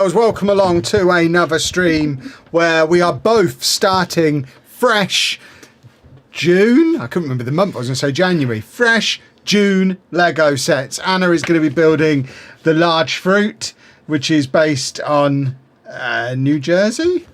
Welcome along to another stream where we are both starting fresh June. I couldn't remember the month. I was going to say January. Fresh June Lego sets. Anna is going to be building the large fruit, which is based on New Jersey.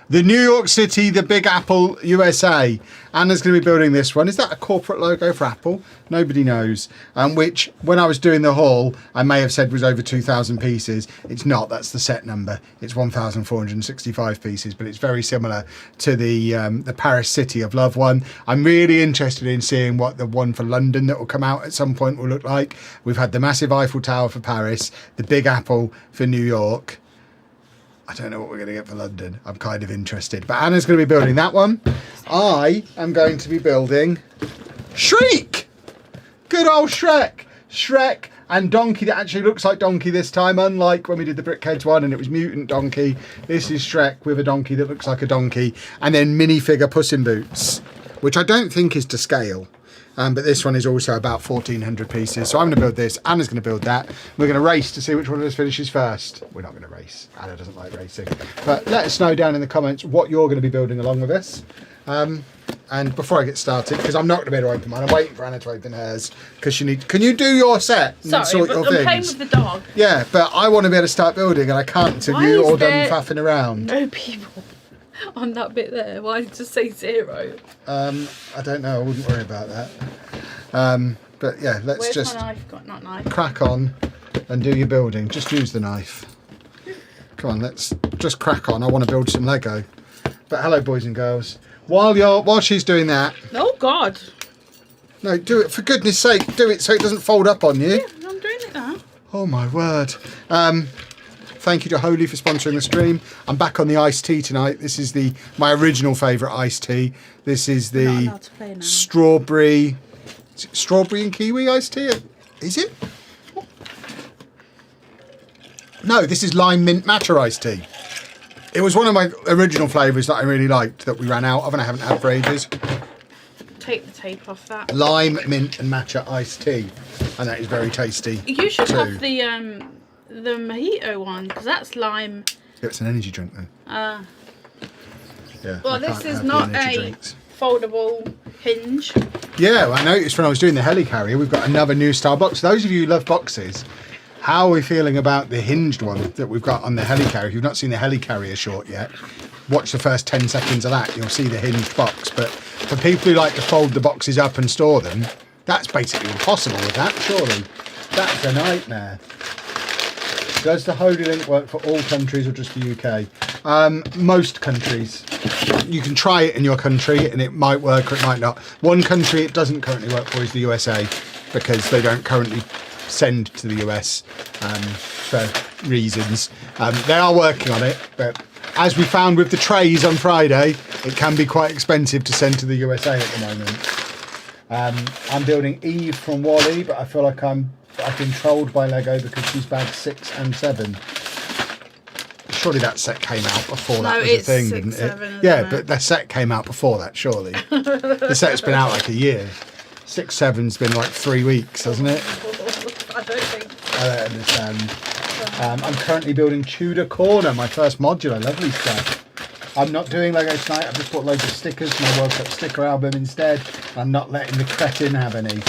The New York City, the Big Apple, USA. Anna's going to be building this one. Is that a corporate logo for Apple? Nobody knows. Which, when I was doing the haul, I may have said was over 2,000 pieces. It's not. That's the set number. It's 1,465 pieces, but it's very similar to the Paris City of Love one. I'm really interested in seeing what the one for London that will come out at some point will look like. We've had the massive Eiffel Tower for Paris, the Big Apple for New York. I don't know what we're going to get for London. I'm kind of interested. But Anna's going to be building that one. I am going to be building Shrek. Good old Shrek. Shrek and Donkey that actually looks like Donkey this time. Unlike when we did the Brickheads one and it was Mutant Donkey. This is Shrek with a donkey that looks like a donkey. And then minifigure Puss in Boots, which I don't think is to scale. But this one is also about 1,400 pieces. So I'm going to build this. Anna's going to build that. We're going to race to see which one of us finishes first. We're not going to race. Anna doesn't like racing. But let us know down in the comments what you're going to be building along with us. And before I get started, because I'm not going to be able to open mine, I'm waiting for Anna to open hers. Because she needs. Can you do your set? Sorry, but I'm playing with the dog. Yeah, but I want to be able to start building, and I can't until you're all done faffing around. No people on that bit there. Why did you just say 0? I don't know. I wouldn't worry about that. But yeah, let's Where's just my knife? Got not knife. crack on and do your building. Just use the knife. Come on, let's just crack on. I want to build some Lego. But hello, boys and girls. While she's doing that. Oh God. No, do it for goodness sake. Do it so it doesn't fold up on you. Yeah, I'm doing it now. Oh my word. Thank you to Holy for sponsoring the stream. I'm back on the iced tea tonight. This is my original favourite iced tea. This is the strawberry and kiwi iced tea. Is it? No, this is lime mint matcha iced tea. It was one of my original flavours that I really liked that we ran out of and I haven't had for ages. Take the tape off that. Lime, mint and matcha iced tea. And that is very tasty. You should have the mojito one, because that's lime. Yeah, it's an energy drink though. Yeah. Well, this is not a foldable hinge. Yeah, I noticed when I was doing the helicarrier, we've got another new style box. Those of you who love boxes, how are we feeling about the hinged one that we've got on the helicarrier? If you've not seen the helicarrier short yet, watch the first 10 seconds of that. You'll see the hinged box. But for people who like to fold the boxes up and store them, that's basically impossible with that, surely. That's a nightmare. Does the Holy Link work for all countries or just the UK? Most countries. You can try it in your country and it might work or it might not. One country it doesn't currently work for is the USA because they don't currently send to the US for reasons. They are working on it, but as we found with the trays on Friday, it can be quite expensive to send to the USA at the moment. I'm building Eve from Wall-E, but I feel like I've been trolled by Lego because she's bagged 6 and 7. Surely that set came out before that was a thing, didn't it? Yeah, but the set came out before that, surely. The set's been out like a year. 6, 7's been like 3 weeks, hasn't it? I don't think. I don't understand. I'm currently building Tudor Corner, my first modular. Lovely stuff. I'm not doing Lego tonight. I've just bought loads of stickers for my World Cup sticker album instead. I'm not letting the cretin have any.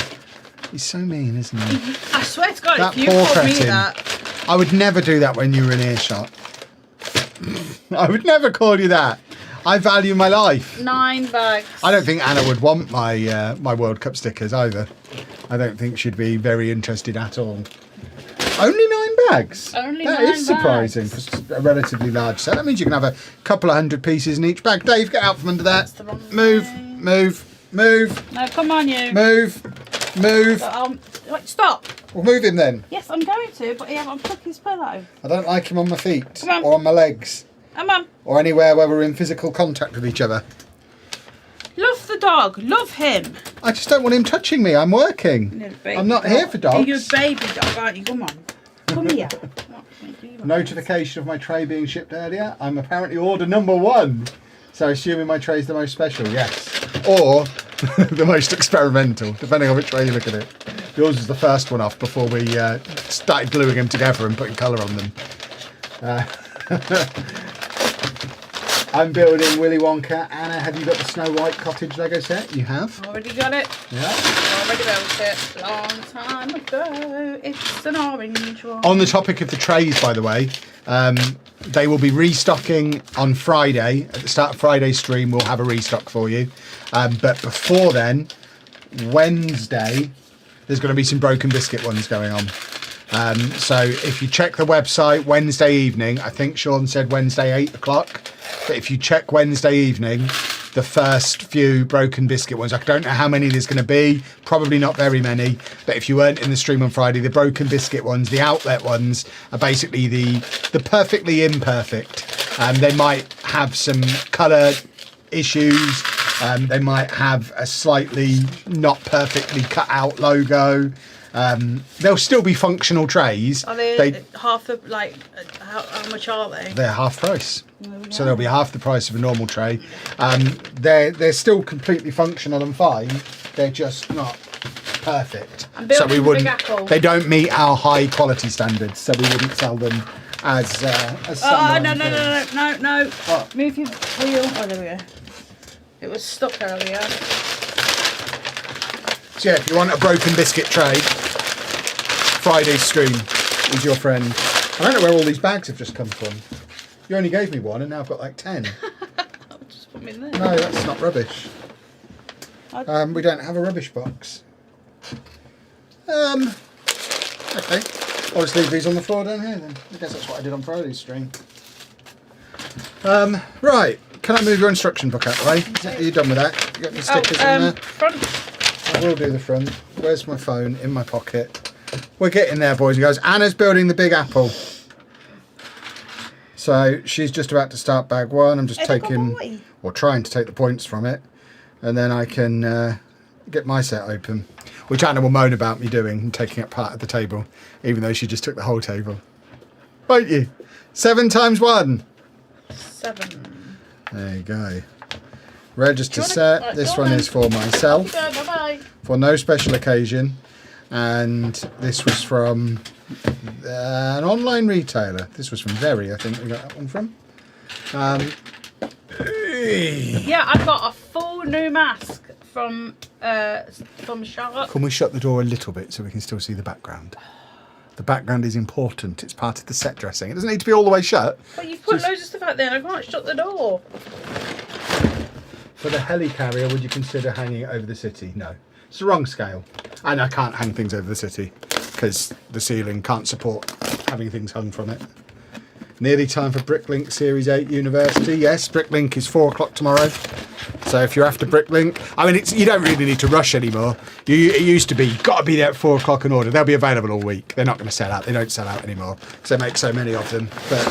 He's so mean, isn't he? I swear to God, that if you told me that. I would never do that when you were in earshot. I would never call you that. I value my life. 9 bags. I don't think Anna would want my my World Cup stickers either. I don't think she'd be very interested at all. Only 9 bags? Only 9 bags. That is surprising for a relatively large set. That means you can have a couple of 100 pieces in each bag. Dave, get out from under that. Move. No, come on, you. Move. Wait, stop. Well, move him then. Yes, I'm going to, but yeah, I'm took his pillow. I don't like him on my feet Come on. or on my legs. Come on. Or anywhere where we're in physical contact with each other. Love the dog. Love him. I just don't want him touching me. I'm working. I'm not here for dogs. You're a baby dog, aren't you? Come on. Come here. Notification of my tray being shipped earlier. I'm apparently order number 1. So assuming my tray's the most special, yes. Or the most experimental, depending on which way you look at it. Yours was the first one off before we started gluing them together and putting colour on them. I'm building Willy Wonka. Anna, have you got the Snow White cottage Lego set? You have? Already got it. Yeah. Already built it. Long time ago. It's an orange one. On the topic of the trays, by the way, they will be restocking on Friday. At the start of Friday's stream, we'll have a restock for you. But before then, Wednesday, there's going to be some broken biscuit ones going on. So if you check the website Wednesday evening, I think Sean said Wednesday 8 o'clock. But if you check Wednesday evening, the first few broken biscuit ones, I don't know how many there's going to be, probably not very many. But if you weren't in the stream on Friday, the broken biscuit ones, the outlet ones, are basically the perfectly imperfect. They might have some colour issues. They might have a slightly not perfectly cut out logo. They'll still be functional trays. Are they half the, like, how much are they? They're half price. So they'll be half the price of a normal tray. They're still completely functional and fine. They're just not perfect. So we wouldn't. They don't meet our high quality standards. So we wouldn't sell them as. Oh no! What? Move your wheel. Oh, there we go. It was stuck earlier. So yeah, if you want a broken biscuit tray, Friday's stream is your friend. I don't know where all these bags have just come from. You only gave me one and now I've got like 10. I'll just put them in there. No, that's not rubbish. We don't have a rubbish box. Okay. I'll just leave these on the floor down here then. I guess that's what I did on Friday's stream. Right. Can I move your instruction book out of the way? Are you done with that? You got any stickers in there? Front. I will do the front. Where's my phone? In my pocket. We're getting there, boys and girls. Anna's building the Big Apple. So she's just about to start bag one. I'm just taking, or trying to take the points from it. And then I can get my set open. Which Anna will moan about me doing and taking up part of the table. Even though she just took the whole table. Won't you? 7 times 1. 7. There you go. Register set. This one is for myself. Bye-bye. For no special occasion. And this was from an online retailer. This was from Very, I think we got that one from. Yeah, I've got a full new mask from Charlotte. Can we shut the door a little bit so we can still see the background? The background is important. It's part of the set dressing. It doesn't need to be all the way shut. But you've put loads of stuff out there and I can't shut the door. For the helicarrier, would you consider hanging it over the city? No. It's the wrong scale. And I can't hang things over the city because the ceiling can't support having things hung from it. Nearly time for Bricklink Series 8 University. Yes, Bricklink is 4 o'clock tomorrow. So if you're after Bricklink, I mean, you don't really need to rush anymore. It used to be, you've got to be there at 4 o'clock in order. They'll be available all week. They're not going to sell out. They don't sell out anymore because they make so many of them. But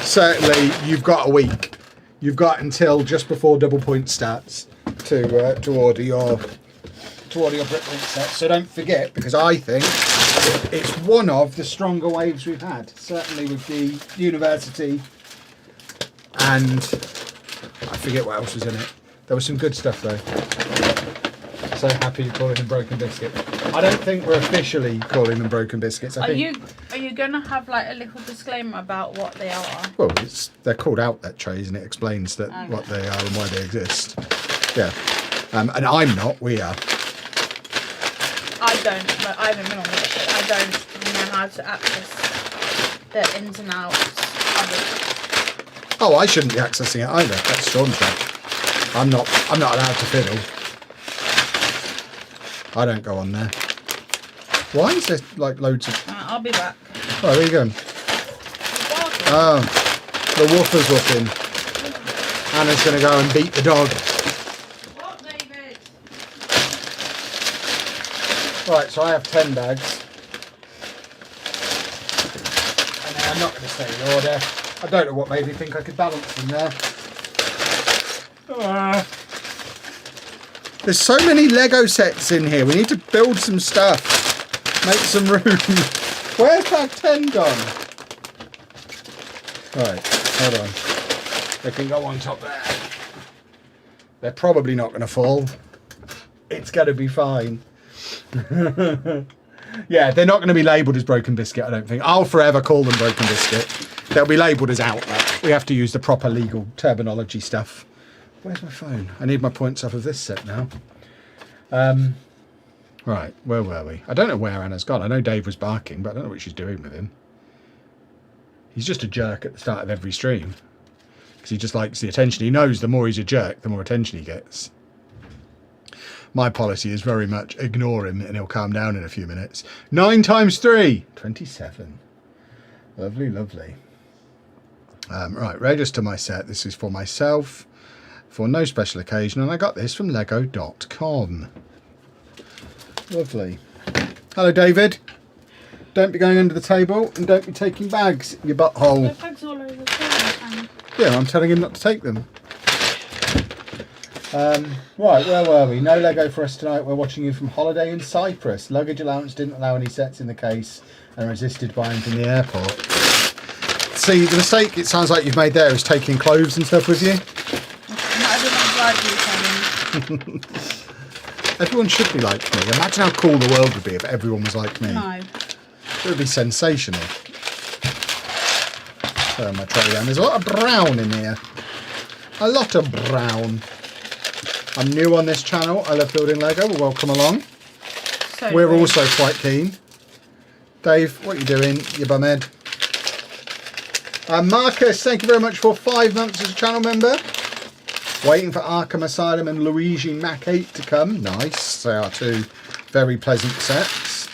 certainly, you've got a week. You've got until just before double point starts to order your Bricklink set. So don't forget, because I think it's one of the stronger waves we've had. Certainly with the university, and I forget what else was in it. There was some good stuff though. So happy you're calling them broken biscuits. I don't think we're officially calling them broken biscuits. Are you gonna have like a little disclaimer about what they are? Well, they're called outlet trays, and it explains that what they are and why they exist. Yeah, and I'm not. We are. I don't. But I haven't been on it. I don't know how to access the ins and outs of it. Oh, I shouldn't be accessing it either. That's Sean's job. I'm not allowed to fiddle. I don't go on there. Why is there like loads of... I'll be back. Oh, where are you going? Oh, the woofer's whooping. Anna's going to go and beat the dog. What, David? Right, so I have 10 bags. And I'm not going to stay in order. I don't know what made me think I could balance in there. There's so many Lego sets in here. We need to build some stuff. Make some room. Where's bag 10 gone? Right, hold on. They can go on top there. They're probably not going to fall. It's going to be fine. Yeah, they're not going to be labelled as broken biscuit, I don't think. I'll forever call them broken biscuit. They'll be labelled as outlet. We have to use the proper legal terminology stuff. Where's my phone? I need my points off of this set now. Right, where were we? I don't know where Anna's gone. I know Dave was barking, but I don't know what she's doing with him. He's just a jerk at the start of every stream. Because he just likes the attention. He knows the more he's a jerk, the more attention he gets. My policy is very much ignore him and he'll calm down in a few minutes. 9 times 3. 27. Lovely, lovely. Right, register my set. This is for myself. For no special occasion. And I got this from lego.com. Lovely. Hello, David. Don't be going under the table and don't be taking bags in your butthole. There are bags all over the table. Yeah, I'm telling him not to take them. Right, where were we? No Lego for us tonight. We're watching you from holiday in Cyprus. Luggage allowance didn't allow any sets in the case and resisted buying from the airport. See, the mistake it sounds like you've made there is taking clothes and stuff with you. Everyone should be like me. Imagine how cool the world would be if everyone was like me. No. It would be sensational. Turn my tray down. There's a lot of brown in here. A lot of brown. I'm new on this channel. I love building Lego. Well, welcome along. So We're also quite keen. Dave, what are you doing, you bumhead? Marcus, thank you very much for 5 months as a channel member. Waiting for Arkham Asylum and Luigi Mac 8 to come. Nice. They are 2 very pleasant sets.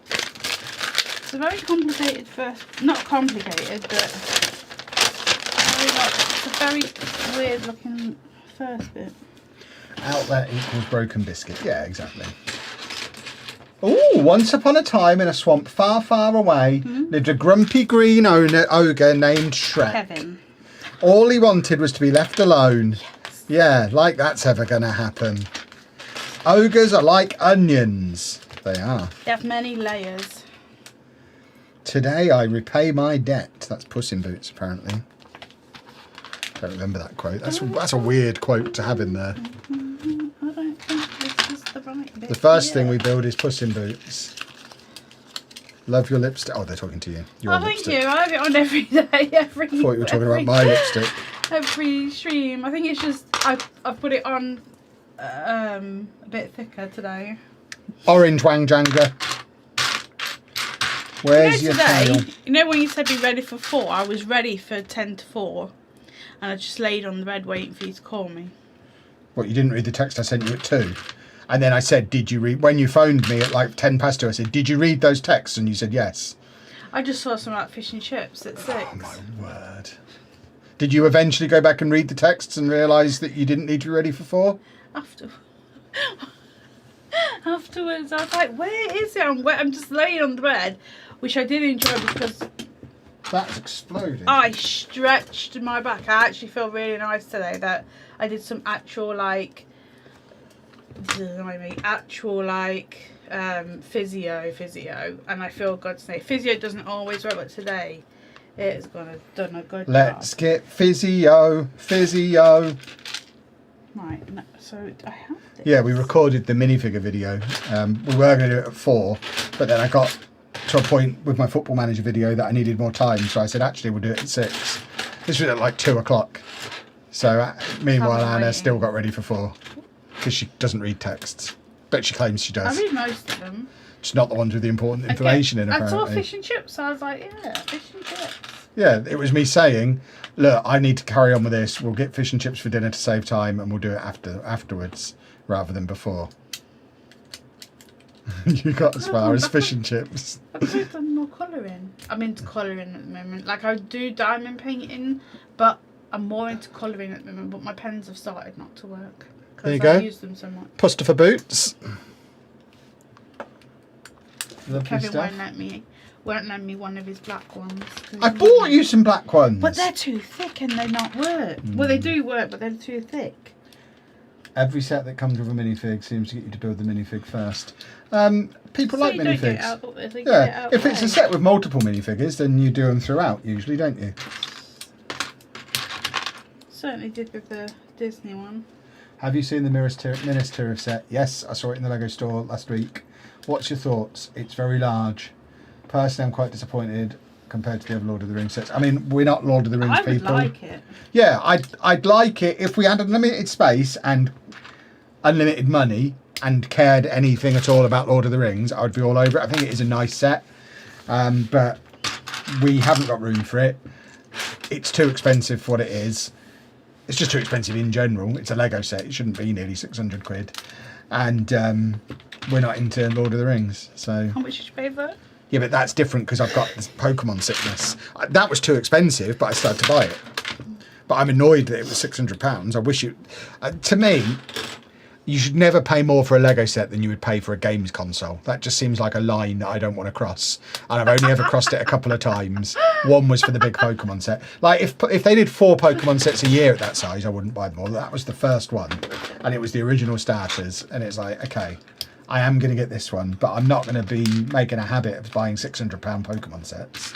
It's a very complicated first. Not complicated, but it's a very weird looking first bit. Outlet equals broken biscuit. Yeah, exactly. Oh, once upon a time in a swamp far, far away lived a grumpy green ogre named Shrek. Kevin. All he wanted was to be left alone. Yes. Yeah, like that's ever going to happen. Ogres are like onions. They are. They have many layers. Today I repay my debt. That's Puss in Boots, apparently. Don't remember that quote. That's a weird quote to have in there. I don't think this is the right bit. The first thing we build is Puss in Boots. Love your lipstick. Oh, they're talking to you. Your Thank lipstick. you. I have it on every day. I thought you were talking about my lipstick. Every stream. I think it's just I've put it on a bit thicker today. Orange Wang Janga. Where's your tail? You know when you said be ready for 4? I was ready for 10 to 4. And I just laid on the bed waiting for you to call me. What, you didn't read the text I sent you at 2? And then I said, did you read... When you phoned me at like 10 past 2, I said, did you read those texts? And you said yes. I just saw some like fish and chips at 6. Oh, my word. Did you eventually go back and read the texts and realise that you didn't need to be ready for 4? Afterwards, I was like, where is it? I'm just laying on the bed, which I did enjoy because... That's exploding. I stretched my back. I actually feel really nice today that I did some actual like physio, and I feel good today. Physio doesn't always work, but today it's done a good job. Let's get physio. Right, no, so I have this. Yeah, we recorded the minifigure video. We were going to do it at 4, but then I got to a point with my Football Manager video that I needed more time, so I said actually we'll do it at 6. This was at like 2 o'clock. So meanwhile Anna still got ready for 4 because she doesn't read texts, but she claims she does. I read most of them. Just not the ones with the important information in, apparently. I saw fish and chips, so I was like, yeah, fish and chips. Yeah, it was me saying, look, I need to carry on with this. We'll get fish and chips for dinner to save time, and we'll do it afterwards rather than before. You got as far as fish and chips. I've done more colouring. I'm into colouring at the moment. Like I do diamond painting, but I'm more into colouring at the moment. But my pens have started not to work there you because I go. use them so much. Puster for boots. Lovely Kevin stuff. won't lend me one of his black ones. I bought you some black ones. But they're too thick and they not work. Well, they do work, but they're too thick. Every set that comes with a minifig seems to get you to build the minifig first. People like minifigs. Yeah, if it's a set with multiple minifigures, then you do them throughout usually, don't you? Certainly did with the Disney one. Have you seen the Minas Tirith set? Yes, I saw it in the Lego store last week. What's your thoughts? It's very large. Personally, I'm quite disappointed. compared to the other Lord of the Rings sets. I mean, we're not Lord of the Rings I would people. like it. Yeah, I'd like it if we had unlimited space and unlimited money and cared anything at all about Lord of the Rings. I would be all over it. I think it is a nice set, but we haven't got room for it. It's too expensive for what it is. It's just too expensive in general. It's a Lego set. It shouldn't be nearly 600 quid. And we're not into Lord of the Rings. So How much did you pay for it? yeah, but that's different because I've got this Pokemon sickness. That was too expensive, but I started to buy it. But I'm annoyed that it was £600. I wish you... to me, you should never pay more for a Lego set than you would pay for a games console. That just seems like a line that I don't want to cross. And I've only ever crossed it a couple of times. One was for the big Pokemon set. Like, if they did 4 Pokemon sets a year at that size, I wouldn't buy them all. That was the first one. And it was the original starters. And it's like, okay, I am going to get this one, but I'm not going to be making a habit of buying £600 Pokemon sets.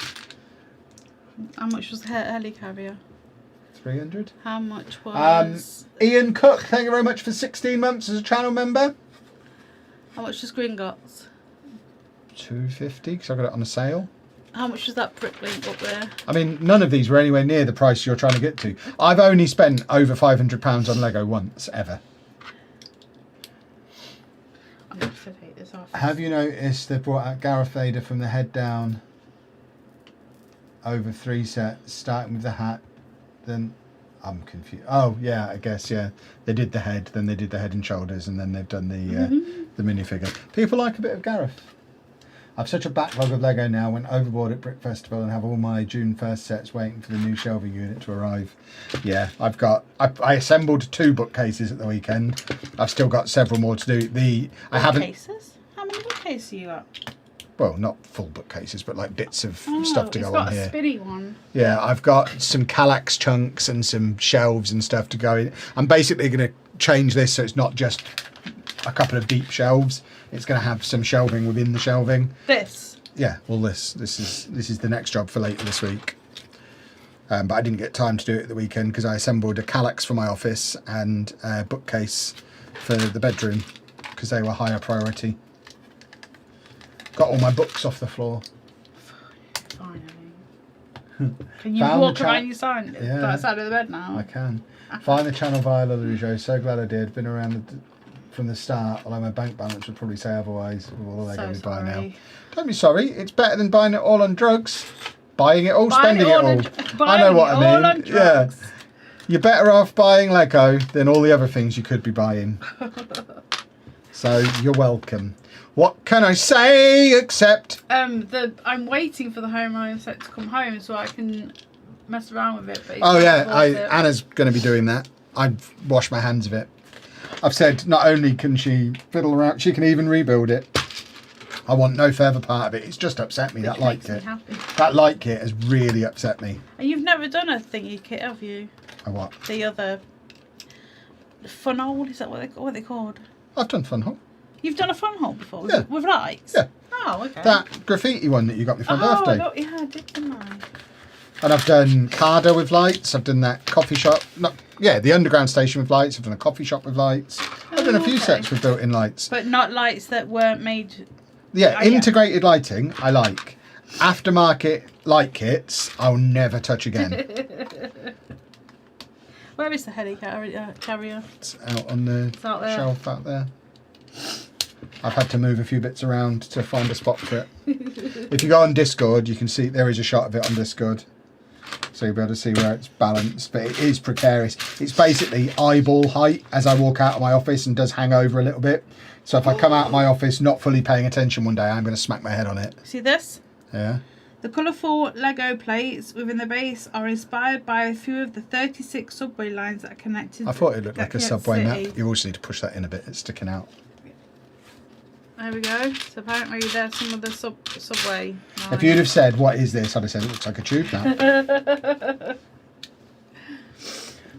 How much was the helicarrier? 300. How much was... Ian Cook, thank you very much for 16 months as a channel member. How much was Gringotts? 250 because I got it on a sale. How much was that Bricklink up there? I mean, none of these were anywhere near the price you're trying to get to. I've only spent over £500 on Lego once, ever. I'm going to take this off. Have you noticed they brought out Gareth Vader from the head down over 3 sets, starting with the hat, then... I'm confused. Oh, yeah, I guess, yeah. They did the head, then they did the head and shoulders, and then they've done the minifigure. People like a bit of Gareth. I've such a backlog of Lego now. Went overboard at Brick Festival and have all my June 1st sets waiting for the new shelving unit to arrive. Yeah, I assembled 2 bookcases at the weekend. I've still got several more to do. Bookcases? How many bookcases are you at? Well, not full bookcases, but like bits of stuff to go on here. It's got a spinny one. Yeah, I've got some Kallax chunks and some shelves and stuff to go in. I'm basically going to change this so it's not just a couple of deep shelves. It's going to have some shelving within the shelving. This? Yeah, well, this is the next job for later this week. But I didn't get time to do it at the weekend because I assembled a Kallax for my office and a bookcase for the bedroom because they were higher priority. Got all my books off the floor. Finally. Can you Found walk the around your side of the bed now? I can. Find the channel via Lujo. So glad I did. Been around from the start, although my bank balance would probably say otherwise with all the Lego we buy now. Don't be sorry. It's better than buying it all on drugs. Buying it all, spending it all. I know what I mean. Yeah. You're better off buying Lego than all the other things you could be buying. So you're welcome. What can I say except... I'm waiting for the Home Alone set to come home so I can mess around with it. But oh yeah, Anna's going to be doing that. I've washed my hands of it. I've said not only can she fiddle around, she can even rebuild it. I want no further part of it. It's just upset me, that light kit. That light kit has really upset me. And you've never done a thingy kit, have you? A what? The other... Fun hole, is that what they're called? I've done fun hole. You've done a fun hole before? Yeah. With lights? Yeah. Oh, okay. That graffiti one that you got me for my birthday. Yeah, I did, didn't I? And I've done Carder with lights. I've done that coffee shop. The underground station with lights. I've done a coffee shop with lights. I've done a few sets with built-in lights. But not lights that weren't made... Yeah, integrated lighting, I like. Aftermarket light kits, I'll never touch again. Where is the helicarrier? It's out on the shelf out there. I've had to move a few bits around to find a spot for it. If you go on Discord, you can see there is a shot of it on Discord. So you'll be able to see where it's balanced, but it is precarious. It's basically eyeball height as I walk out of my office and does hang over a little bit. So if I come out of my office not fully paying attention one day, I'm going to smack my head on it. See this? Yeah. The colourful Lego plates within the base are inspired by a few of the 36 subway lines that are connected. I thought it looked like a subway city. map. You also need to push that in a bit. It's sticking out. There we go. So apparently there's some of the subway lines. If you'd have said, what is this? I'd have said, it looks like a tube map.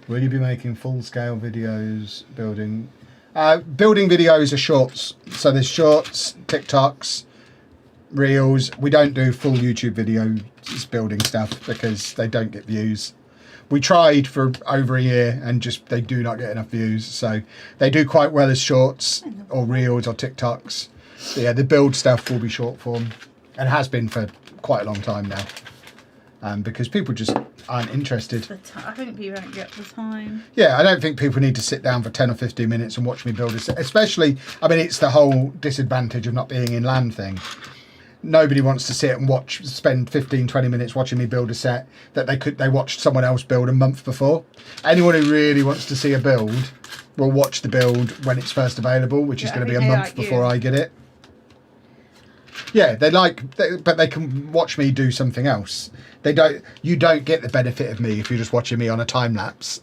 Will you be making full-scale videos building? Building videos are shorts. So there's shorts, TikToks, Reels. We don't do full YouTube videos building stuff because they don't get views. We tried for over a year and just they do not get enough views. So they do quite well as shorts or Reels or TikToks. So yeah, the build stuff will be short form and has been for quite a long time now. because people just aren't interested. I think people don't get the time. Yeah, I don't think people need to sit down for 10 or 15 minutes and watch me build a set. Especially, I mean, it's the whole disadvantage of not being in land thing. Nobody wants to sit and spend 15, 20 minutes watching me build a set that they watched someone else build a month before. Anyone who really wants to see a build will watch the build when it's first available, which is going to be a month before I get it. Yeah, but they can watch me do something else. You don't get the benefit of me if you're just watching me on a time lapse.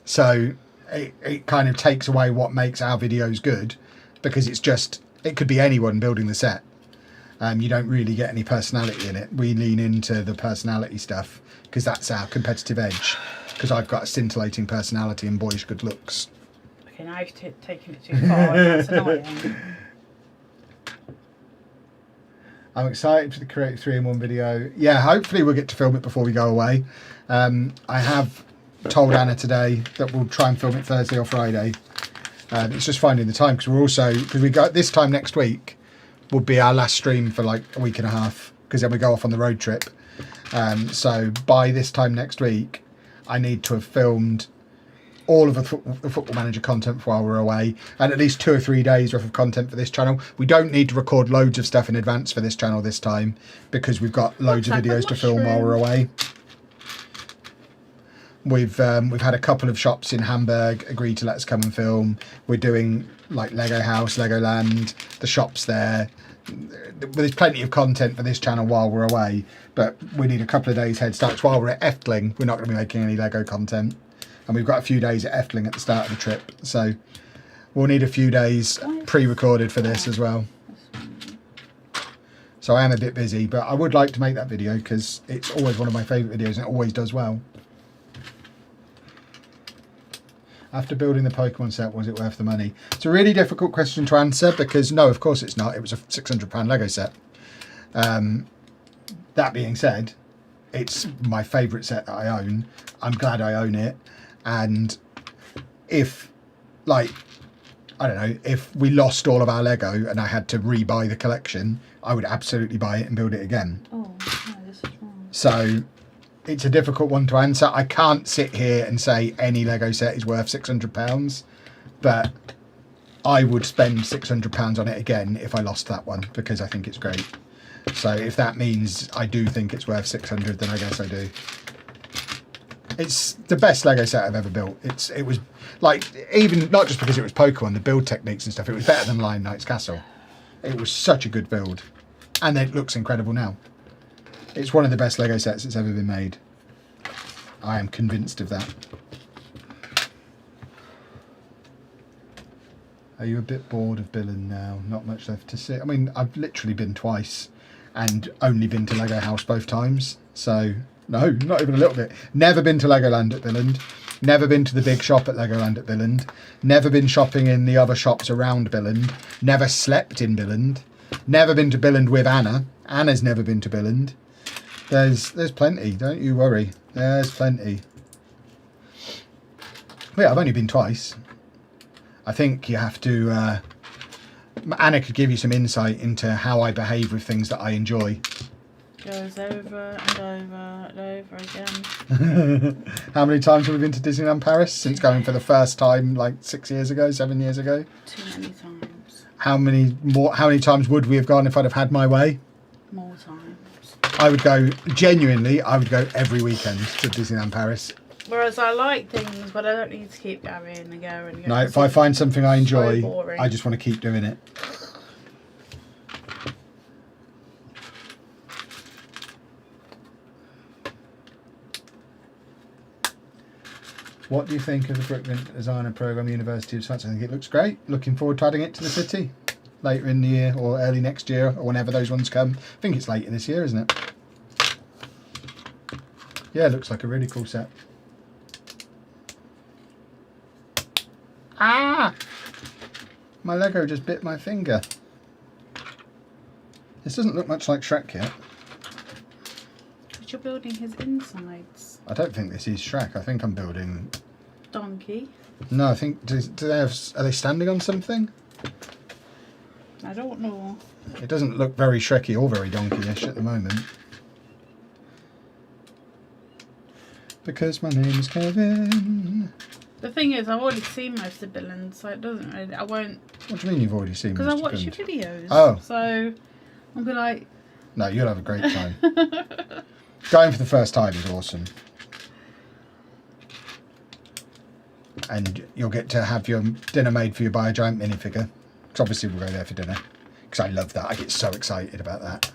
So it kind of takes away what makes our videos good, because it could be anyone building the set. You don't really get any personality in it. We lean into the personality stuff because that's our competitive edge. Because I've got a scintillating personality and boyish good looks. Okay, now you've taken it too far. That's annoying. I'm excited for the Create 3-in-1 video. Yeah, hopefully we'll get to film it before we go away. I have told Anna today that we'll try and film it Thursday or Friday. It's just finding the time, because we got this time next week will be our last stream for like a week and a half, because then we go off on the road trip. So by this time next week, I need to have filmed all of the Football Manager content while we're away, and at least 2 or 3 days worth of content for this channel. We don't need to record loads of stuff in advance for this channel this time, because we've got loads of videos to film while we're away. We've had a couple of shops in Hamburg agree to let us come and film. We're doing like Lego House, Legoland, the shops there. There's plenty of content for this channel while we're away, but we need a couple of days head start. While we're at Efteling, we're not going to be making any Lego content, and we've got a few days at Efteling at the start of the trip, so we'll need a few days pre-recorded for this as well. So I am a bit busy, but I would like to make that video because it's always one of my favourite videos and it always does well. After building the Pokemon set, was it worth the money? It's a really difficult question to answer, because no, of course it's not. It was a £600 Lego set. That being said, it's my favourite set that I own. I'm glad I own it. And if, like, I don't know, if we lost all of our Lego and I had to rebuy the collection, I would absolutely buy it and build it again. Oh, no, this is wrong. So it's a difficult one to answer. I can't sit here and say any Lego set is worth £600, but I would spend £600 on it again if I lost that one, because I think it's great. So if that means I do think it's worth 600, then I guess I do. It's the best Lego set I've ever built. It was like, even not just because it was Pokemon, the build techniques and stuff, it was better than Lion Knight's Castle. It was such a good build, and it looks incredible now. It's one of the best Lego sets that's ever been made. I am convinced of that. Are you a bit bored of Billund now? Not much left to see. I mean, I've literally been twice and only been to Lego House both times. So, no, not even a little bit. Never been to Legoland at Billund. Never been to the big shop at Legoland at Billund. Never been shopping in the other shops around Billund. Never slept in Billund. Never been to Billund with Anna. Anna's never been to Billund. There's plenty, don't you worry. There's plenty. Yeah, I've only been twice. I think you have to... Anna could give you some insight into how I behave with things that I enjoy. Goes over and over and over again. How many times have we been to Disneyland Paris since going for the first time like 6 years ago, 7 years ago? Too many times. How many times would we have gone if I'd have had my way? More times. I would go, genuinely, I would go every weekend to Disneyland Paris. Whereas I like things, but I don't need to keep going and going and going. No, if I find something I enjoy, so I just want to keep doing it. What do you think of the Brickman Designer Programme, University of Science? I think it looks great. Looking forward to adding it to the city later in the year or early next year or whenever those ones come. I think it's later this year, isn't it? Yeah, it looks like a really cool set. Ah! My Lego just bit my finger. This doesn't look much like Shrek yet. But you're building his insides. I don't think this is Shrek. I think I'm building... Donkey. No, I think... Do they have... Are they standing on something? I don't know. It doesn't look very Shrekky or very Donkey-ish at the moment. Because my name is Kevin. The thing is, I've already seen most of Billings, so it doesn't really. I won't. What do you mean you've already seen? Because I Mr. watch your Bond? videos. Oh. So I'll be like. No, you'll have a great time. Going for the first time is awesome. And you'll get to have your dinner made for you by a giant minifigure. Because obviously we'll go there for dinner. Because I love that. I get so excited about that.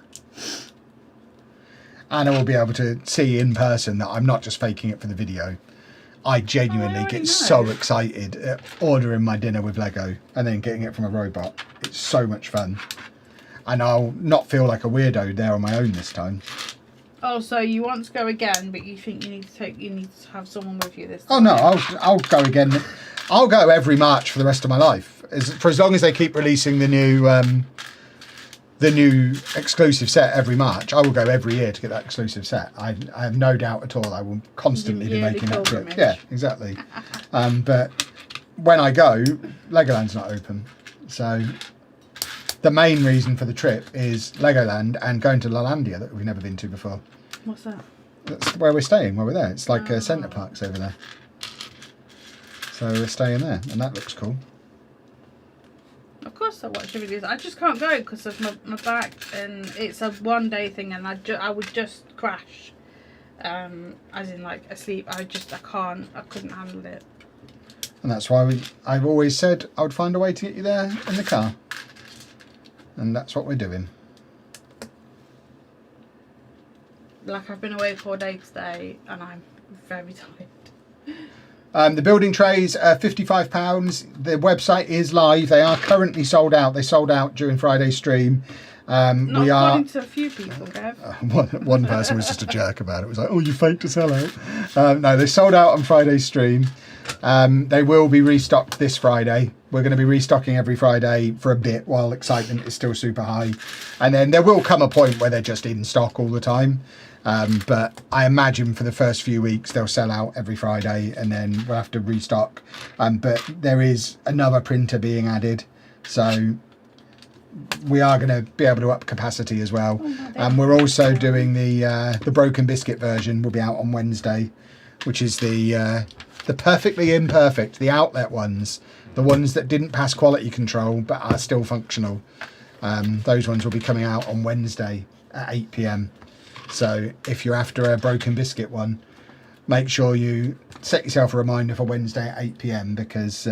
And I will be able to see in person that I'm not just faking it for the video. I genuinely get so excited at ordering my dinner with Lego and then getting it from a robot. It's so much fun. And I'll not feel like a weirdo there on my own this time. Oh, so you want to go again, but you think you need to have someone with you this time? Oh no, I'll go again. I'll go every March for the rest of my life, for as long as they keep releasing the new exclusive set every March. I will go every year to get that exclusive set. I have no doubt at all. I will constantly be making that trip. Yeah, exactly. But when I go, Legoland's not open, so the main reason for the trip is Legoland and going to Lalandia that we've never been to before. What's that? That's where we're staying, where we're there. It's like Centre Parks over there. So we're staying there, and that looks cool. Of course I watch your videos. I just can't go because of my back, and it's a one-day thing, and I would just crash. As in, like, asleep. I couldn't handle it. And that's why I've always said I would find a way to get you there in the car. And that's what we're doing. Like, I've been away 4 days today, and I'm very tired. The building trays are £55. The website is live. They are currently sold out. They sold out during Friday's stream. Not according to a few people, Kev. One person was just a jerk about it. It was like, oh, you faked a sellout. No, they sold out on Friday's stream. They will be restocked this Friday. We're going to be restocking every Friday for a bit while excitement is still super high. And then there will come a point where they're just in stock all the time. But I imagine for the first few weeks they'll sell out every Friday and then we'll have to restock. But there is another printer being added. So we are going to be able to up capacity as well. And we're also doing the Broken Biscuit version. Will be out on Wednesday, which is the perfectly imperfect, the outlet ones. The ones that didn't pass quality control but are still functional. Those ones will be coming out on Wednesday at 8 PM. So if you're after a Broken Biscuit one, make sure you set yourself a reminder for Wednesday at 8 PM because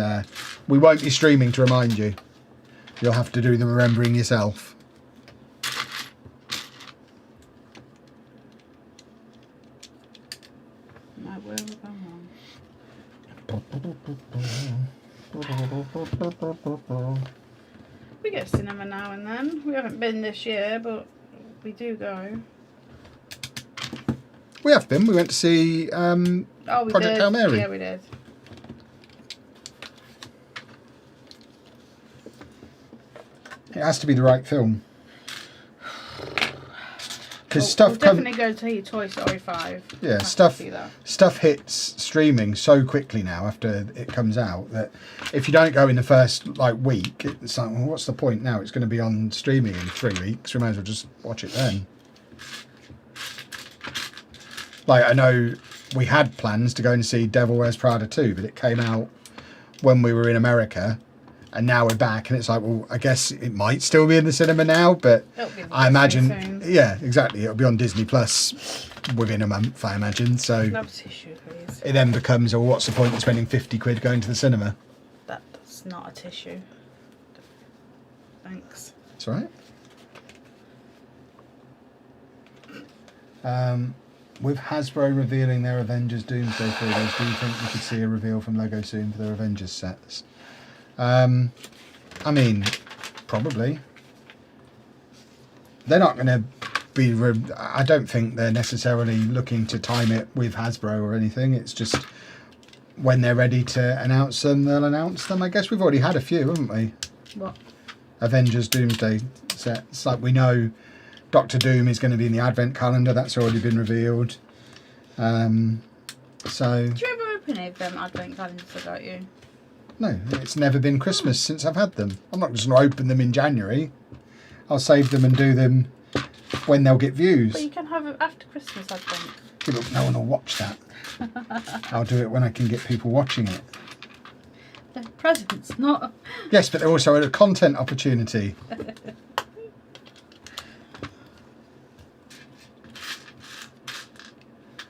we won't be streaming to remind you. You'll have to do the remembering yourself. Right, where have I gone wrong? We go to cinema now and then. We haven't been this year, but we do go. We have been. We went to see We Project did. Hail Mary. Yeah, we did. It has to be the right film. Because We'll stuff definitely go to Toy Story 5. Yeah, Have to stuff see that. hits streaming so quickly now after it comes out that if you don't go in the first week, it's like, well, what's the point now? It's going to be on streaming in 3 weeks. We might as well just watch it then. Like, I know we had plans to go and see Devil Wears Prada 2, but it came out when we were in America. And now we're back, and it's like, well, I guess it might still be in the cinema now, but I imagine, soon. yeah, exactly. It'll be on Disney Plus within a month, I imagine. So Love tissue, please. it then becomes, well, what's the point in spending 50 quid going to the cinema? That's not a tissue. Thanks. That's all right. With Hasbro revealing their Avengers Doomsday figures, do you think we could see a reveal from LEGO soon for their Avengers sets? I mean, probably. They're not going to be... I don't think they're necessarily looking to time it with Hasbro or anything. It's just when they're ready to announce them, they'll announce them. I guess we've already had a few, haven't we? What? Avengers Doomsday sets. Like, we know Doctor Doom is going to be in the Advent calendar. That's already been revealed. So... Do you ever open any of them Advent calendars I got you? No, it's never been Christmas since I've had them. I'm not just going to open them in January. I'll save them and do them when they'll get views. But you can have it after Christmas, I think. Yeah, but no one will watch that. I'll do it when I can get people watching it. They're presents, not... Yes, but they're also a content opportunity.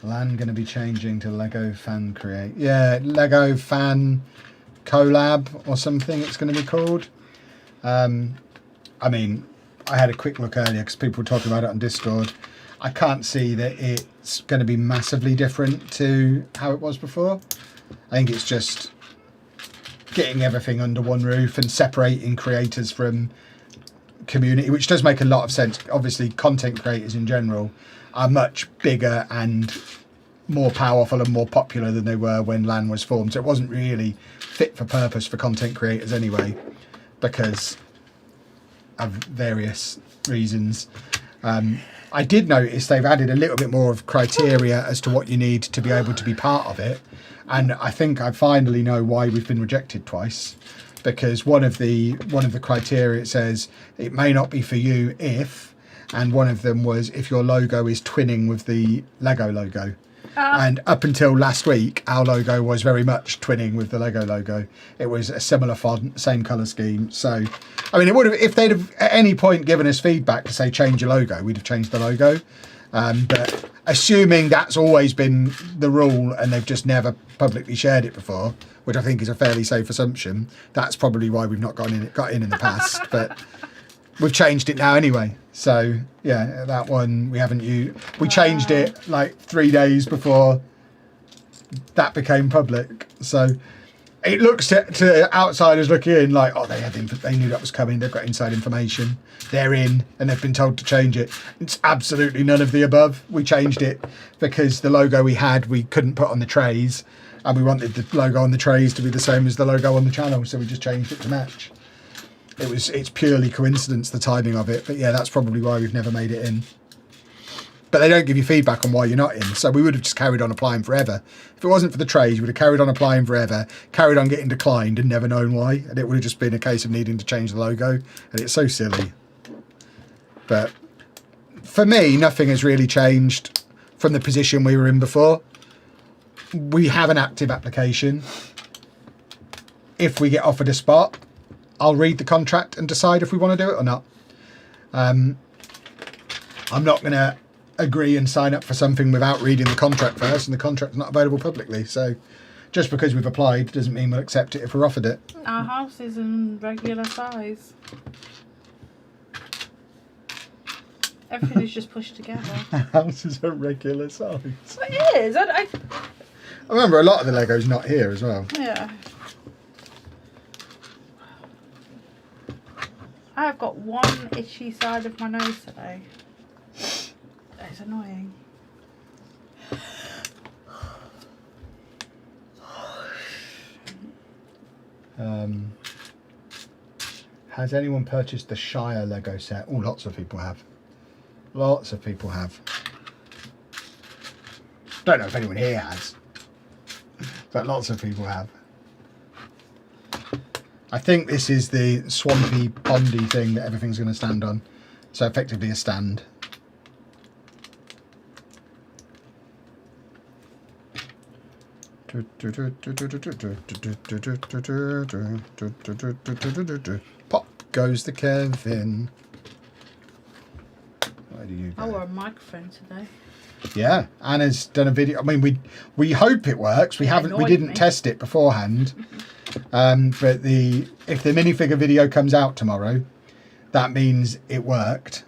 LAN going to be changing to Lego Fan Create. Yeah, Lego Fan Collab or something it's going to be called. I mean, I had a quick look earlier because people were talking about it on Discord. I can't see that it's going to be massively different to how it was before. I think it's just getting everything under one roof and separating creators from community, which does make a lot of sense. Obviously, content creators in general are much bigger and more powerful and more popular than they were when LAN was formed. So it wasn't really fit for purpose for content creators anyway, because of various reasons. I did notice they've added a little bit more of criteria as to what you need to be able to be part of it. And I think I finally know why we've been rejected twice, because one of the criteria, it says it may not be for you if, and one of them was if your logo is twinning with the Lego logo. And up until last week, our logo was very much twinning with the Lego logo. It was a similar font, same colour scheme. So, I mean, it would have, if they'd have at any point given us feedback to say change your logo, we'd have changed the logo. But assuming that's always been the rule and they've just never publicly shared it before, which I think is a fairly safe assumption, that's probably why we've not got in the past. But we've changed it now anyway. So yeah, that one we haven't used. We changed it like 3 days before that became public. So it looks to outsiders looking in like, oh, they knew that was coming. They've got inside information. They're in and they've been told to change it. It's absolutely none of the above. We changed it because the logo we had we couldn't put on the trays, and we wanted the logo on the trays to be the same as the logo on the channel. So we just changed it to match. It's purely coincidence, the timing of it. But yeah, that's probably why we've never made it in. But they don't give you feedback on why you're not in. So we would have just carried on applying forever. If it wasn't for the trays, we would have carried on applying forever, carried on getting declined and never known why. And it would have just been a case of needing to change the logo. And it's so silly. But for me, nothing has really changed from the position we were in before. We have an active application. If we get offered a spot, I'll read the contract and decide if we want to do it or not. I'm not going to agree and sign up for something without reading the contract first, and the contract's not available publicly. So just because we've applied doesn't mean we'll accept it if we're offered it. Our house is in regular size. Everything is just pushed together. Our house is a regular size. It is. I remember a lot of the Lego's not here as well. Yeah. I've got one itchy side of my nose today. It's annoying. Has anyone purchased the Shire Lego set? Oh, lots of people have. Lots of people have. Don't know if anyone here has, but lots of people have. I think this is the swampy, pondy thing that everything's going to stand on. So effectively a stand. Pop goes the Kevin. Where do you go? I wore a microphone today. Yeah, Anna's done a video. I mean, we hope it works. We didn't test it beforehand. But if the minifigure video comes out tomorrow, that means it worked.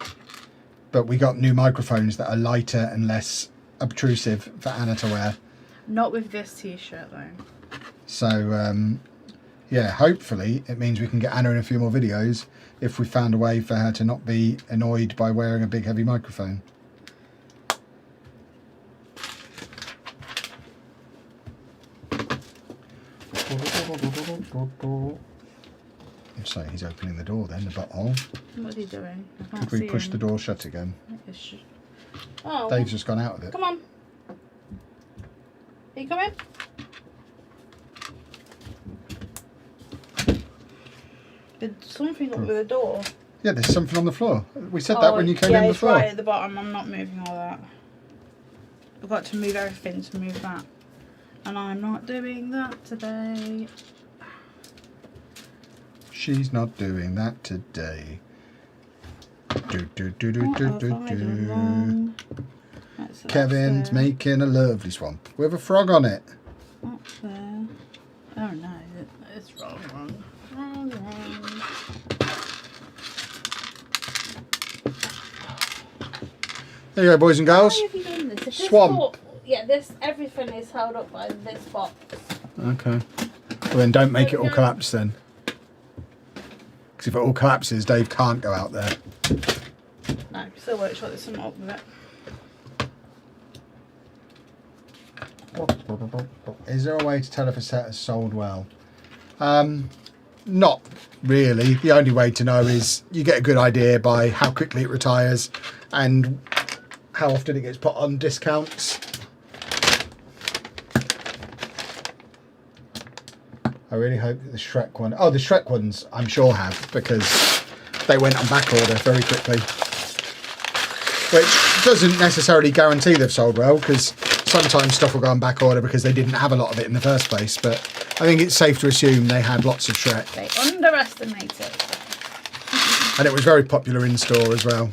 But we got new microphones that are lighter and less obtrusive for Anna to wear. Not with this t-shirt though. So yeah, hopefully it means we can get Anna in a few more videos if we found a way for her to not be annoyed by wearing a big heavy microphone. So he's opening the door then, the butthole. What's he doing? I can't Could we see push him. the door shut again? Oh. Dave's just gone out of it. Come on. Are you coming? There's something up with the door. Yeah, there's something on the floor. We said that when you came in before. Yeah, it's right at the bottom. I'm not moving all that. I've got to move everything to move that. And I'm not doing that today. She's not doing that today. What have I done wrong? That's Kevin's there. making a lovely swamp with a frog on it. Up there. Oh no, it's wrong. There you go, boys and girls. Why have you done this? If this Swamp. everything is held up by this box. Okay. Well then don't make it all collapse then. Because if it all collapses, Dave can't go out there. No, still won't shut this one up with it. Is there a way to tell if a set has sold well? Not really. The only way to know is you get a good idea by how quickly it retires and how often it gets put on discounts. I really hope that the Shrek one... Oh, the Shrek ones I'm sure have, because they went on back order very quickly. Which doesn't necessarily guarantee they've sold well, because sometimes stuff will go on back order because they didn't have a lot of it in the first place. But I think it's safe to assume they had lots of Shrek. They underestimate it. And it was very popular in store as well.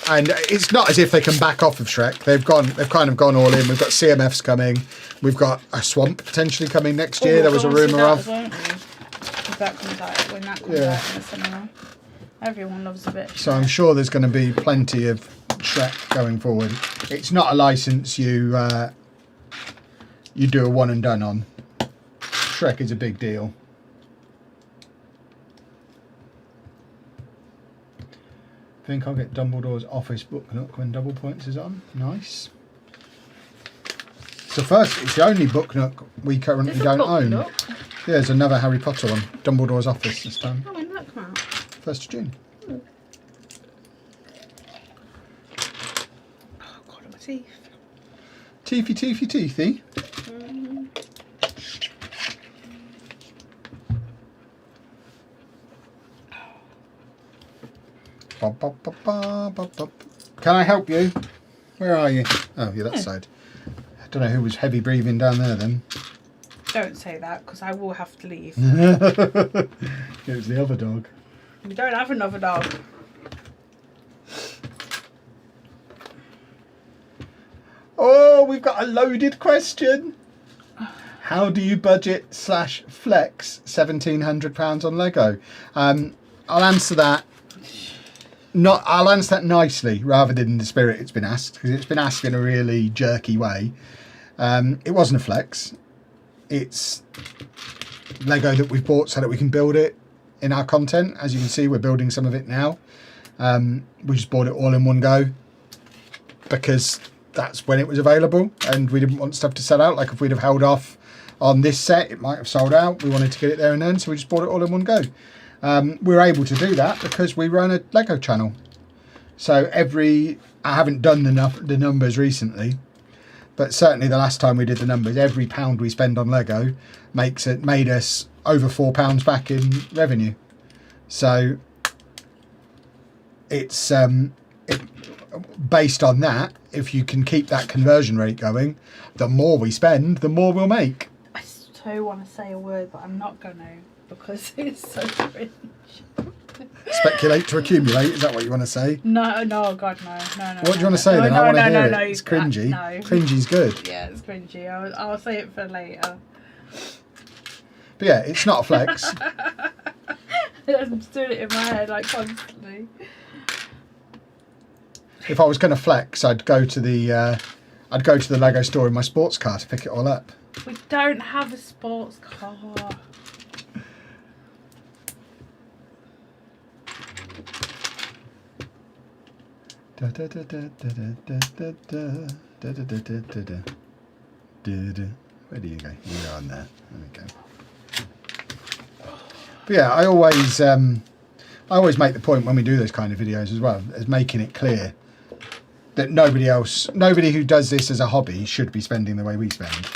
And it's not as if they can back off of Shrek. They've kind of gone all in. We've got CMFs coming. We've got a swamp potentially coming next year. There was a rumour of. If that comes out, when that comes out in the cinema. Everyone loves a bit. So I'm sure there's going to be plenty of Shrek going forward. It's not a license you do a one and done on. Shrek is a big deal. I think I'll get Dumbledore's office book nook when Double Points is on. Nice. It's the only book nook we currently don't own. Nook? Yeah, there's another Harry Potter one. Dumbledore's office this time. Oh, when did that come out? 1st of June. Oh god, my teeth. Teethy. Can I help you? Where are you? Oh, you're that side. I don't know who was heavy breathing down there then. Don't say that, because I will have to leave. It was the other dog. We don't have another dog. Oh, we've got a loaded question. How do you budget / flex £1,700 on Lego? I'll answer that. I'll answer that nicely rather than in the spirit it's been asked, because it's been asked in a really jerky way. It wasn't a flex. It's Lego that we've bought so that we can build it in our content. As you can see, we're building some of it now. We just bought it all in one go because that's when it was available, and we didn't want stuff to sell out. Like if we'd have held off on this set, it might have sold out. We wanted to get it there and then, so we just bought it all in one go. We're able to do that because we run a Lego channel. So I haven't done the numbers recently, but certainly the last time we did the numbers, every £1 we spend on Lego made us over £4 back in revenue. So it's based on that. If you can keep that conversion rate going, the more we spend, the more we'll make. I so want to say a word, but I'm not going to, because it's so cringe. Speculate to accumulate, is that what you want to say? No, God, no. What do you want to say then? I want to hear it. No, it's cringy. no. Cringy's good. Yeah, it's cringy. I'll say it for later. But yeah, it's not a flex. I'm just doing it in my head like constantly. If I was going to flex, I'd go to the Lego store in my sports car to pick it all up. We don't have a sports car. Where do you go? You go on there. There we go. But yeah, I always make the point when we do those kind of videos as well, as making it clear that nobody who does this as a hobby should be spending the way we spend.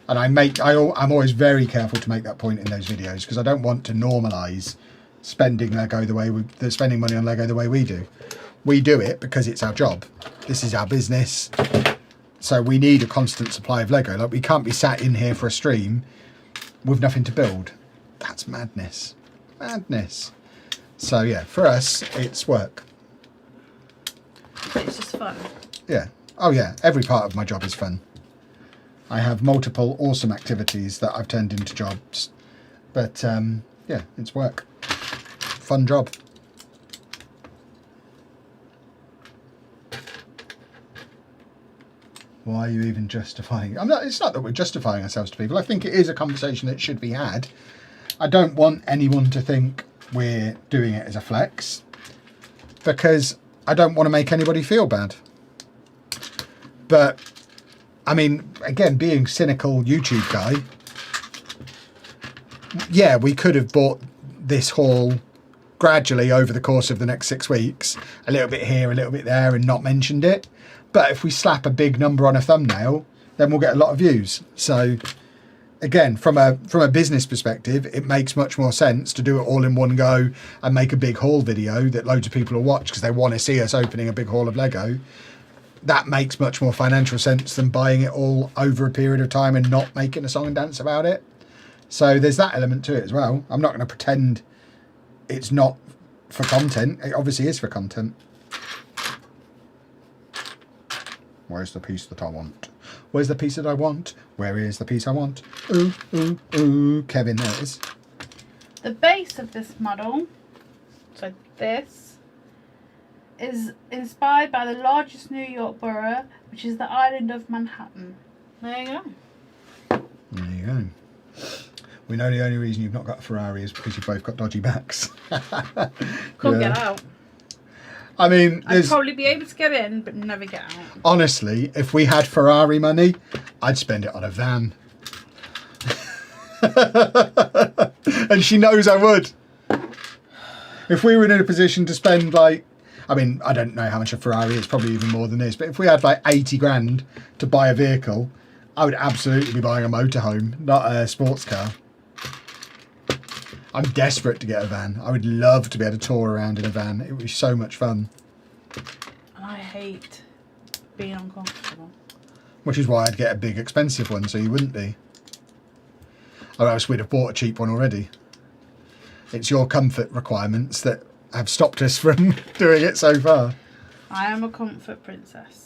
And I'm always very careful to make that point in those videos, because I don't want to normalise spending spending money on Lego the way we do. We do it because it's our job. This is our business. So we need a constant supply of Lego. Like, we can't be sat in here for a stream with nothing to build. That's madness. Madness. So yeah, for us, it's work. It's just fun. Yeah. Oh yeah, every part of my job is fun. I have multiple awesome activities that I've turned into jobs. But yeah, it's work. Fun job. Why are you even justifying it? It's not that we're justifying ourselves to people. I think it is a conversation that should be had. I don't want anyone to think we're doing it as a flex, because I don't want to make anybody feel bad. But, I mean, again, being cynical YouTube guy, yeah, we could have bought this haul gradually over the course of the next 6 weeks, a little bit here, a little bit there, and not mentioned it. But if we slap a big number on a thumbnail, then we'll get a lot of views. So again, from a business perspective, it makes much more sense to do it all in one go and make a big haul video that loads of people will watch because they want to see us opening a big haul of Lego. That makes much more financial sense than buying it all over a period of time and not making a song and dance about it. So there's that element to it as well. I'm not going to pretend it's not for content. It obviously is for content. Where's the piece that I want? Where's the piece that I want? Where is the piece I want? Ooh, ooh, ooh. Kevin, there it is. The base of this model, so this, is inspired by the largest New York borough, which is the island of Manhattan. There you go. There you go. We know the only reason you've not got a Ferrari is because you've both got dodgy backs. Couldn't get out. I mean, I'd probably be able to get in, but never get out. Honestly, if we had Ferrari money, I'd spend it on a van. And she knows I would. If we were in a position to spend like, I mean, I don't know how much a Ferrari is, probably even more than this, but if we had like 80 grand to buy a vehicle, I would absolutely be buying a motorhome, not a sports car. I'm desperate to get a van. I would love to be able to tour around in a van. It would be so much fun. And I hate being uncomfortable. Which is why I'd get a big expensive one, so you wouldn't be. Or else we'd have bought a cheap one already. It's your comfort requirements that have stopped us from doing it so far. I am a comfort princess.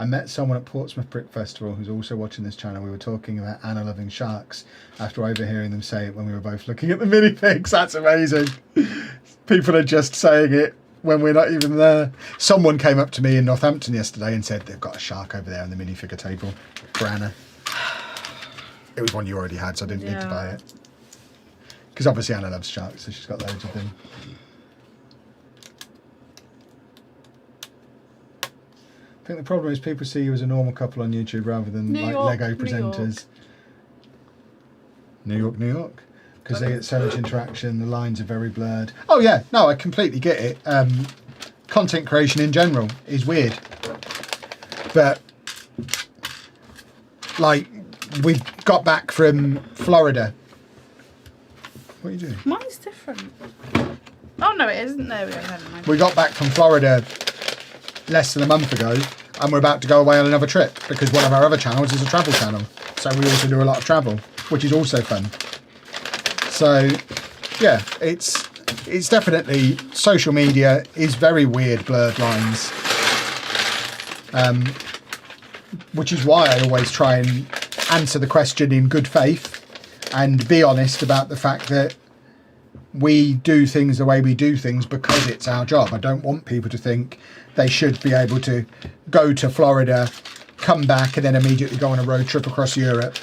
I met someone at Portsmouth Brick Festival who's also watching this channel. We were talking about Anna loving sharks after overhearing them say it when we were both looking at the minifigs. That's amazing. People are just saying it when we're not even there. Someone came up to me in Northampton yesterday and said they've got a shark over there on the minifigure table for Anna. It was one you already had, so I didn't need to buy it. Because obviously Anna loves sharks, so she's got loads of them. I think the problem is people see you as a normal couple on YouTube rather than like Lego presenters. New York. Because they get so much interaction, the lines are very blurred. Oh yeah, no, I completely get it. Content creation in general is weird. But, like, we got back from Florida. What are you doing? Mine's different. Oh no, it isn't. There we go. Never mind. We got back from Florida less than a month ago, and we're about to go away on another trip because one of our other channels is a travel channel. So we also do a lot of travel, which is also fun. So yeah, it's definitely, social media is very weird, blurred lines. Which is why I always try and answer the question in good faith and be honest about the fact that we do things the way we do things because it's our job. I don't want people to think they should be able to go to Florida, come back and then immediately go on a road trip across Europe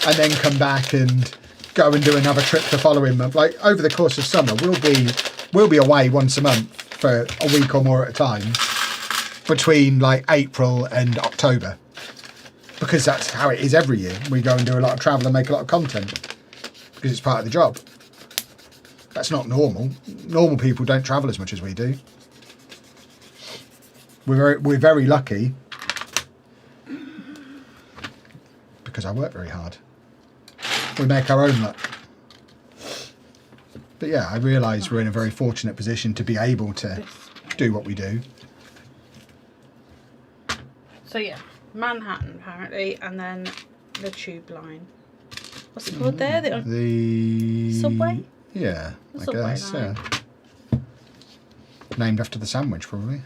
and then come back and go and do another trip the following month. Like over the course of summer, we'll be away once a month for a week or more at a time between like April and October, because that's how it is every year. We go and do a lot of travel and make a lot of content because it's part of the job. That's not normal. Normal people don't travel as much as we do. We're very lucky because I work very hard. We make our own luck. But yeah, I realise we're in a very fortunate position to be able to do what we do. So yeah, Manhattan apparently, and then the tube line. What's it called there? The Subway? Yeah, The I subway guess. line. Yeah. Named after the sandwich, probably.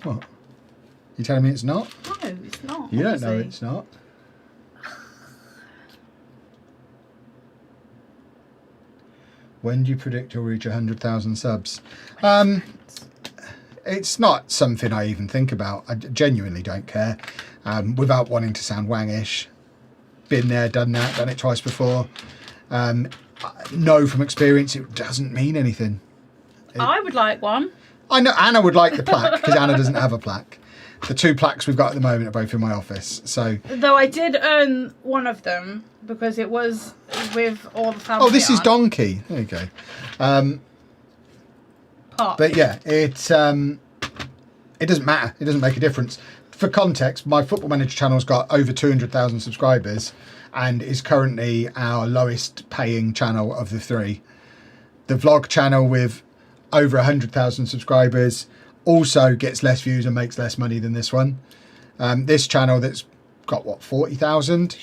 What? You telling me it's not? No, it's not. You don't know obviously. it's not. When do you predict you'll reach 100,000 subs? It's not something I even think about. I genuinely don't care. Without wanting to sound wangish. Been there, done that, done it twice before. Know from experience it doesn't mean anything. I would like one. I know Anna would like the plaque because Anna doesn't have a plaque. The 2 plaques we've got at the moment are both in my office. So Though I did earn one of them because it was with all the family. oh, this is on. Donkey. There you go. Pop. But yeah, it doesn't matter. It doesn't make a difference. For context, my Football Manager channel's got over 200,000 subscribers and is currently our lowest paying channel of the 3. The vlog channel with over 100,000 subscribers also gets less views and makes less money than this one. This channel that's got what, 40,000?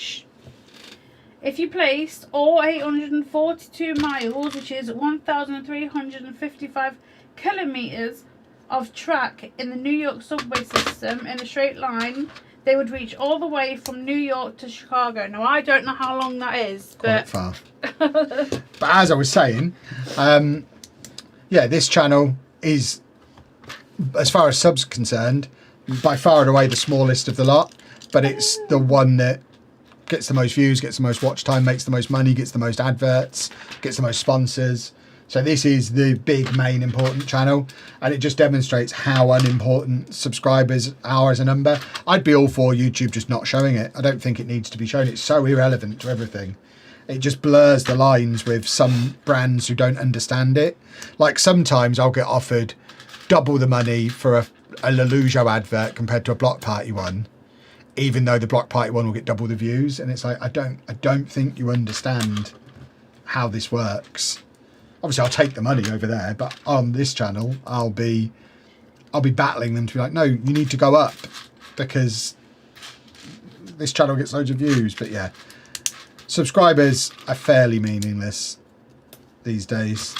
If you placed all 842 miles, which is 1,355 kilometers of track in the New York subway system in a straight line, they would reach all the way from New York to Chicago. Now, I don't know how long that is, Quite but far. But as I was saying, yeah, this channel is, as far as subs are concerned, by far and away the smallest of the lot, but it's the one that gets the most views, gets the most watch time, makes the most money, gets the most adverts, gets the most sponsors. So this is the big, main, important channel, and it just demonstrates how unimportant subscribers are as a number. I'd be all for YouTube just not showing it. I don't think it needs to be shown. It's so irrelevant to everything. It just blurs the lines with some brands who don't understand it. Like sometimes I'll get offered double the money for a Lelujo advert compared to a Block Party one, even though the Block Party one will get double the views. And it's like, I don't think you understand how this works. Obviously, I'll take the money over there, but on this channel, I'll be battling them to be like, no, you need to go up because this channel gets loads of views. But yeah, subscribers are fairly meaningless these days.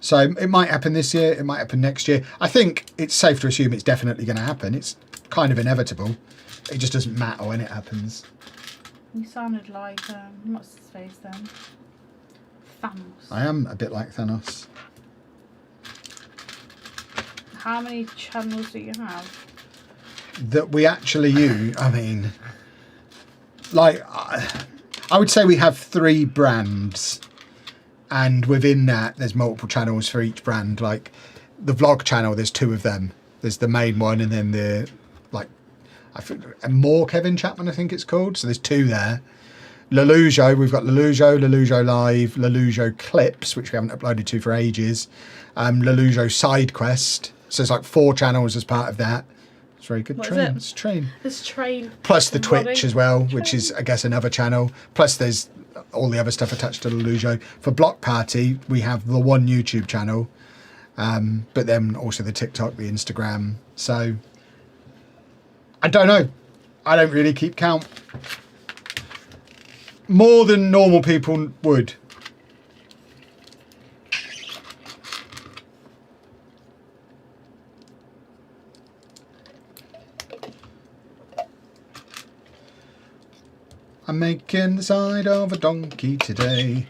So it might happen this year, it might happen next year. I think it's safe to assume it's definitely going to happen. It's kind of inevitable. It just doesn't matter when it happens. you sounded like, what's his face then? Thanos. I am a bit like Thanos. How many channels do you have? That we actually use, I mean, like, I would say we have 3 brands, and within that there's multiple channels for each brand. Like the vlog channel, there's 2 of them. There's the main one and then the, like, I think more Kevin Chapman, I think it's called. So there's 2 there. Lelujo, we've got Lelujo Live, Lelujo Clips, which we haven't uploaded to for ages. Lelujo Side Quest. So it's like 4 channels as part of that. It's very good. What Train. is it? It's Train. This train. Plus the Robbie. Twitch as well, which is, I guess, another channel. Plus there's all the other stuff attached to Lelujo. For Block Party, we have the one YouTube channel, but then also the TikTok, the Instagram. So I don't know. I don't really keep count. More than normal people would. I'm making the side of a donkey today.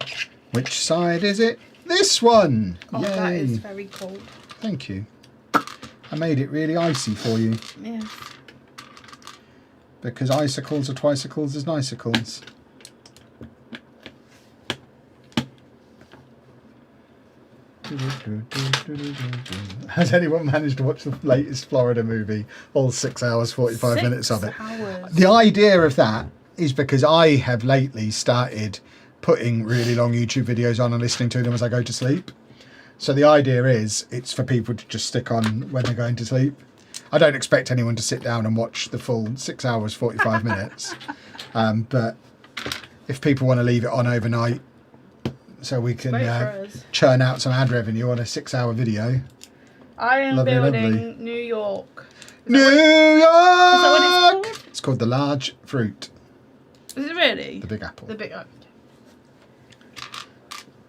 Which side is it? This one! Oh, Yay! that is very cold. Thank you. I made it really icy for you. Yeah. Because icicles are twicycles as nicicles. Has anyone managed to watch the latest Florida movie? All 6 hours, 45 minutes of it. 6 hours. The idea of that is because I have lately started putting really long YouTube videos on and listening to them as I go to sleep. So the idea is it's for people to just stick on when they're going to sleep. I don't expect anyone to sit down and watch the full 6 hours, 45 minutes. But if people want to leave it on overnight, so we can Great for us. churn out some ad revenue on a 6-hour video. Iron Lovely, Building, lovely. New York. New York! Is that what it's called? It's called the large fruit, Is it really? the big apple. The big.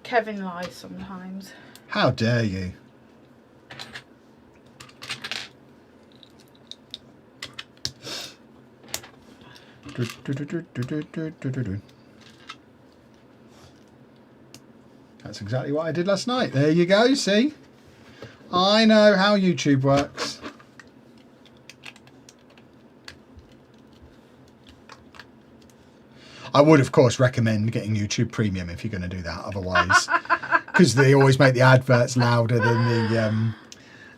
Kevin lies sometimes. How dare you? That's exactly what I did last night. There you go, see? I know how YouTube works. I would, of course, recommend getting YouTube Premium if you're going to do that. Otherwise, because they always make the adverts louder than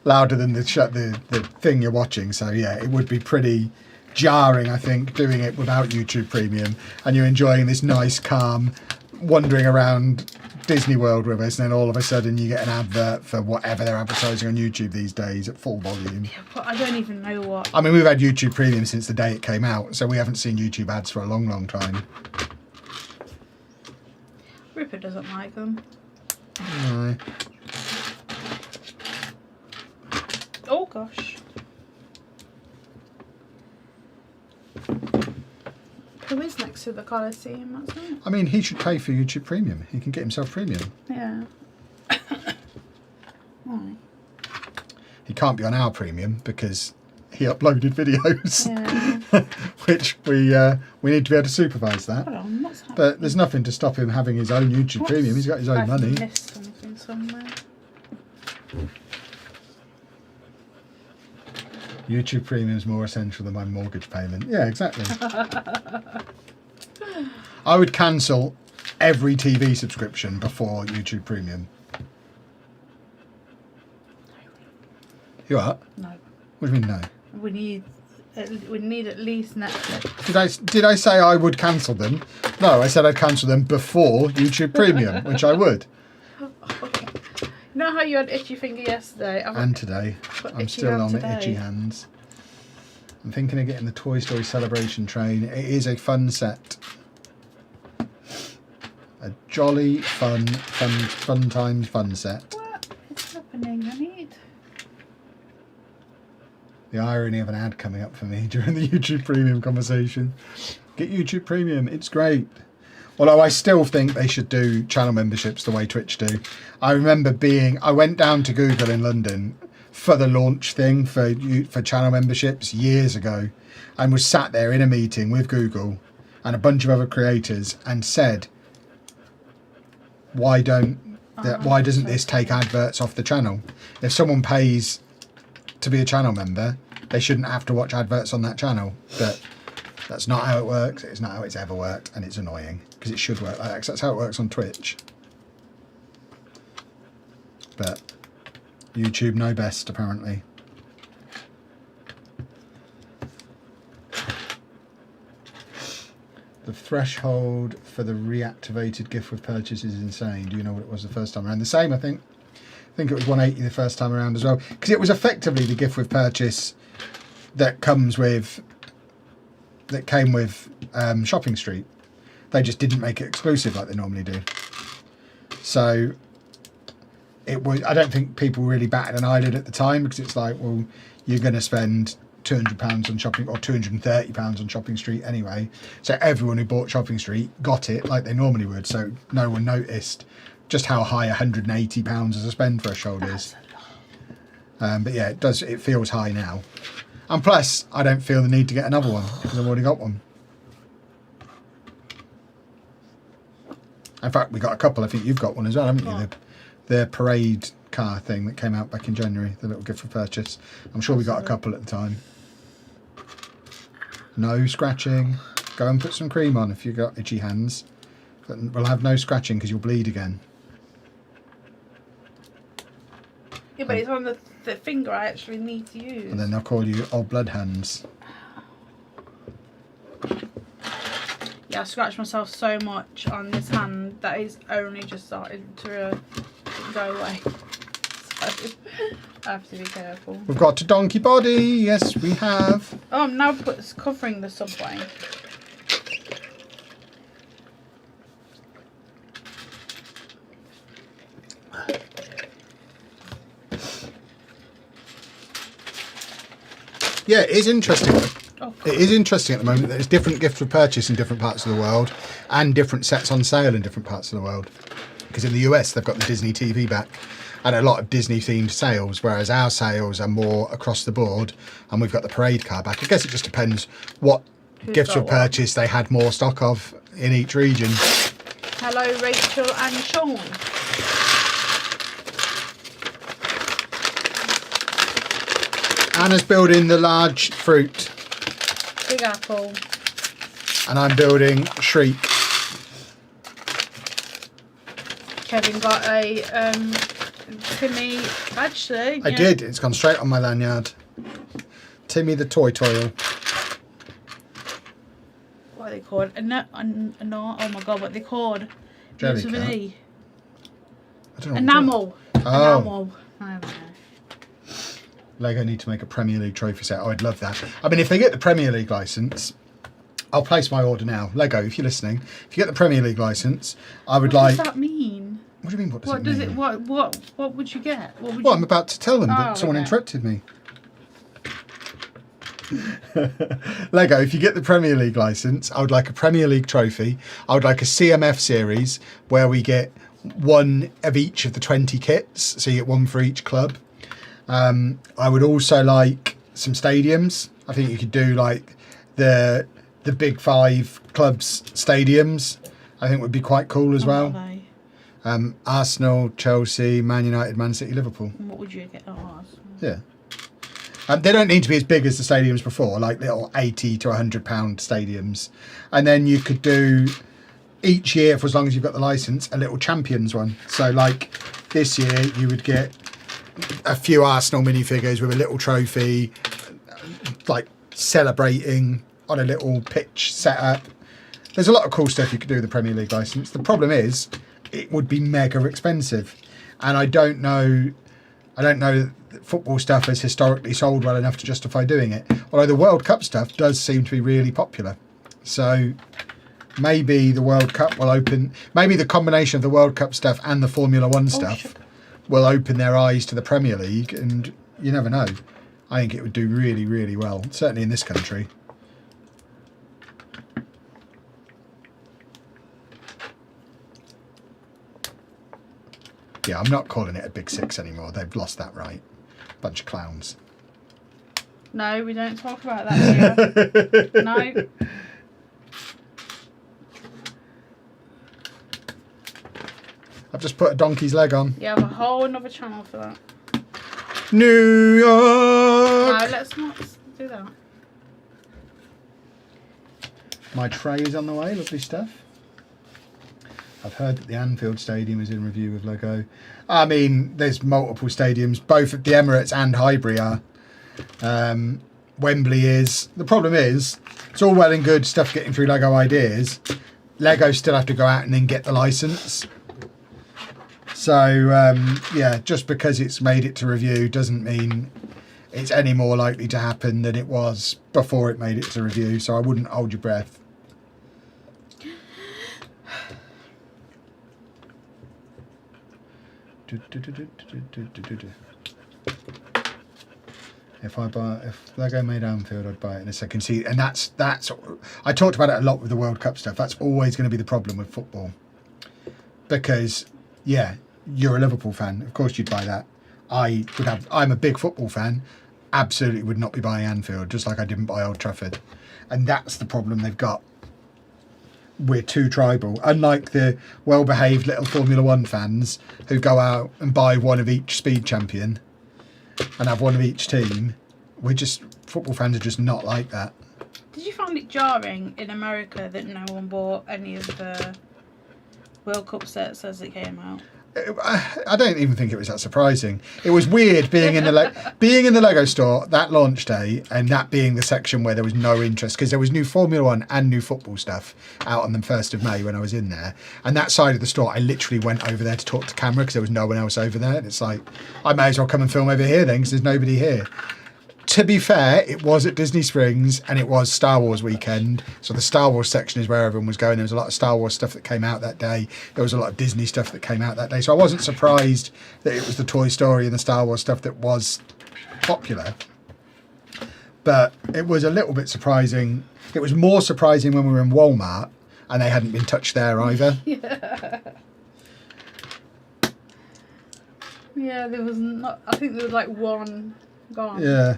the thing you're watching. So yeah, it would be pretty jarring, I think, doing it without YouTube Premium, and you're enjoying this nice, calm, wandering around Disney World with us, and then all of a sudden you get an advert for whatever they're advertising on YouTube these days at full volume. Yeah, but I don't even know what. I mean, we've had YouTube Premium since the day it came out, so we haven't seen YouTube ads for a long, long time. Ripper doesn't like them. No. Oh gosh. Who is next to the Coliseum? That's right. I mean, he should pay for YouTube Premium. He can get himself Premium. Yeah. Why? He can't be on our Premium because he uploaded videos, Yeah. which we need to be able to supervise that. Hold on, what's happening? But there's nothing to stop him having his own YouTube Premium. He's got his own I've money. missed something somewhere. YouTube Premium is more essential than my mortgage payment. Yeah, exactly. I would cancel every TV subscription before YouTube Premium. You what? No. What do you mean no? We need at least Netflix. Did I say I would cancel them? No, I said I'd cancel them before YouTube Premium, which I would. You know how you had itchy finger yesterday? And today. I'm still on my itchy hands. I'm thinking of getting the Toy Story Celebration train. It is a fun set. A jolly, fun times fun set. What is happening? I need... The irony of an ad coming up for me during the YouTube Premium conversation. Get YouTube Premium, it's great. Although I still think they should do channel memberships the way Twitch do. I remember I went down to Google in London for the launch thing for channel memberships years ago, and was sat there in a meeting with Google and a bunch of other creators and said, why doesn't this take adverts off the channel? If someone pays to be a channel member, they shouldn't have to watch adverts on that channel. But that's not how it works. It's not how it's ever worked, and it's annoying because it should work like that, 'cause that's how it works on Twitch. But YouTube know best, apparently. The threshold for the reactivated gift with purchase is insane. Do you know what it was the first time around? The same, I think. I think it was 180 the first time around as well, because it was effectively the gift with purchase that came with Shopping Street. They just didn't make it exclusive like they normally do. So it was. I don't think people really batted an eyelid at the time, because it's like, well, you're going to spend £200 on shopping, or £230 on Shopping Street anyway. So everyone who bought Shopping Street got it like they normally would. So no one noticed just how high £180 as a spend threshold is. But yeah, it feels high now. And plus, I don't feel the need to get another one because I've already got one. In fact, we got a couple. I think you've got one as well, haven't you? The parade car thing that came out back in January, the little gift for purchase. I'm sure we got a couple at the time. No scratching. Go and put some cream on if you've got itchy hands. But we'll have no scratching because you'll bleed again. Yeah, but it's on the finger I actually need to use. And then they'll call you old blood hands. Yeah, I scratched myself so much on this hand that is only just started to go away. So I have to be careful. We've got a donkey body. Yes, we have. Oh, I'm now covering the subway. Yeah, it is interesting. Oh, It is interesting at the moment that there's different gifts for purchase in different parts of the world and different sets on sale in different parts of the world. Because in the US, they've got the Disney TV back and a lot of Disney themed sales, whereas our sales are more across the board and we've got the parade car back. I guess it just depends what gifts for purchase they had more stock of in each region. hello, Rachel and Sean. Anna's building the large fruit Big apple. and I'm building Shriek. Kevin got a Timmy badge today. I did. It's gone straight on my lanyard. Timmy the Toy Toil. What are they called? Oh my god, what are they called? Jelly Begins with an cat. E. I don't know. Enamel. Oh. Enamel. I don't know. Lego need to make a Premier League trophy set. Oh, I'd love that. I mean, if they get the Premier League license, I'll place my order now. Lego, if you're listening, if you get the Premier League license, I would What like. does that mean? What do you mean? What does What it does mean? it? What would you get? What would Well, you? I'm about to tell them, but Oh, someone okay. interrupted me. Lego, if you get the Premier League license, I would like a Premier League trophy. I would like a CMF series where we get one of each of the 20 kits, so you get one for each club. I would also like some stadiums. I think you could do like the big 5 clubs stadiums. I think would be quite cool as well. What are they? Arsenal, Chelsea, Man United, Man City, Liverpool. And what would you get? Oh, Yeah. They don't need to be as big as the stadiums before, like little 80 to £100 stadiums. And then you could do each year, for as long as you've got the license, a little champions one. So like this year you would get a few Arsenal minifigures with a little trophy, like celebrating on a little pitch setup. There's a lot of cool stuff you could do with the Premier League license. The problem is it would be mega expensive, and I don't know that football stuff has historically sold well enough to justify doing it. Although the World Cup stuff does seem to be really popular, so maybe the World Cup will open. Maybe the combination of the World Cup stuff and the Formula One stuff will open their eyes to the Premier League, and you never know. I think it would do really, really well, certainly in this country. Yeah, I'm not calling it a Big Six anymore. They've lost that right. Bunch of clowns. No, we don't talk about that here. No. I've just put a donkey's leg on. You have a whole another channel for that. New York! No, let's not do that. My tray is on the way, lovely stuff. I've heard that the Anfield Stadium is in review with Lego. I mean, there's multiple stadiums, both at the Emirates and Highbury are. Wembley is. The problem is, it's all well and good stuff getting through Lego Ideas. Lego still have to go out and then get the license. So, yeah, just because it's made it to review doesn't mean it's any more likely to happen than it was before it made it to review. So I wouldn't hold your breath. If Lego made Anfield, I'd buy it in a second. See, and that's I talked about it a lot with the World Cup stuff. That's always going to be the problem with football, because yeah, you're a Liverpool fan, of course you'd buy that. I'm a big football fan, absolutely would not be buying Anfield, just like I didn't buy Old Trafford, and that's the problem they've got. We're too tribal, unlike the well-behaved little Formula One fans who go out and buy one of each speed champion and have one of each team. Football fans are just not like that. Did you find it jarring in America that no one bought any of the World Cup sets as it came out? I don't even think it was that surprising. It was weird being in the Lego store that launch day, and that being the section where there was no interest, because there was new Formula One and new football stuff out on the 1st of May when I was in there. And that side of the store, I literally went over there to talk to camera because there was no one else over there. And it's like, I may as well come and film over here then, because there's nobody here. To be fair, it was at Disney Springs and it was Star Wars weekend. So the Star Wars section is where everyone was going. There was a lot of Star Wars stuff that came out that day. There was a lot of Disney stuff that came out that day. So I wasn't surprised that it was the Toy Story and the Star Wars stuff that was popular. But it was a little bit surprising. It was more surprising when we were in Walmart and they hadn't been touched there either. Yeah, there was not. I think there was like one gone. Yeah.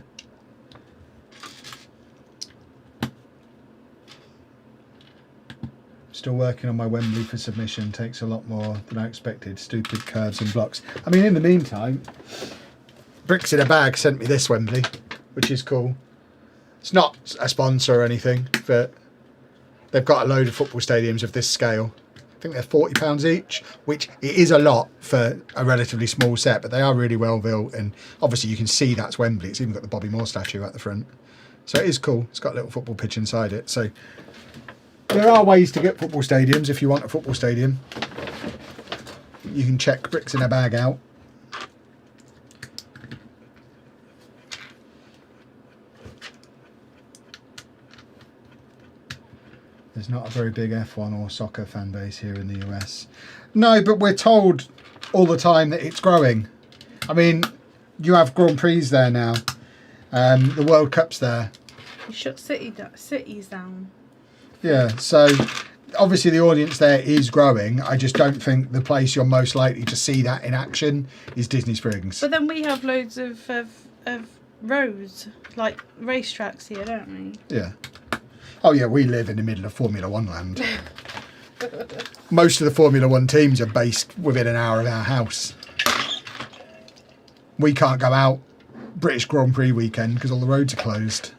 Still working on my Wembley for submission. Takes a lot more than I expected. Stupid curves and blocks. I mean, in the meantime, Bricks in a Bag sent me this Wembley, which is cool. It's not a sponsor or anything, but they've got a load of football stadiums of this scale. I think they're £40 each, which it is a lot for a relatively small set, but they are really well built. And obviously you can see that's Wembley. It's even got the Bobby Moore statue at the front. So it is cool. It's got a little football pitch inside it. So there are ways to get football stadiums if you want a football stadium. You can check Bricks in a Bag out. There's not a very big F1 or soccer fan base here in the US. No, but we're told all the time that it's growing. I mean, you have Grand Prix there now. The World Cup's there. You shut cities down. Yeah, so obviously the audience there is growing. I just don't think the place you're most likely to see that in action is Disney Springs. But then we have loads of roads, like racetracks here, don't we? Yeah. Oh yeah, we live in the middle of Formula One land. Most of the Formula One teams are based within an hour of our house. We can't go out British Grand Prix weekend because all the roads are closed.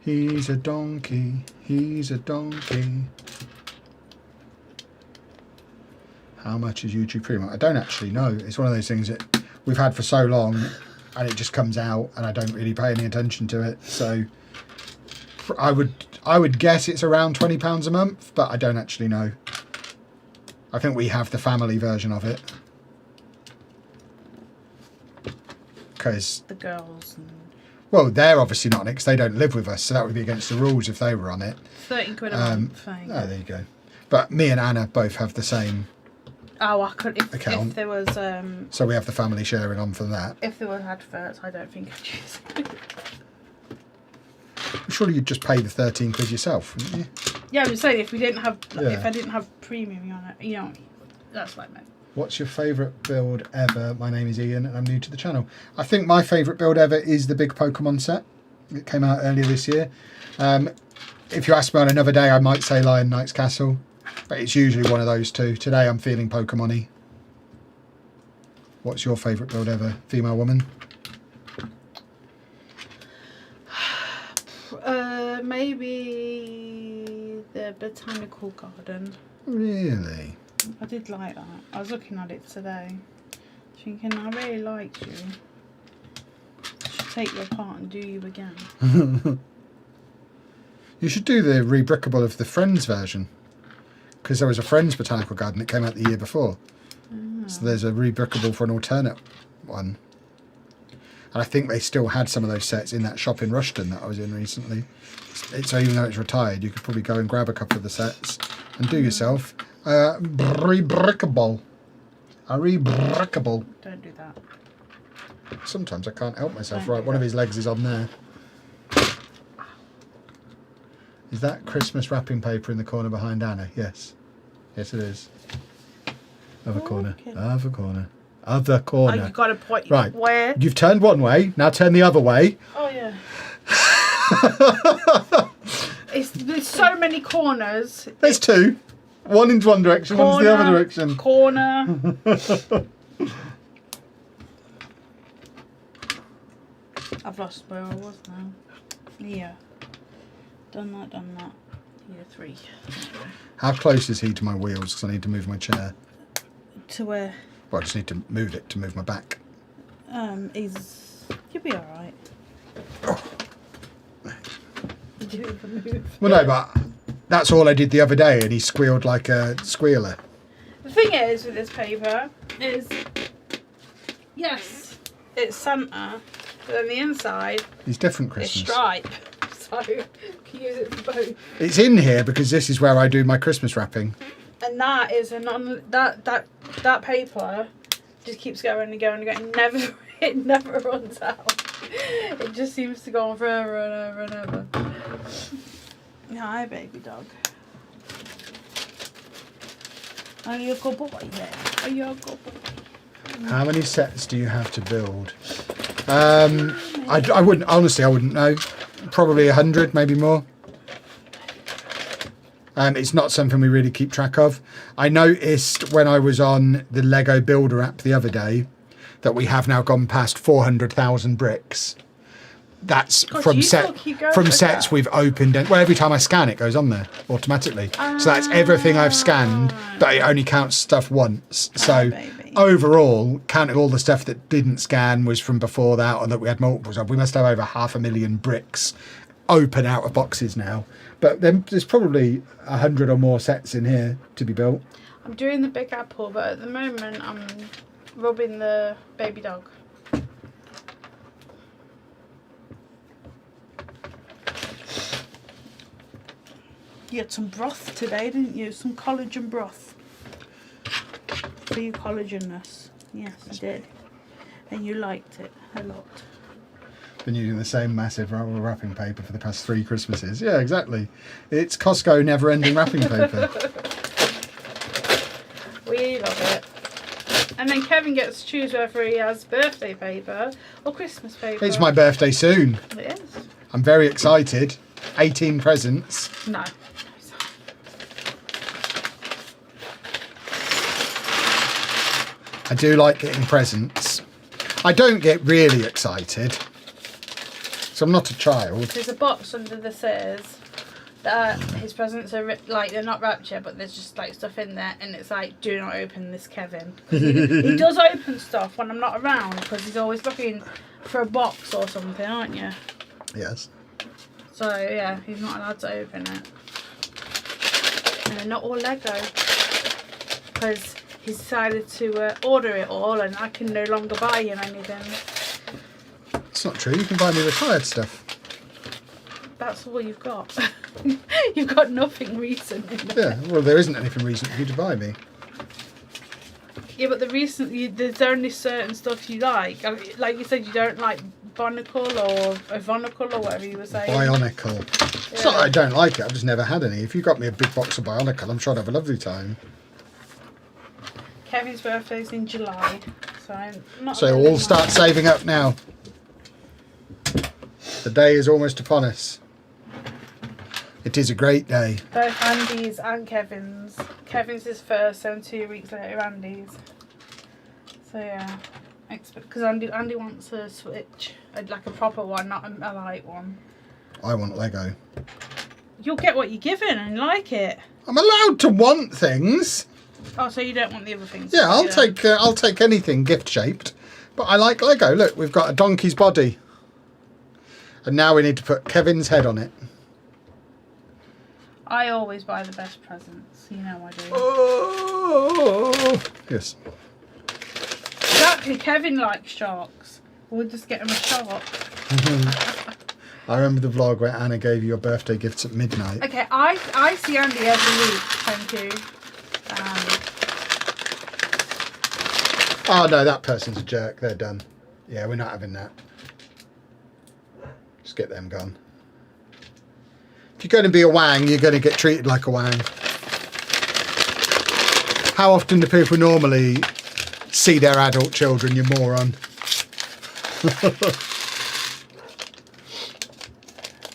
He's a donkey, he's a donkey. How much is YouTube Premium? I don't actually know. It's one of those things that we've had for so long and it just comes out and I don't really pay any attention to it. So I would guess it's around £20 a month, but I don't actually know. I think we have the family version of it. Because The girls. well, they're obviously not on it because they don't live with us, so that would be against the rules if they were on it. £13 a month. Oh, there you go. But me and Anna both have the same Oh, I could account. if there was So we have the family sharing on for that. if there was adverts, I don't think I'd choose it. Surely you'd just pay the 13 quid yourself, wouldn't you? Yeah, I'm just saying if we didn't have Yeah. if I didn't have premium on it, you know, that's like that. What's your favourite build ever? My name is Ian and I'm new to the channel. I think my favourite build ever is the big Pokemon set. It came out earlier this year. If you ask me on another day, I might say Lion Knight's Castle. But it's usually one of those two. Today I'm feeling Pokemon-y. What's your favourite build ever? Female woman? Maybe the botanical garden. Really? I did like that. I was looking at it today, thinking I really liked you. I should take you apart and do you again. You should do the rebrickable of the Friends version. Because there was a Friends botanical garden that came out the year before. Oh. So there's a rebrickable for an alternate one. And I think they still had some of those sets in that shop in Rushden that I was in recently. So even though it's retired, you could probably go and grab a couple of the sets and do yourself a rebrickable. A rebrickable. Don't do that. Sometimes I can't help myself. Don't Right, do one of that. his legs is on there. Is that Christmas wrapping paper in the corner behind Anna? Yes. Yes, it is. Other corner. Okay. Other corner. Other Oh, corner. you got to point Right. where? You've turned one way, now turn the other way. Oh yeah. There's so many corners. There's two. One in one direction, one's the other direction. Corner. I've lost where I was now. Yeah. Done that, done that. Yeah, 3. How close is he to my wheels? Because I need to move my chair. To where? Well, I just need to move it to move my back. You'll be alright. Do the move. Well, no, but that's all I did the other day, and he squealed like a squealer. The thing is with this paper is, yes, it's Santa, But then the inside It's different is Christmas. stripe. So you can use it for both. It's in here because this is where I do my Christmas wrapping. And that is that paper just keeps going and going and going. It never runs out. It just seems to go on forever and ever and ever. Hi, baby dog. Are you a good boy? Yeah. Are you a good boy? How many sets do you have to build? I wouldn't, honestly, I wouldn't know. Probably 100, maybe more. It's not something we really keep track of. I noticed when I was on the Lego Builder app the other day that we have now gone past 400,000 bricks. That's from sets we've opened. Well, every time I scan, it goes on there automatically. So that's everything I've scanned, but it only counts stuff once. So overall, counting all the stuff that didn't scan was from before that, or that we had multiples of. We must have over 500,000 bricks open out of boxes now. But then there's probably 100 or more sets in here to be built. I'm doing the Big Apple, but at the moment I'm rubbing the baby dog. You had some broth today, didn't you? Some collagen broth. For your collagen-ness. Yes, I did. And you liked it a lot. Been using the same massive wrapping paper for the past 3 Christmases. Yeah, exactly. It's Costco never-ending wrapping paper. We love it. And then Kevin gets to choose whether he has birthday paper or Christmas paper. It's my birthday soon. It is. I'm very excited. 18 presents. No. I do like getting presents. I don't get really excited. So I'm not a child. There's a box under the stairs that his presents are like, they're not wrapped yet, but there's just like stuff in there, and it's like, do not open this, Kevin. He does open stuff when I'm not around because he's always looking for a box or something, aren't you? Yes. So yeah, he's not allowed to open it. And they're not all Lego because he's decided to order it all, and I can no longer buy him anything. It's not true. You can buy me retired stuff. That's all you've got. You've got nothing recent in there. Yeah, well, there isn't anything recent for you to buy me. Yeah, but there's only certain stuff you like. Like you said, you don't like Bonicle or Ivonicle or whatever you were saying. Bionicle. Yeah. It's not that I don't like it, I've just never had any. If you got me a big box of Bionicle, I'm sure I'd have a lovely time. Kevin's birthday's in July, so I'm not. So we'll start saving up now. The day is almost upon us. It is a great day. Both Andy's and Kevin's. Kevin's is first, and 2 weeks later Andy's. So yeah, because Andy wants a Switch, like a proper one, not a light one. I want Lego. You'll get what you're given and like it. I'm allowed to want things. Oh, so you don't want the other things? Yeah, I'll take anything gift shaped, but I like Lego. Look, we've got a donkey's body, and now we need to put Kevin's head on it. I always buy the best presents. You know I do. Oh, yes. Exactly. Kevin likes sharks. We'll just get him a shark. I remember the vlog where Anna gave you your birthday gifts at midnight. Okay, I see Andy every week. Thank you. Oh no, that person's a jerk. They're done. Yeah, we're not having that. Just get them gone. If you're going to be a wang, you're going to get treated like a wang. How often do people normally see their adult children, you moron?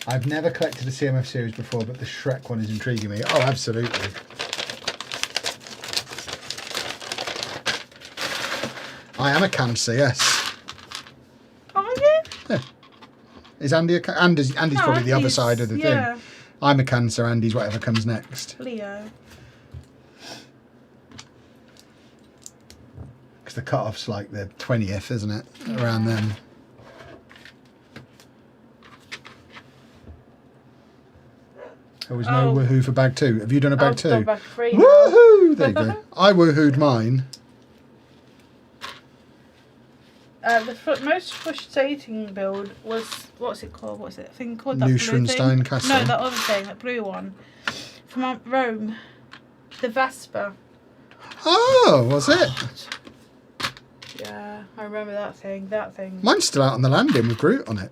I've never collected a CMF series before, but the Shrek one is intriguing me. Oh, absolutely. I am a Cancer, yes. Are you? Yeah. Is Andy a Andy's probably the other side of the thing. I'm a Cancer, Andy's whatever comes next. Leo. Because the cut-off's like the 20th, isn't it? Yeah. Around then. There was no woohoo for bag 2. Have you done a bag 2? I've done bag 3 now. Woohoo! There you go. I woohooed mine. The most frustrating build was, what's it called? What's it thing called? That blue thing? Neuschwanstein Castle. No, that other thing, that blue one from Rome, the Vespa. Oh, was it? Yeah, I remember that thing. That thing. Mine's still out on the landing with Groot on it.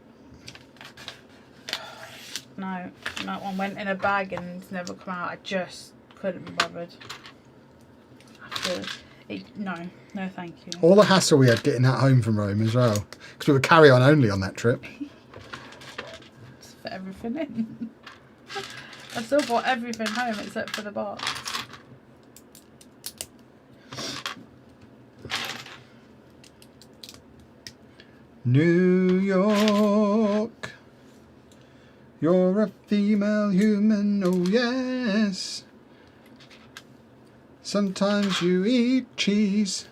No, that one went in a bag and never come out. I just couldn't be bothered. No, thank you. All the hassle we had getting that home from Rome as well, because we were carry-on only on that trip. Just fit everything in. I still bought everything home except for the box. New York, you're a female human, oh yes. Sometimes you eat cheese.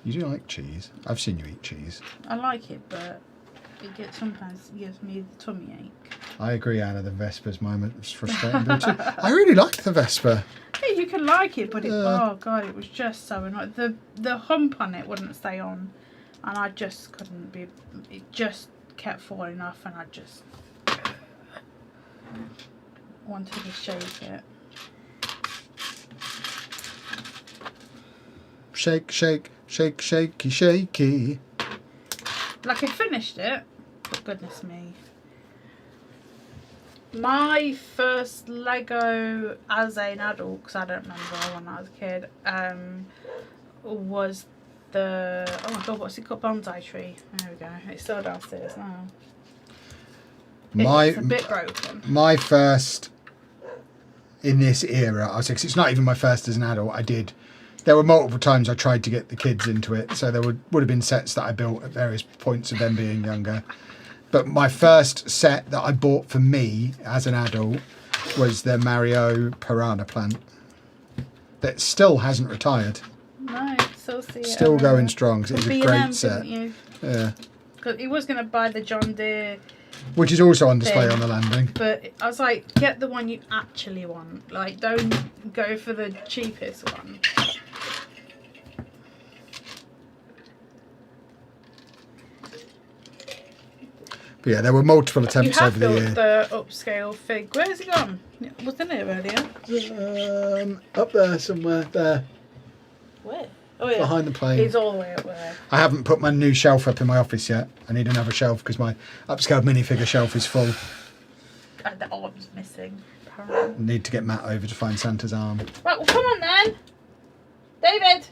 You do like cheese? I've seen you eat cheese. I like it, but sometimes gives me the tummy ache. I agree, Anna. The Vespa's moment was frustrating. I really liked the Vespa. Yeah, you can like it, but oh god, it was just so annoying. The hump on it wouldn't stay on, and I just couldn't be. It just kept falling off, and I just wanted to shake it. Shake, shake, shake, shaky, shaky. Like I finished it, but goodness me. My first Lego as an adult, because I don't remember when I was a kid, was the, oh my god, what's it called? Bonsai tree. There we go. It's still downstairs now. It's a bit broken. My first in this era, I was like, it's not even my first as an adult. There were multiple times I tried to get the kids into it, so there would have been sets that I built at various points of them being younger. But my first set that I bought for me as an adult was the Mario Piranha plant that still hasn't retired. No, still see it. Still going strong, because it's a great set. Yeah. Because he was going to buy the John Deere, which is also on display on the landing. but I was like, get the one you actually want. Like, don't go for the cheapest one. But yeah, there were multiple attempts over the year. You have built the upscale fig. Where's it gone? It wasn't it earlier? Up there somewhere, there. Where? Oh yeah. Behind the plane. It's all the way up there. I haven't put my new shelf up in my office yet. I need another shelf because my upscale minifigure shelf is full. And the arm's missing. Apparently. Need to get Matt over to find Santa's arm. Right, well come on then. David!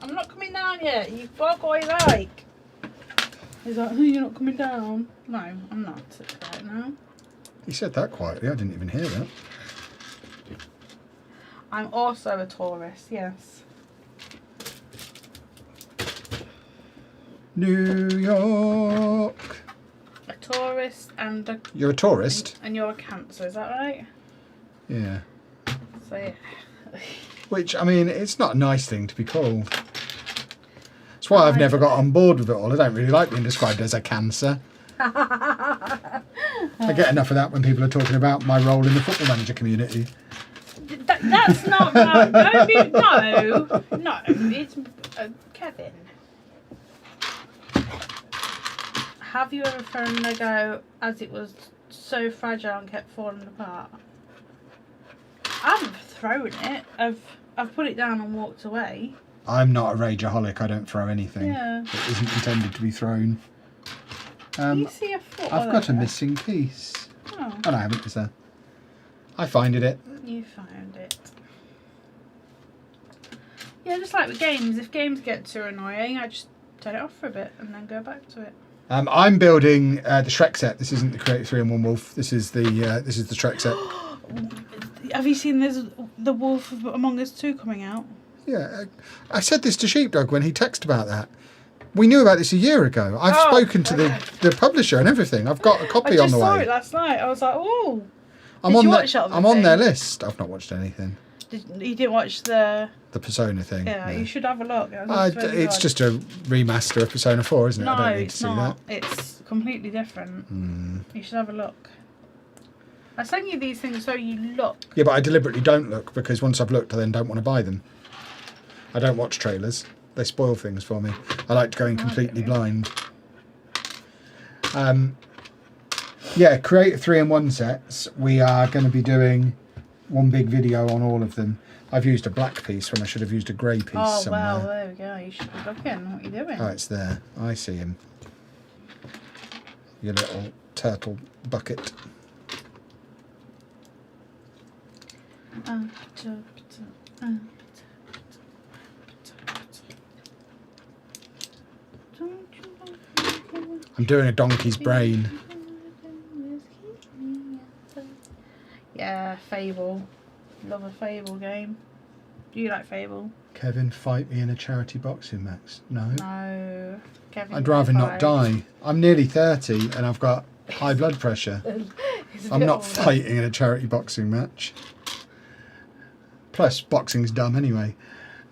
I'm not coming down yet. You bog all you like. He's like, oh, you're not coming down? No, I'm not. Right now. He said that quietly. I didn't even hear that. I'm also a tourist, yes. New York. A tourist and a... You're a tourist? And you're a Cancer, is that right? Yeah. So, yeah. Which, I mean, it's not a nice thing to be called. That's why I've never got on board with it all. I don't really like being described as a Cancer. I get enough of that when people are talking about my role in the Football Manager community. That's not right. No, it's Kevin. Have you ever thrown Lego as it was so fragile and kept falling apart? I haven't thrown it. I've put it down and walked away. I'm not a rageaholic. I don't throw anything. Yeah. It isn't intended to be thrown. Can you see a foot? I've got a missing piece. Oh. Oh no, I haven't. Is there? I finded it. You found it. Yeah, just like with games. If games get too annoying, I just turn it off for a bit and then go back to it. I'm building the Shrek set. This isn't the Create 3 and 1 Wolf. This is the Shrek set. Have you seen the Wolf of Among Us 2 coming out? Yeah, I said this to Sheepdog when he texted about that. We knew about this a year ago. I've spoken to the publisher and everything. I've got a copy on the way. I just saw it last night. I was like, oh. I'm on their list. I've not watched anything. You didn't watch the Persona thing? Yeah, no. You should have a look. It's just a remaster of Persona 4, isn't it? No, I don't need to see that. It's completely different. You should have a look. I send you these things so you look. Yeah, but I deliberately don't look because once I've looked, I then don't want to buy them. I don't watch trailers. They spoil things for me. I like going completely blind. Yeah, create 3-in-1 sets. We are going to be doing one big video on all of them. I've used a black piece when I should have used a grey piece somewhere. Oh, well, there we go. You should be looking. What are you doing? Oh, it's there. I see him. Your little turtle bucket. I'm doing a donkey's brain. Yeah, Fable. Love a Fable game. Do you like Fable? Kevin, fight me in a charity boxing match. No. No. Kevin, I'd rather not die. I'm nearly 30 and I've got high blood pressure. I'm not fighting in a charity boxing match. Plus, boxing's dumb anyway.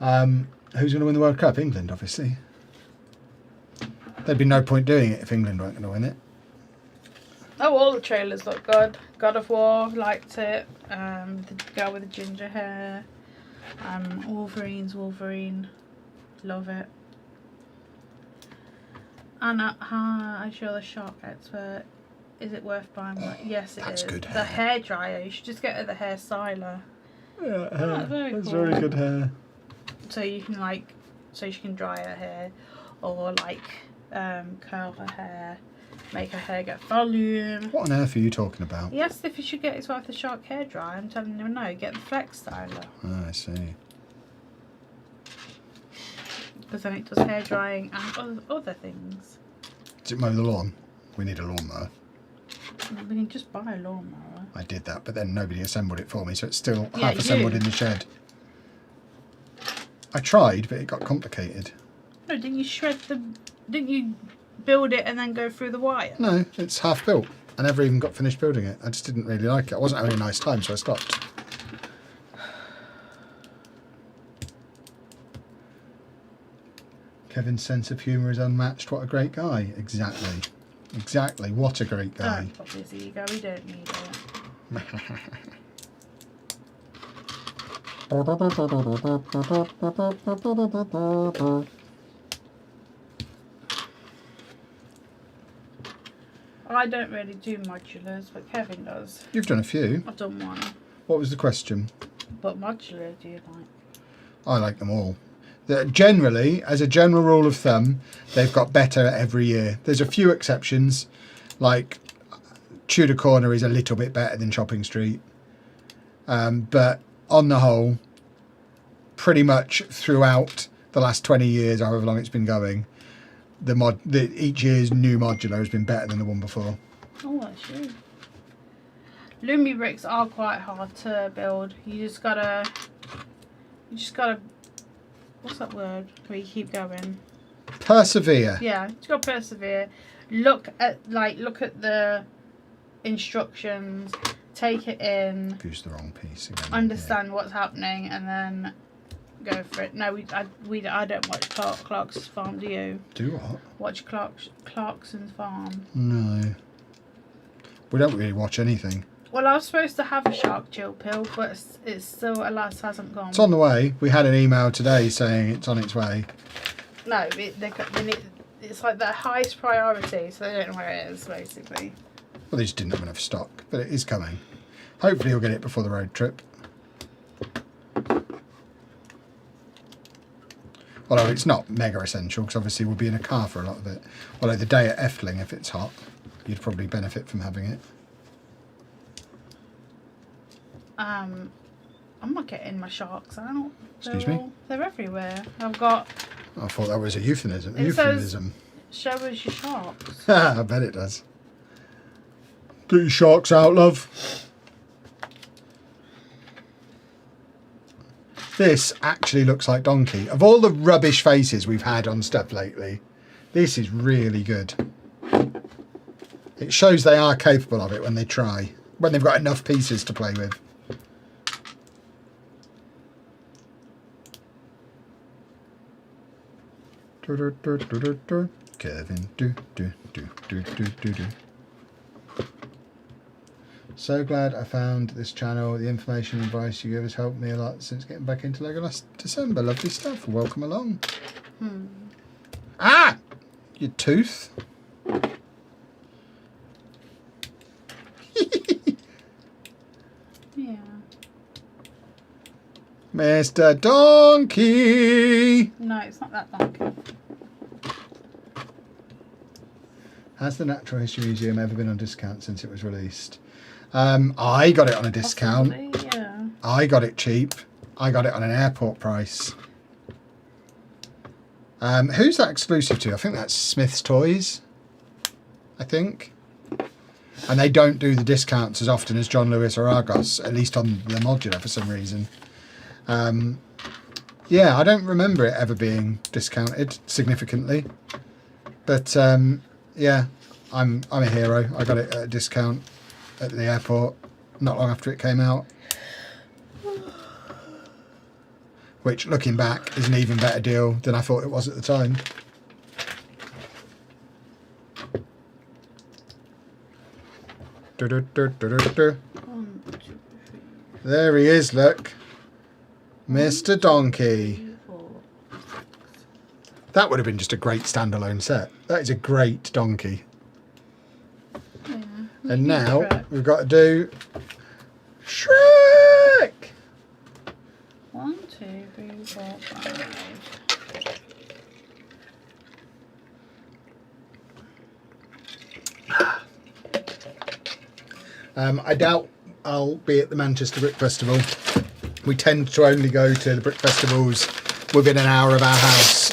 Who's going to win the World Cup? England, obviously. There'd be no point doing it if England weren't going to win it. Oh, all the trailers look good. God of War, liked it. The girl with the ginger hair. Wolverine's Wolverine. Love it. And I'm sure the shark expert. Is it worth buying? Yes, it is. That's good The hair. hairdryer. You should just get her the hair styler. Yeah, That's very good hair. So you can so she can dry her hair, or curl her hair, make her hair get volume. What on earth are you talking about? He asked if he should get his wife the shark hairdryer. I'm telling him no. Get the flex styler. Oh, I see. Because then it does hair drying and other things. Does it mow the lawn? We need a lawnmower. We can just buy a lawnmower. I did that, but then nobody assembled it for me, so it's still Yeah, half assembled in the shed. I tried, but it got complicated. No, didn't you build it and then go through the wire? No, it's half built. I never even got finished building it. I just didn't really like it. I wasn't having a nice time, so I stopped. Kevin's sense of humour is unmatched. What a great guy. Exactly. Exactly. What a great guy. Oh, obviously, you go. We don't need it. I don't really do modulars, but Kevin does. You've done a few. I've done one. What was the question? What modular do you like? I like them all. Generally, as a general rule of thumb, they've got better every year. There's a few exceptions, like Tudor Corner is a little bit better than Shopping Street. But on the whole, pretty much throughout the last 20 years, however long it's been going, each year's new modular has been better than the one before. Oh, that's true. Lumi bricks are quite hard to build. You just gotta, what's that word? Where you keep going? Persevere. Yeah, you just gotta persevere. Look at the instructions, take it in. I've used the wrong piece again. Understand what's happening, and then go for it. No, I don't watch Clarkson's Farm. Do you? Do what? Watch Clarkson's Farm. No. We don't really watch anything. Well, I was supposed to have a shark chill pill, but it's still, alas, hasn't gone. It's on the way. We had an email today saying it's on its way. No, it's like their highest priority, so they don't know where it is, basically. Well, they just didn't have enough stock, but it is coming. Hopefully he'll get it before the road trip. Although it's not mega essential, because obviously we'll be in a car for a lot of it. Although the day at Effling, if it's hot, you'd probably benefit from having it. I'm not getting my sharks out. Excuse me? They're everywhere. I've got... I thought that was a euphemism. It Euphemism. says, show us your sharks. I bet it does. Get your sharks out, love. This actually looks like Donkey. Of all the rubbish faces we've had on stuff lately, this is really good. It shows they are capable of it when they try. When they've got enough pieces to play with. Kevin, do. So glad I found this channel. The information and advice you give has helped me a lot since getting back into LEGO last December. Lovely stuff. Welcome along. Ah! Your tooth. Yeah. Mr. Donkey! No, it's not that donkey. Has the Natural History Museum ever been on discount since it was released? I got it on a discount. Possibly, yeah. I got it cheap. I got it on an airport price. Who's that exclusive to? I think that's Smith's Toys. I think. And they don't do the discounts as often as John Lewis or Argos, at least on the modular for some reason. Yeah, I don't remember it ever being discounted significantly. But yeah, I'm a hero. I got it at a discount at the airport not long after it came out. Which, looking back, is an even better deal than I thought it was at the time. There he is, look. Mr. Donkey. That would have been just a great standalone set. That is a great donkey. Yeah. And now we've got to do Shrek. 1, 2, 3, 4, 5. I doubt I'll be at the Manchester Brick Festival. We tend to only go to the Brick Festivals within an hour of our house.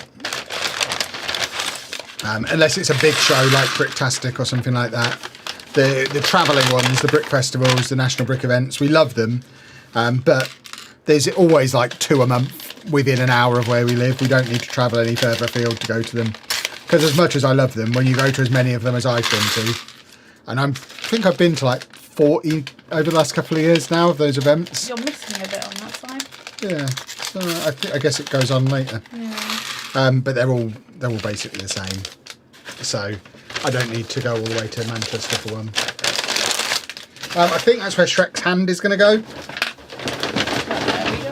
Unless it's a big show like Bricktastic or something like that. The travelling ones, the Brick Festivals, the National Brick events, we love them. But there's always like 2 a month within an hour of where we live. We don't need to travel any further afield to go to them. Because as much as I love them, when you go to as many of them as I've been to, and I think I've been to like 40 over the last couple of years now of those events. You're missing a bit on that side. Yeah, so I guess it goes on later. Yeah. But they're all basically the same. So I don't need to go all the way to Manchester for one. I think that's where Shrek's hand is going to go. There we go.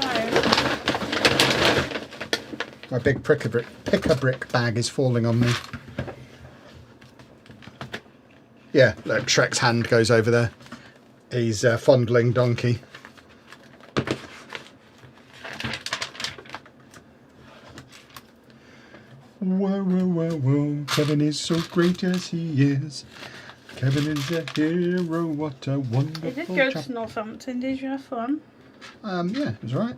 My big pick-a-brick bag is falling on me. Yeah, look, Shrek's hand goes over there. He's fondling Donkey. Whoa, whoa, whoa, whoa. Kevin is so great as he is. Kevin is a hero, what a wonderful You did go chap. to Northampton, did you have fun? Yeah, it was right.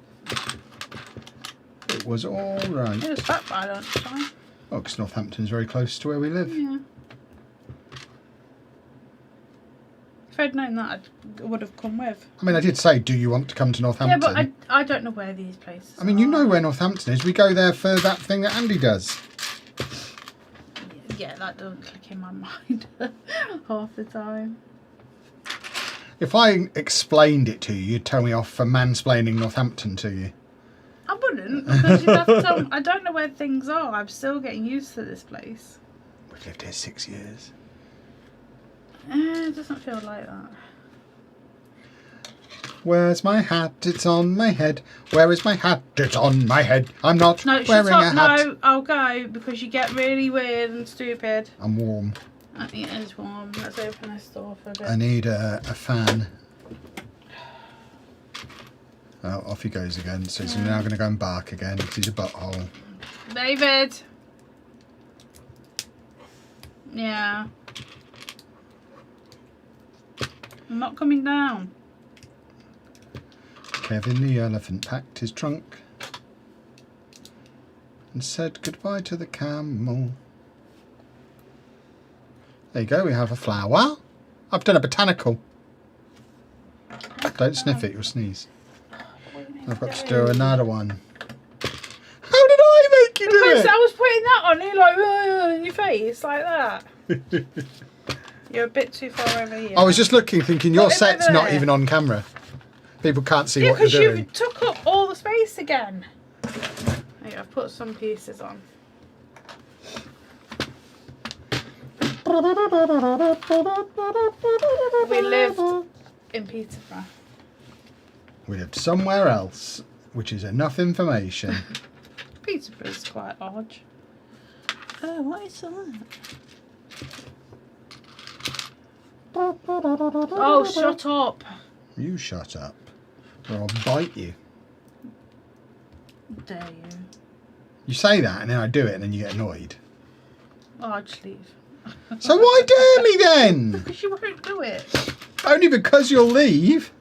It was all right. It was back by lunchtime. Oh, because Northampton's very close to where we live. Yeah. If I'd known that, I would have come with. I mean, I did say, do you want to come to Yeah, Northampton? but I don't know where these places I mean, you are. know where Northampton is. We go there for that thing that Andy does. Yeah, that doesn't click in my mind half the time. If I explained it to you, you'd tell me off for mansplaining Northampton to you. I wouldn't, because you'd have to tell me, I don't know where things are. I'm still getting used to this place. We've lived here 6 years. It doesn't feel like that. Where's my hat? It's on my head. Where is my hat? It's on my head. I'm not No, wearing shut a up. hat. No, I'll go because you get really weird and stupid. I'm warm. It is warm. Let's open this door for a bit. I need a fan. Oh, off he goes again. So he's now going to go and bark again because he's a butthole. David! Yeah. I'm not coming down. Kevin the elephant packed his trunk and said goodbye to the camel. There you go, we have a flower. I've done a botanical. Don't sniff it, you'll sneeze. I've got to do another one. How did I make you do Because it? I was putting that on you like in your face like that. You're a bit too far over here. I was just looking, thinking your Put it set's over not there. even on camera. People can't see Yeah, what you're because you doing. took up all the space again. Here, I've put some pieces on. We lived in Peterborough. We lived somewhere else, which is enough information. Peterborough's quite large. Oh, what is that? Oh, shut up. You shut up, or I'll bite you. Dare you? You say that, and then I do it, and then you get annoyed. Oh, I'll just leave. So why dare me then? Because you won't do it. Only because you'll leave.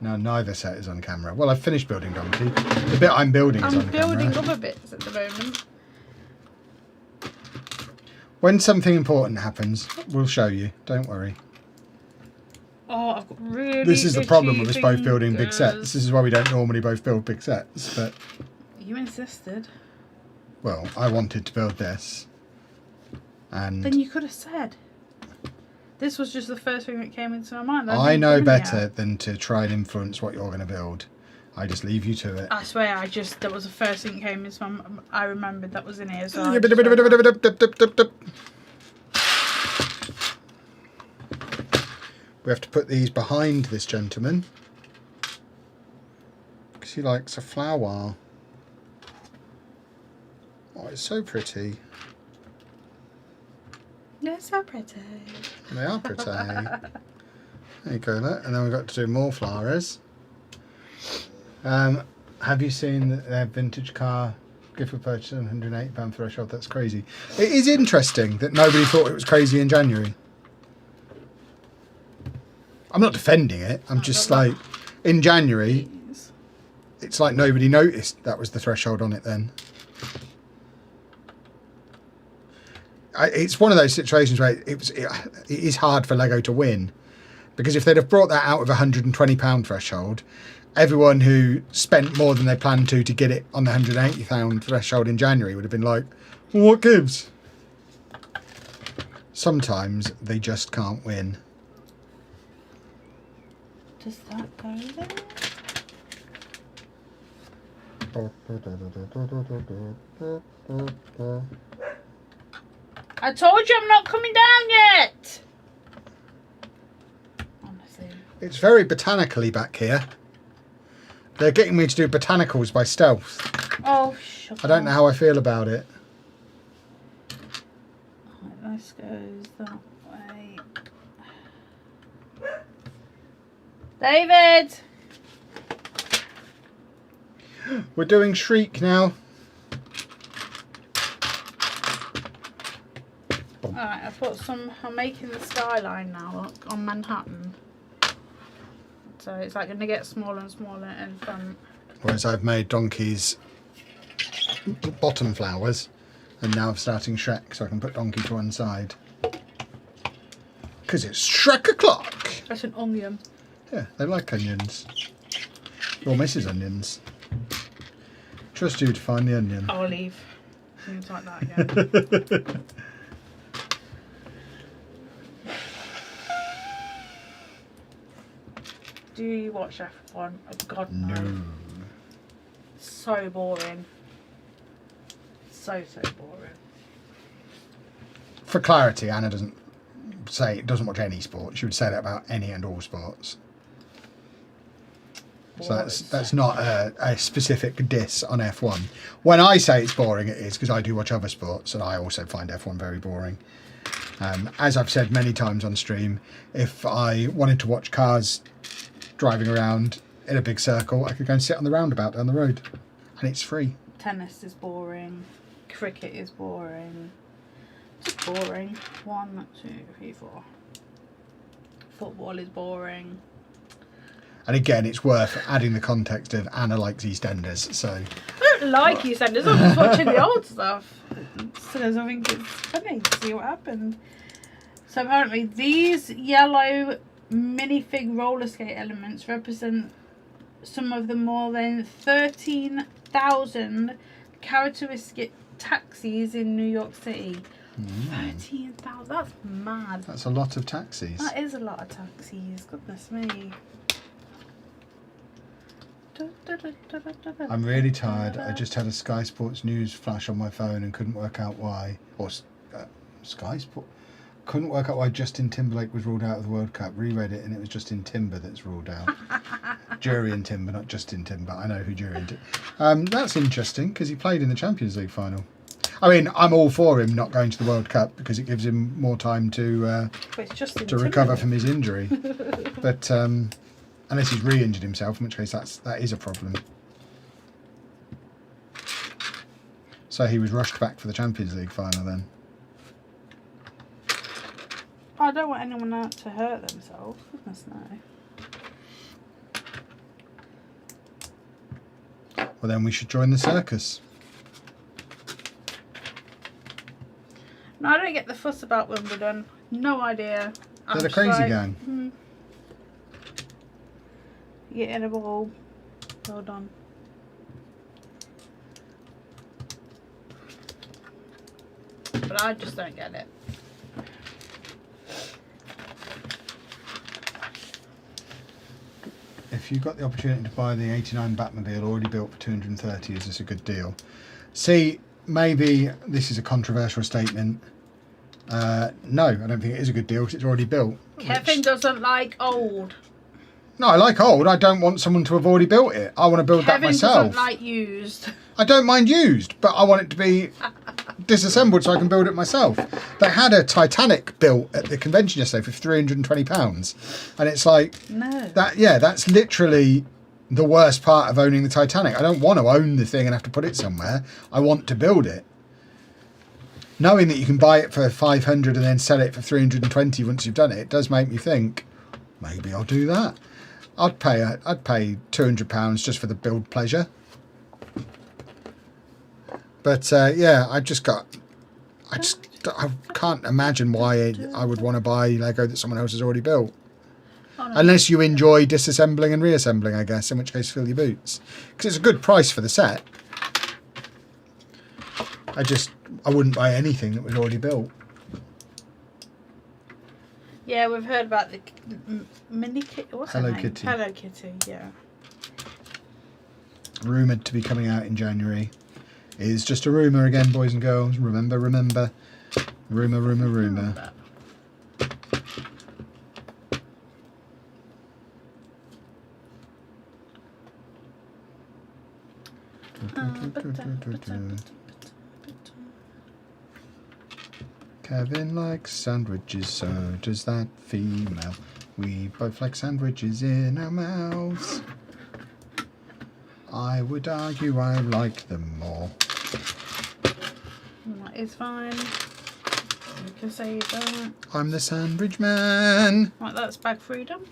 No, neither set is on camera. Well, I've finished building Donkey. The bit I'm building is on I'm camera. building other bits at the moment. When something important happens, we'll show you. Don't worry. Oh, I've got really. This is the problem with us both itchy building big sets. fingers. This is why we don't normally both build big sets. But, You insisted. well, I wanted to build this. And Then you could have said. This was just the first thing that came into my mind. I know better than to try and influence what you're going to build. I just leave you to it. I swear, that was the first thing that came into my mind. I remembered that was in here. So we have to put these behind this gentleman because he likes a flower. Oh, it's so pretty. They're so pretty. They are pretty. There you go, look. And then we've got to do more flowers. Have you seen their vintage car gift for purchase £180 threshold? That's crazy. It is interesting that nobody thought it was crazy in January. I'm not defending it. I'm just like, in January, it's like nobody noticed that was the threshold on it then. It's one of those situations where it is hard for Lego to win, because if they'd have brought that out with a £120 threshold, everyone who spent more than they planned to get it on the £180 threshold in January would have been like, well, what gives? Sometimes they just can't win. Does that go there? I told you I'm not coming down yet. Honestly. It's very botanically back here. They're getting me to do botanicals by stealth. Oh, shut up. I don't know how I feel about it. Right, this goes that way. David! We're doing Shriek now. Alright, I'm making the skyline now, look, on Manhattan. So it's like going to get smaller and smaller in front. Whereas I've made Donkey's bottom flowers, and now I'm starting Shrek, so I can put Donkey to one side. Because it's Shrek o'clock! That's an onion. Yeah, they like onions. Or Mrs. Onions. Trust you to find the onion. I'll leave. Things like that again. Do you watch F1? Oh, God, no. So boring. So boring. For clarity, Anna doesn't watch any sport. She would say that about any and all sports. So that's not a specific diss on F1. When I say it's boring, it is because I do watch other sports and I also find F1 very boring. As I've said many times on stream, if I wanted to watch cars driving around in a big circle, I could go and sit on the roundabout down the road, and it's free. Tennis is boring. Cricket is boring. It's boring. 1, 2, 3, 4. Football is boring. And again, it's worth adding the context of Anna likes EastEnders, so... I don't like EastEnders, I'm just watching the old stuff. Because I think it's funny to see what happened. So apparently these yellow minifig roller skate elements represent some of the more than 13,000 characteristic taxis in New York City. 13,000, that's mad. That's a lot of taxis. That is a lot of taxis, goodness me. I'm really tired. I just had a Sky Sports News flash on my phone and couldn't work out why. Or Sky Sport? Couldn't work out why Justin Timberlake was ruled out of the World Cup. Reread it and it was Justin Timber that's ruled out. Jurian Timber, not Justin Timber. I know who Jurian Timber. That's interesting because he played in the Champions League final. I mean, I'm all for him not going to the World Cup because it gives him more time to recover from his injury. But unless he's re-injured himself, in which case that is a problem. So he was rushed back for the Champions League final then. I don't want anyone out to hurt themselves. Goodness no. Well, then we should join the circus. No, I don't get the fuss about Wimbledon. No idea. They're the crazy gang. You get in a ball. Well done. But I just don't get it. If you got the opportunity to buy the 89 Batmobile already built for 230, is this a good deal? See, maybe this is a controversial statement. No, I don't think it is a good deal because it's already built. Kevin doesn't like old. No, I like old. I don't want someone to have already built it. I want to build that myself. Kevin doesn't like used. I don't mind used, but I want it to be disassembled so I can build it myself. They had a Titanic built at the convention yesterday for £320, and it's like that's literally the worst part of owning the Titanic. I don't want to own the thing and have to put it somewhere. I want to build it. Knowing that you can buy it for 500 and then sell it for 320 once you've done it, it does make me think maybe I'll do that. I'd pay £200 just for the build pleasure. But yeah, I can't imagine why I would want to buy Lego that someone else has already built. Oh, no. Unless you enjoy disassembling and reassembling, I guess, in which case fill your boots. Because it's a good price for the set. I wouldn't buy anything that was already built. Yeah, we've heard about the mini Kitty. What's her name? Kitty. Hello Kitty, yeah. Rumoured to be coming out in January. It is just a rumour again, boys and girls. Remember. Rumour. Kevin likes sandwiches, so does that female. We both like sandwiches in our mouths. I would argue I like them more. That is fine. You can say that. I'm the sandwich man. Right, that's Bag Freedom.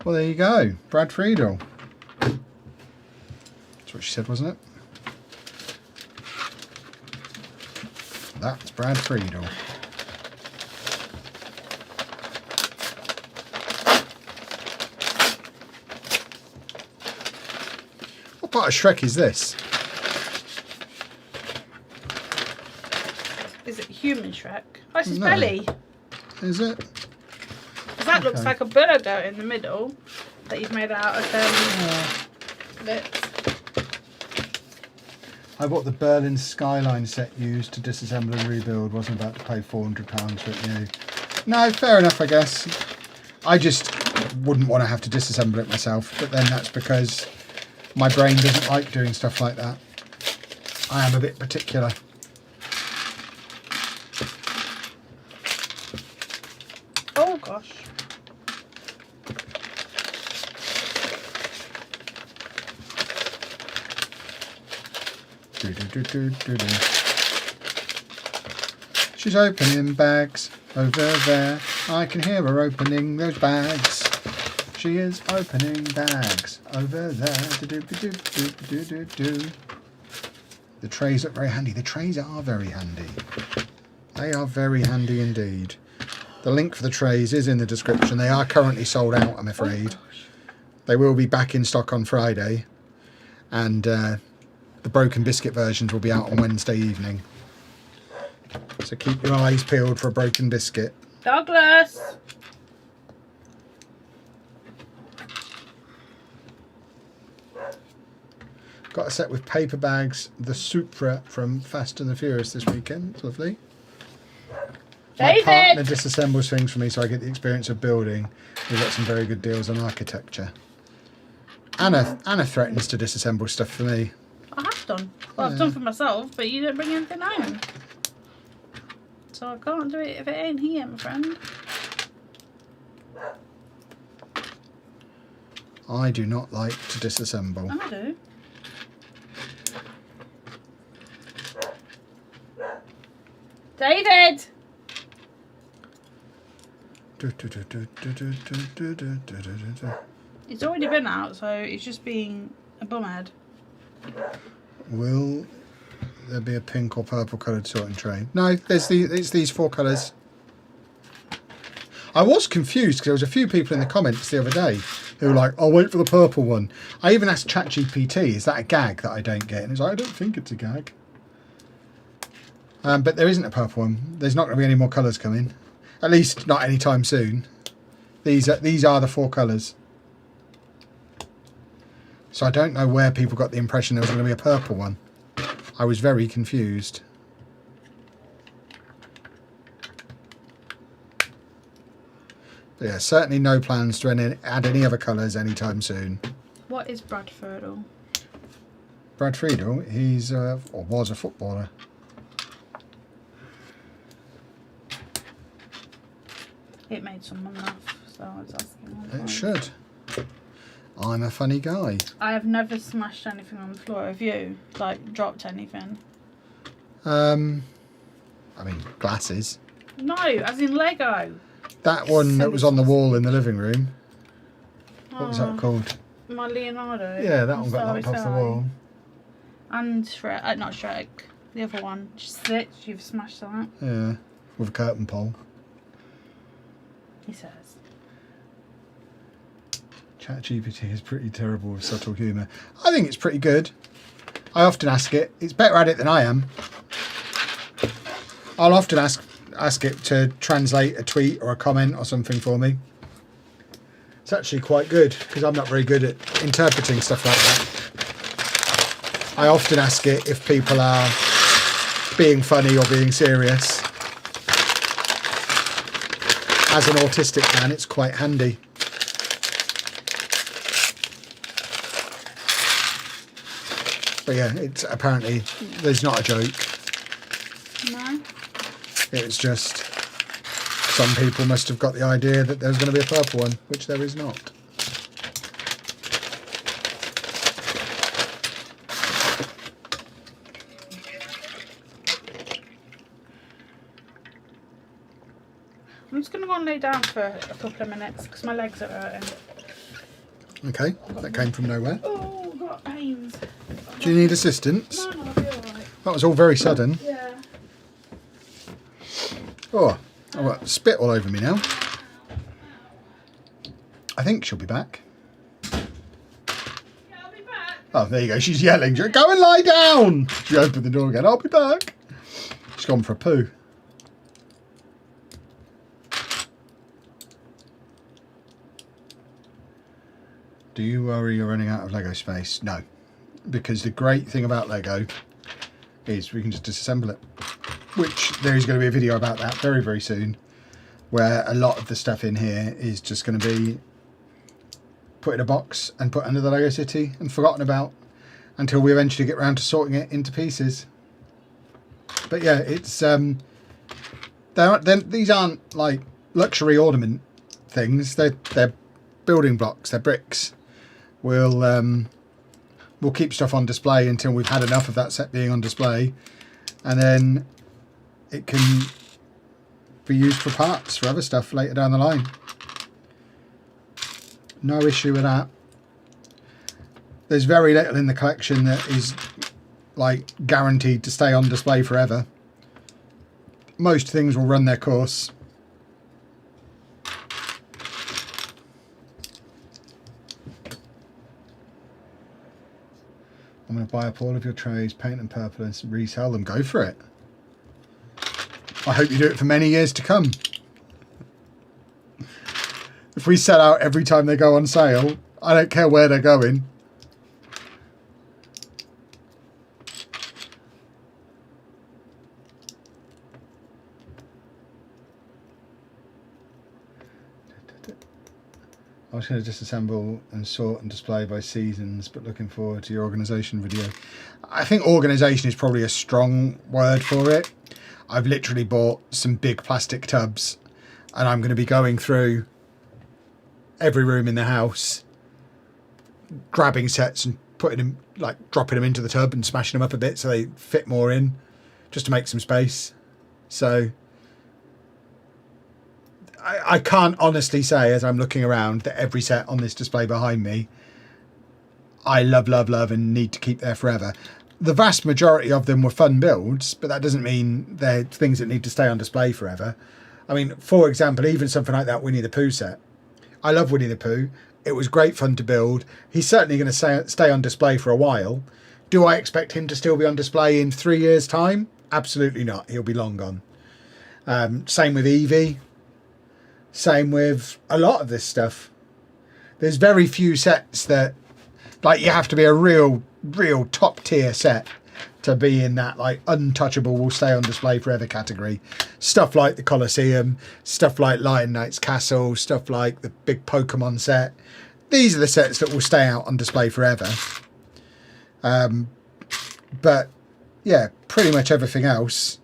Well, there you go. Brad Friedel. That's what she said, wasn't it? That's Brad Friedel. What part of Shrek is this? Is it human Shrek? Oh, it's his belly. Is it? Because that looks like a burger in the middle that you've made out of bits. I bought the Berlin Skyline set used to disassemble and rebuild. Wasn't about to pay £400 for it new. No, fair enough, I guess. I just wouldn't want to have to disassemble it myself, but then that's because my brain doesn't like doing stuff like that. I am a bit particular. Oh gosh. She's opening bags over there. I can hear her opening those bags. She is opening bags over there. The trays look very handy. The trays are very handy. They are very handy indeed. The link for the trays is in the description. They are currently sold out, I'm afraid. They will be back in stock on Friday. And the broken biscuit versions will be out on Wednesday evening. So keep your eyes peeled for a broken biscuit. Douglas! Got a set with paper bags, the Supra from Fast and the Furious this weekend. It's lovely. My David! partner disassembles things for me so I get the experience of building. We've got some very good deals on architecture. Anna threatens to disassemble stuff for me. I have done. Well, I've done for myself, but you didn't bring anything home. So I can't do it if it ain't here, my friend. I do not like to disassemble. I do. David! It's already been out, so it's just being a bumhead. Will there be a pink or purple coloured sorting tray? No, it's these 4 colours. I was confused because there was a few people in the comments the other day who were like, I'll wait for the purple one. I even asked ChatGPT, is that a gag that I don't get? And it's like, I don't think it's a gag. But there isn't a purple one. There's not going to be any more colours coming. At least not anytime soon. These are the 4 colours. So I don't know where people got the impression there was going to be a purple one. I was very confused. But yeah, certainly no plans to add any other colours anytime soon. What is Brad Friedel? Brad Friedel, he's or was a footballer. It made someone laugh, so I was asking. It should. I'm a funny guy. I have never smashed anything on the floor. Have you? Like, dropped anything? I mean, glasses. No, as in Lego. That one that was on the wall in the living room. What was that Oh, called? My Leonardo. Yeah, that one got knocked off the wall. And Shrek, not Shrek, the other one. Stitch, you've smashed that. Yeah, with a curtain pole. He says. ChatGPT is pretty terrible with subtle humour. I think it's pretty good. I often ask it. It's better at it than I am. I'll often ask it to translate a tweet or a comment or something for me. It's actually quite good because I'm not very good at interpreting stuff like that. I often ask it if people are being funny or being serious. As an autistic man, it's quite handy. But yeah, it's apparently there's not a joke. No. It's just some people must have got the idea that there's going to be a purple one, which there is not. I'm just going to go and lay down for a couple of minutes because my legs are hurting. Okay, that came from nowhere. Oh, I've got pains. Do you need assistance? No, I'll be alright. That was all very sudden. Yeah. Oh, I've got spit all over me now. I think she'll be back. Yeah, I'll be back. Oh, there you go. She's yelling. Go and lie down. She opened the door again. I'll be back. She's gone for a poo. Do you worry you're running out of Lego space? No. Because the great thing about Lego is we can just disassemble it. Which there is going to be a video about that very, very soon. Where a lot of the stuff in here is just going to be put in a box and put under the Lego City and forgotten about until we eventually get round to sorting it into pieces. But yeah, it's these aren't like luxury ornament things. They're building blocks. They're bricks. We'll keep stuff on display until we've had enough of that set being on display, and then it can be used for parts for other stuff later down the line. No issue with that. There's very little in the collection that is like guaranteed to stay on display forever. Most things will run their course. I'm going to buy up all of your trays, paint them purple and resell them. Go for it. I hope you do it for many years to come. If we sell out every time they go on sale, I don't care where they're going. I was going to disassemble and sort and display by seasons, but looking forward to your organisation video. I think organisation is probably a strong word for it. I've literally bought some big plastic tubs and I'm going to be going through every room in the house, grabbing sets and putting them, like dropping them into the tub and smashing them up a bit so they fit more in, just to make some space. So I can't honestly say, as I'm looking around, that every set on this display behind me I love, love, love and need to keep there forever. The vast majority of them were fun builds, but that doesn't mean they're things that need to stay on display forever. I mean, for example, even something like that Winnie the Pooh set. I love Winnie the Pooh. It was great fun to build. He's certainly going to stay on display for a while. Do I expect him to still be on display in 3 years' time? Absolutely not. He'll be long gone. Same with Evie. Same with a lot of this stuff. There's very few sets that, like, you have to be a real top tier set to be in that, like, untouchable, will stay on display forever category. Stuff like the Colosseum, stuff like Lion Knight's Castle, stuff like the big Pokemon set. These are the sets that will stay out on display forever. But yeah, pretty much everything else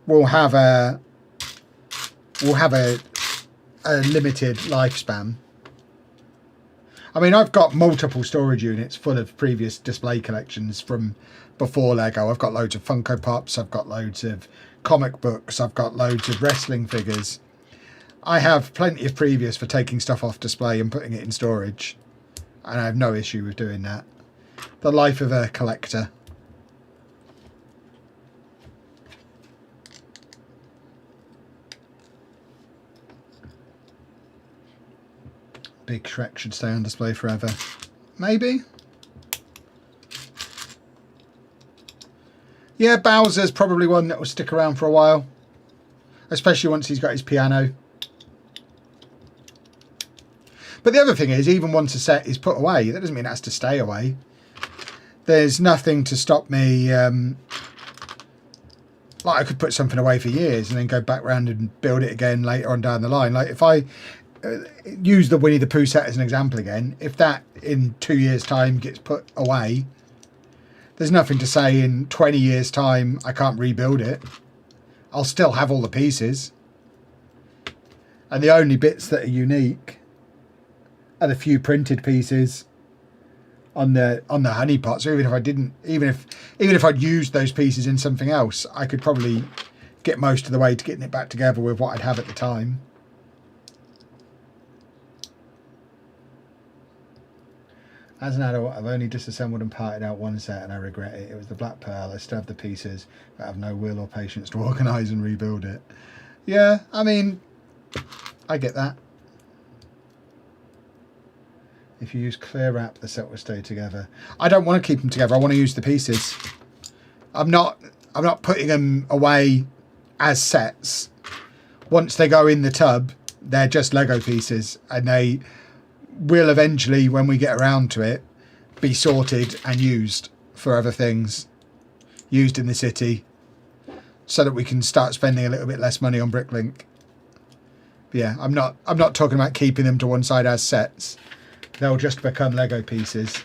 will have a limited lifespan. I mean, I've got multiple storage units full of previous display collections from before Lego. I've got loads of Funko Pops, I've got loads of comic books, I've got loads of wrestling figures. I have plenty of previous for taking stuff off display and putting it in storage, and I have no issue with doing that. The life of a collector. Big Shrek should stay on display forever. Maybe. Yeah, Bowser's probably one that will stick around for a while. Especially once he's got his piano. But the other thing is, even once a set is put away, that doesn't mean it has to stay away. There's nothing to stop me... like, I could put something away for years and then go back round and build it again later on down the line. Like, if I... use the Winnie the Pooh set as an example again. If that in 2 years' time gets put away, there's nothing to say in 20 years' time I can't rebuild it. I'll still have all the pieces, and the only bits that are unique are the few printed pieces on the honey pot. So even if I didn't, even if I'd used those pieces in something else, I could probably get most of the way to getting it back together with what I'd have at the time. As an adult, I've only disassembled and parted out one set and I regret it. It was the Black Pearl. I still have the pieces, but I have no will or patience to organise and rebuild it. Yeah, I mean, I get that. If you use clear wrap, the set will stay together. I don't want to keep them together. I want to use the pieces. I'm not putting them away as sets. Once they go in the tub, they're just Lego pieces, and they will eventually, when we get around to it, be sorted and used for other things, used in the city, so that we can start spending a little bit less money on Bricklink. But yeah, I'm not talking about keeping them to one side as sets. They'll just become Lego pieces.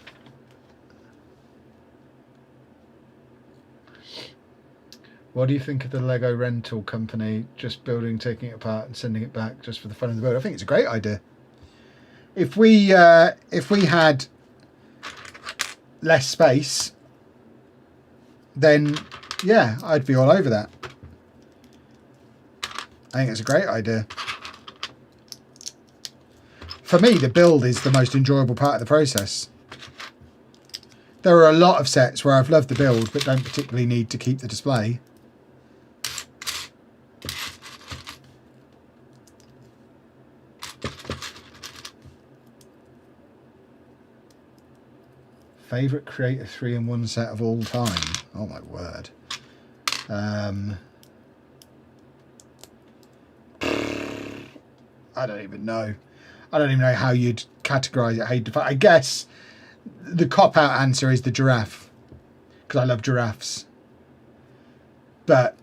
What do you think of the Lego rental company just building, taking it apart and sending it back just for the fun of the build? I think it's a great idea. If we had less space, then yeah, I'd be all over that. I think it's a great idea. For me, the build is the most enjoyable part of the process. There are a lot of sets where I've loved the build but don't particularly need to keep the display. Favourite Creator 3-in-1 set of all time? Oh my word. I don't even know. I don't even know how you'd categorise it, how you'd define. I guess the cop-out answer is the giraffe, because I love giraffes. But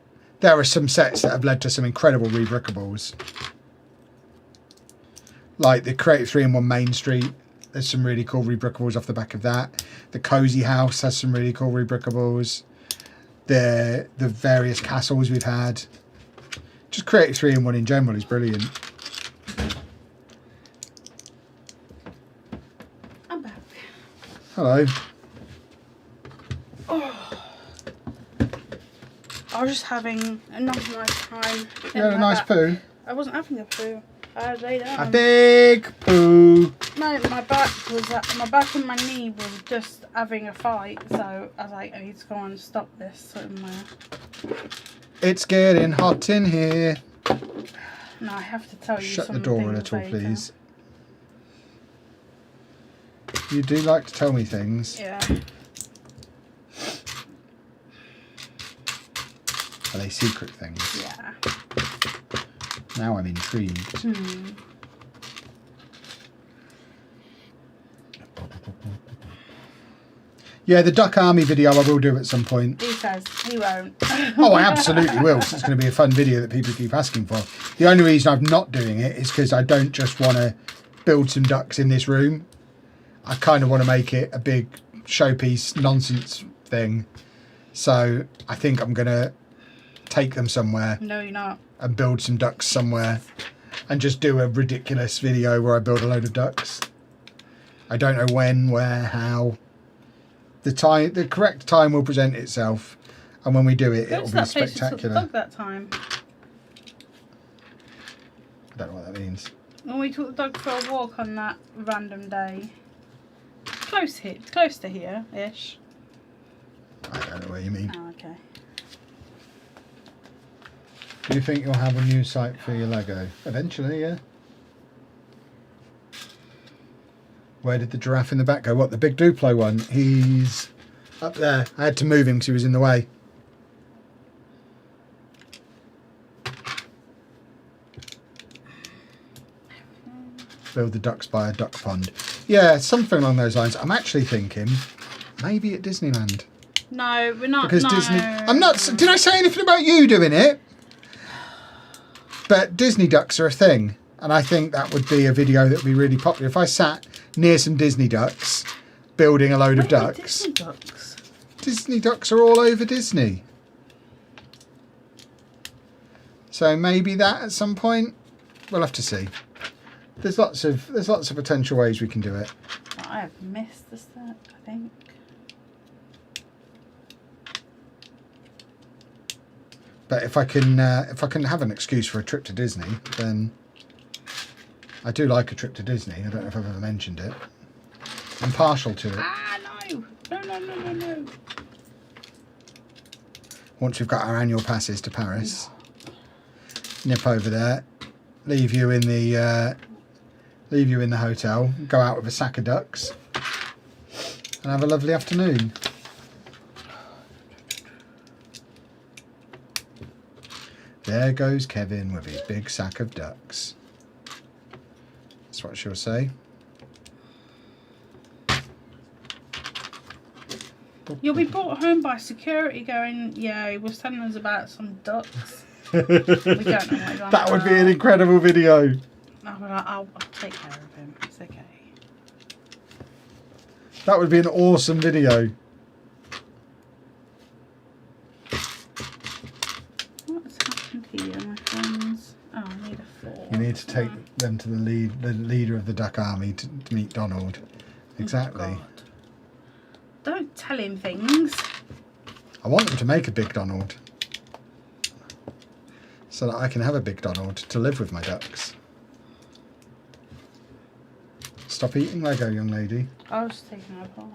there are some sets that have led to some incredible rebrickables. like the Creative 3-in-1 Main Street. There's some really cool rebrickables off the back of that. The Cozy House has some really cool rebrickables. The various castles we've had. Just Creative 3-in-1 in general is brilliant. I'm back. Hello. Oh. I was just having a nice time. You had a nice poo? I wasn't having a poo. I lay down. A big poo. No, my back and my knee was just having a fight, so I was like, I need to go and stop this somewhere. It's getting hot in here. No, I have to tell you Shut something the door a little, later. please. You do like to tell me things. Yeah. Are they secret things? Yeah. Now I'm intrigued. Yeah, the Duck Army video I will do at some point. He says he won't. Oh, I absolutely will. So it's going to be a fun video that people keep asking for. The only reason I'm not doing it is because I don't just want to build some ducks in this room. I kind of want to make it a big showpiece nonsense thing. So I think I'm going to take them somewhere. No, you're not. And build some ducks somewhere. And just do a ridiculous video where I build a load of ducks. I don't know when, where, how. The correct time will present itself, and when we do it, it'll be spectacular. Dog that time. I don't know what that means. When we took the dog for a walk on that random day. Close to here-ish. I don't know what you mean. Oh, okay. Do you think you'll have a new site for your Lego? Eventually, yeah. Where did the giraffe in the back go? What, the big Duplo one? He's up there. I had to move him because he was in the way. Build the ducks by a duck pond. Yeah, something along those lines. I'm actually thinking maybe at Disneyland. No, we're not. Because no. Disney... I'm not... Did I say anything about you doing it? But Disney ducks are a thing. And I think that would be a video that would be really popular. If I sat near some Disney ducks, building a load of ducks. Disney ducks? Disney ducks are all over Disney. So maybe that at some point. We'll have to see. There's lots of potential ways we can do it. I have missed the step, I think. But if I can have an excuse for a trip to Disney, then I do like a trip to Disney. I don't know if I've ever mentioned it. I'm partial to it. Ah, no. Once we've got our annual passes to Paris, nip over there, leave you in the hotel, go out with a sack of ducks, and have a lovely afternoon. There goes Kevin with his big sack of ducks. That's what she'll say. You'll be brought home by security going, yeah, he was telling us about some ducks. We don't know what he's on That would be an about. incredible video. I'll take care of him. It's okay. That would be an awesome video. What's happened here, my friends? Oh, I need a fork. You need to take them to the leader of the Duck Army to meet Donald. Exactly. Oh, God. Don't tell him things. I want them to make a big Donald. So that I can have a big Donald to live with my ducks. Stop eating Lego, young lady. I was taking it apart.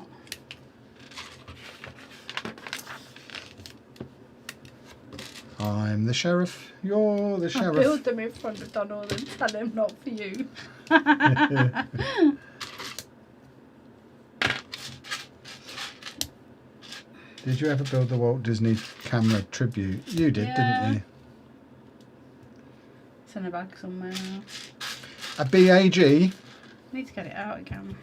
I'm the sheriff. You're the I sheriff. build them in front of Donald and tell him not for you. Did you ever build the Walt Disney camera tribute? You did, didn't you? It's in a bag somewhere now. A BAG. I need to get it out again.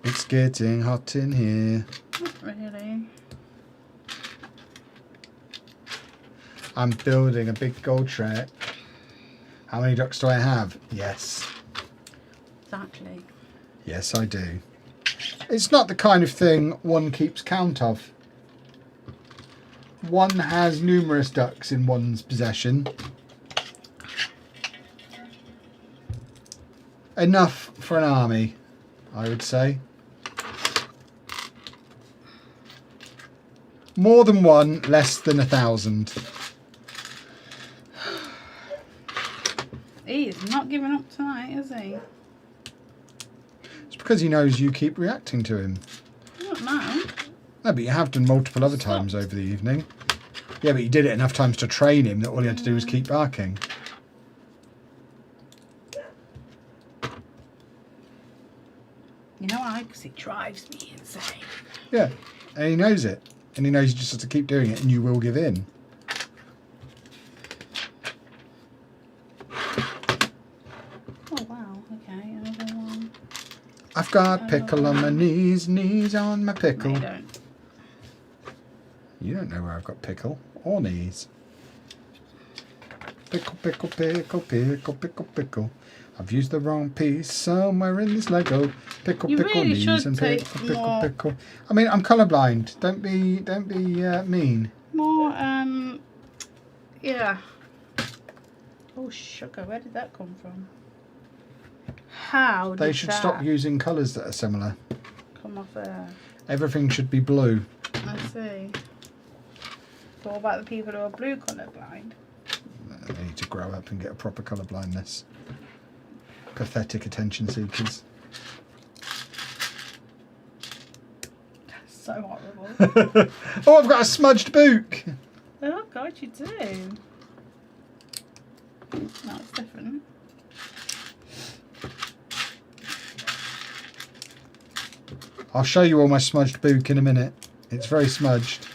It's getting hot in here. Not really. I'm building a big gold Shrek. How many ducks do I have? Yes. Exactly. Yes, I do. It's not the kind of thing one keeps count of. One has numerous ducks in one's possession. Enough for an army, I would say. More than one, less than 1,000. He's not giving up tonight, is he? It's because he knows you keep reacting to him. Not now. No, but you have done multiple other times over the evening. Yeah, but you did it enough times to train him that all he had to do was keep barking. You know why? Because it drives me insane. Yeah, and he knows it. And he knows you just have to keep doing it and you will give in. Oh wow, okay, another one. I've got pickle on my knees, knees on my pickle. No, you don't. You don't know where I've got pickle or knees. Pickle, pickle, pickle, pickle, pickle, pickle. I've used the wrong piece somewhere in this Lego. Pickle, You pickle, really knees should and take pickle, pickle, more- pickle. I mean, I'm colourblind. Don't be mean. More, yeah. Oh, sugar, where did that come from? How did They should that stop using colours that are similar. come off there? Everything should be blue. I see. So what about the people who are blue colour blind? They need to grow up and get a proper colour blindness. Pathetic attention seekers. So horrible. Oh, I've got a smudged book. Oh God, you do. No, it's different. I'll show you all my smudged book in a minute. It's very smudged.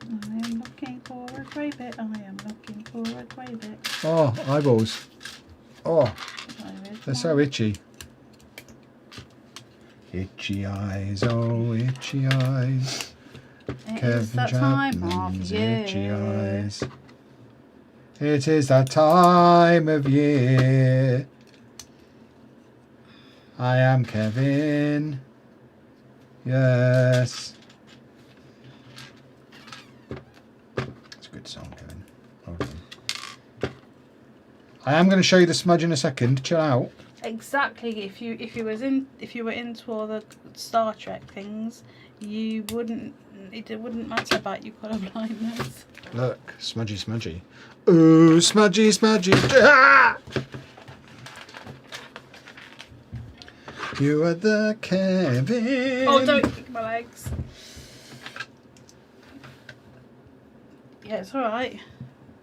I am looking for a grey bit. I am looking for a grey bit. Oh, eyeballs. Oh, There is they're so one. itchy. Itchy eyes, oh itchy eyes. It is that time of Chapman's itchy year. eyes. It is that time of year. I am Kevin. Yes. It's a good song, Kevin. Well done. I am going to show you the smudge in a second. Chill out. Exactly. If you were into all the Star Trek things, you wouldn't. It wouldn't matter about your colour blindness. Look, smudgy, smudgy. Ooh, smudgy, smudgy. Ah! You are the Kevin. Oh, don't kick my legs. Yeah, it's all right.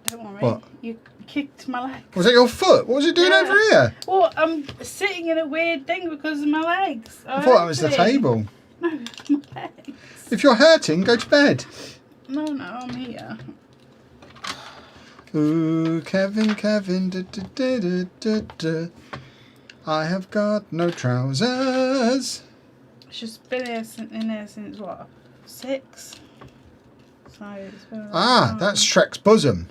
Don't worry. What? You kicked my legs. Was that your foot? What was it doing Yeah. over here? Well, I'm sitting in a weird thing because of my legs. I thought that was the table. No, it's my legs. If you're hurting, go to bed. No, I'm here. Ooh, Kevin, Kevin, da, da, da, da, da, da. I have got no trousers. It's just been in there since what? 6? So it's been a long Ah, time. that's Shrek's bosom.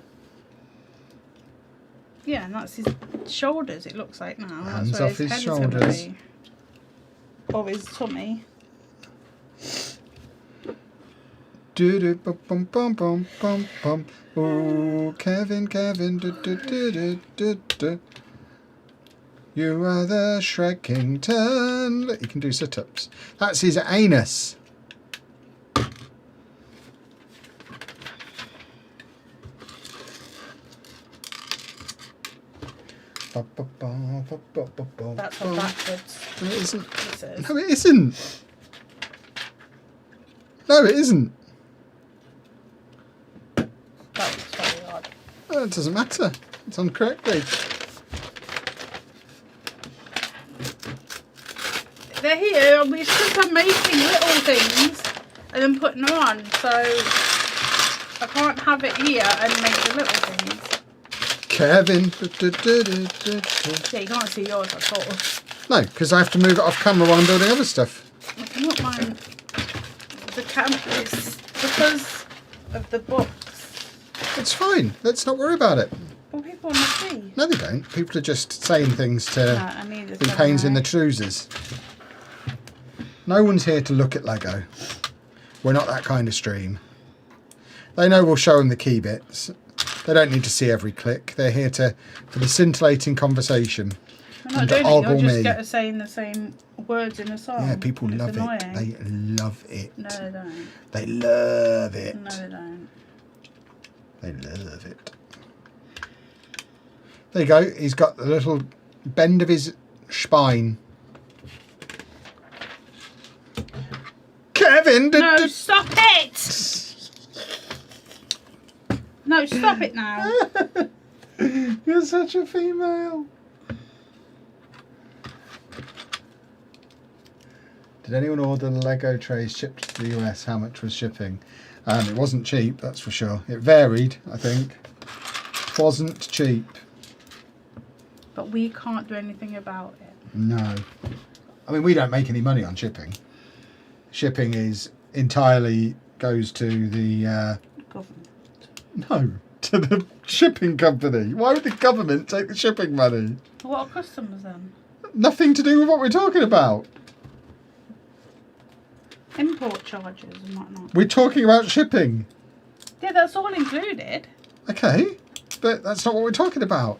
Yeah, and that's his shoulders, it looks like now. Hands That's where off his head's gonna shoulders. be. Or his tummy. Do do bum bum bum bum bum bum. Ooh, Kevin, Kevin, da, da, da, da, da, da. You are the Shrekington. Look, you can do sit-ups. That's his anus. Ba, ba, ba, ba, ba, ba, ba, That's ba. on backwards. No, it isn't. It says. No, it isn't. No, it isn't. That was very odd. Oh, it doesn't matter. It's on correctly. They're here, and we just are making little things and then putting them on. So I can't have it here and make the little things. Kevin. Da, da, da, da, da, da. Yeah, you can't see yours at all. No, because I have to move it off camera while I'm building other stuff. I cannot mind the campus because of the books. It's fine. Let's not worry about it. Well, people want to see. No, they don't. People are just saying things to I need this be pains in the trousers. No one's here to look at Lego. We're not that kind of stream. They know we'll show them the key bits. They don't need to see every click. They're here for the scintillating conversation. We're not and doing to it. ogle You'll just me. get saying the same words in a song. Yeah, people It's love annoying. it. They love it. No, they don't. They love it. No, they don't. They love it. There you go. He's got the little bend of his spine. Kevin! No, stop it! No, stop it now. You're such a female. Did anyone order the Lego trays shipped to the US? How much was shipping? It wasn't cheap, that's for sure. It varied, I think. Wasn't cheap. But we can't do anything about it. No. I mean, we don't make any money on shipping. Shipping is entirely goes to the... Government. No, to the shipping company. Why would the government take the shipping money? What are customers then? Nothing to do with what we're talking about. Import charges and whatnot. We're talking about shipping. Yeah, that's all included. Okay, but that's not what we're talking about.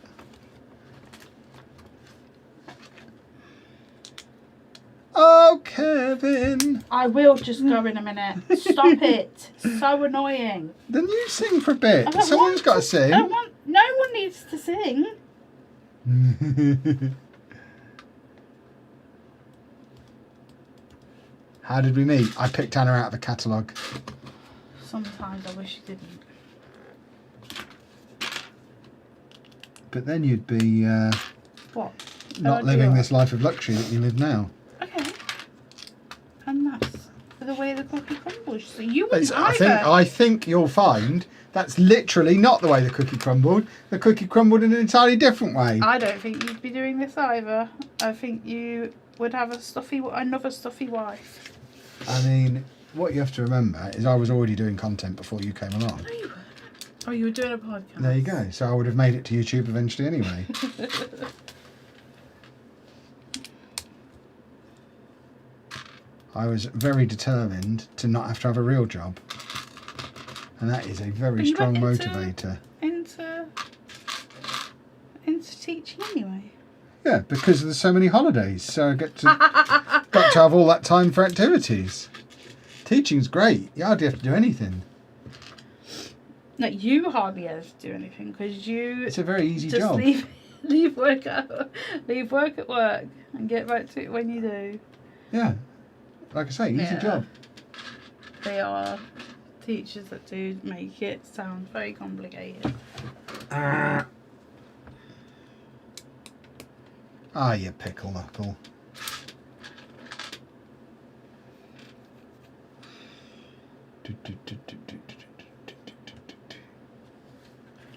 Oh, Kevin. I will just go in a minute. Stop it. So annoying. Then you sing for a bit. I don't Someone's want got to sing. No one needs to sing. How did we meet? I picked Anna out of a catalogue. Sometimes I wish you didn't. But then you'd be What? not living this life of luxury that you live now. Okay. And that's the way the cookie crumbles. So you wouldn't I think you'll find that's literally not the way the cookie crumbled. The cookie crumbled in an entirely different way. I don't think you'd be doing this either. I think you would have another stuffy wife. I mean, what you have to remember is I was already doing content before you came along. No, you weren't. Oh, you were doing a podcast. There you go. So I would have made it to YouTube eventually anyway. I was very determined to not have to have a real job. And that is a very But you strong went motivator. Into teaching anyway. Yeah, because there's so many holidays, so I got to have all that time for activities. Teaching's great. You hardly have to do anything. No, you hardly ever do anything because you It's a very easy just job. leave work at work and get back to it when you do. Yeah, like I say, easy Yeah. job. They are teachers that do make it sound very complicated. Ah, you pickle knuckle.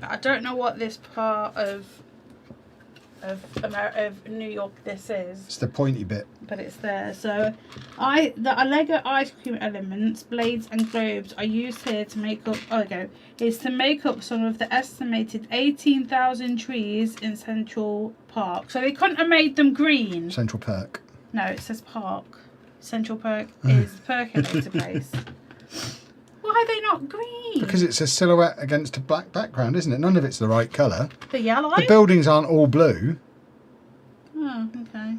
I don't know what this part of New York this is, It's the pointy bit. but it's there. So, the Lego ice cream elements, blades, and globes are used here to make up. Oh, there we go. Is to make up some of the estimated 18,000 trees in Central Park. So they couldn't have made them green. Central Perk. No, it says park. Central Perk is percolator place. Why are they not green? Because it's a silhouette against a black background, isn't it? None of it's the right colour. The yellow. The buildings aren't all blue. Oh, okay.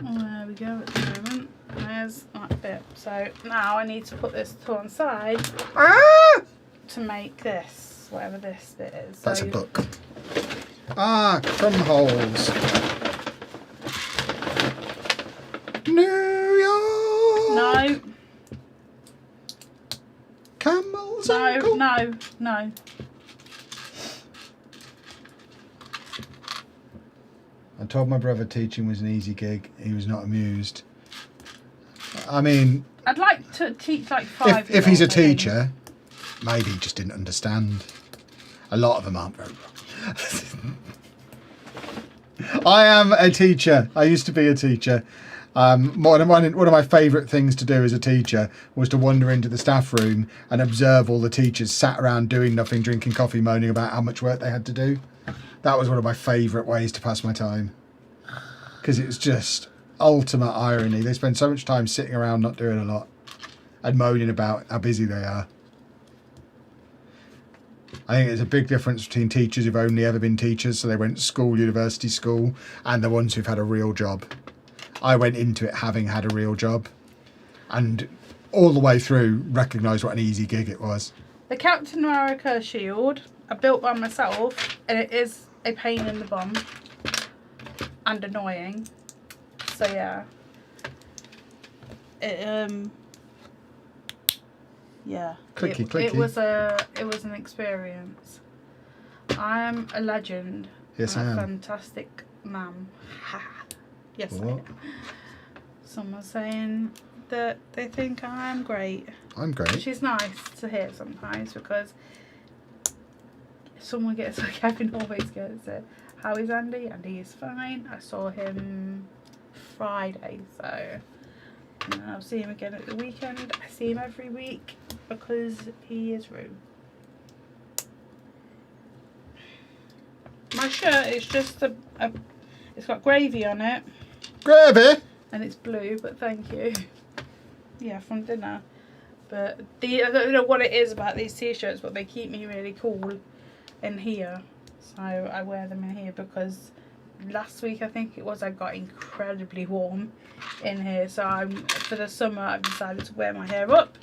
Well, there we go at the moment. There's that bit. So now I need to put this to one side to make this, whatever this bit is. That's so a book. Ah, crumb holes. New York. No, Camels and gold. no. I told my brother teaching was an easy gig. He was not amused. I mean, I'd like to teach like 5 if he's a year olds, I think. teacher, maybe he just didn't understand. A lot of them aren't very well. I am a teacher. I used to be a teacher. One of my favourite things to do as a teacher was to wander into the staff room and observe all the teachers sat around doing nothing, drinking coffee, moaning about how much work they had to do. That was one of my favourite ways to pass my time. Because it was just ultimate irony. They spend so much time sitting around not doing a lot and moaning about how busy they are. I think there's a big difference between teachers who've only ever been teachers, so they went to school, university school, and the ones who've had a real job. I went into it having had a real job, and all the way through recognised what an easy gig it was. The Captain America shield I built by myself, and it is a pain in the bum and annoying. So yeah, yeah. Clicky, clicky. It was an experience. I am a legend. Yes, I'm I am. a fantastic man. Yes, I What? am. Someone's saying that they think I'm great. I'm great. Which is nice to hear sometimes, because someone gets, like, Kevin always gets it. How is Andy? Andy is fine. I saw him Friday, so and I'll see him again at the weekend. I see him every week because he is rude. My shirt is just it's got gravy on it. Gravy? And it's blue, but thank you. Yeah, from dinner. But I don't know what it is about these t-shirts, but they keep me really cool in here. So I wear them in here because last week, I think it was, I got incredibly warm in here. So for the summer, I've decided to wear my hair up,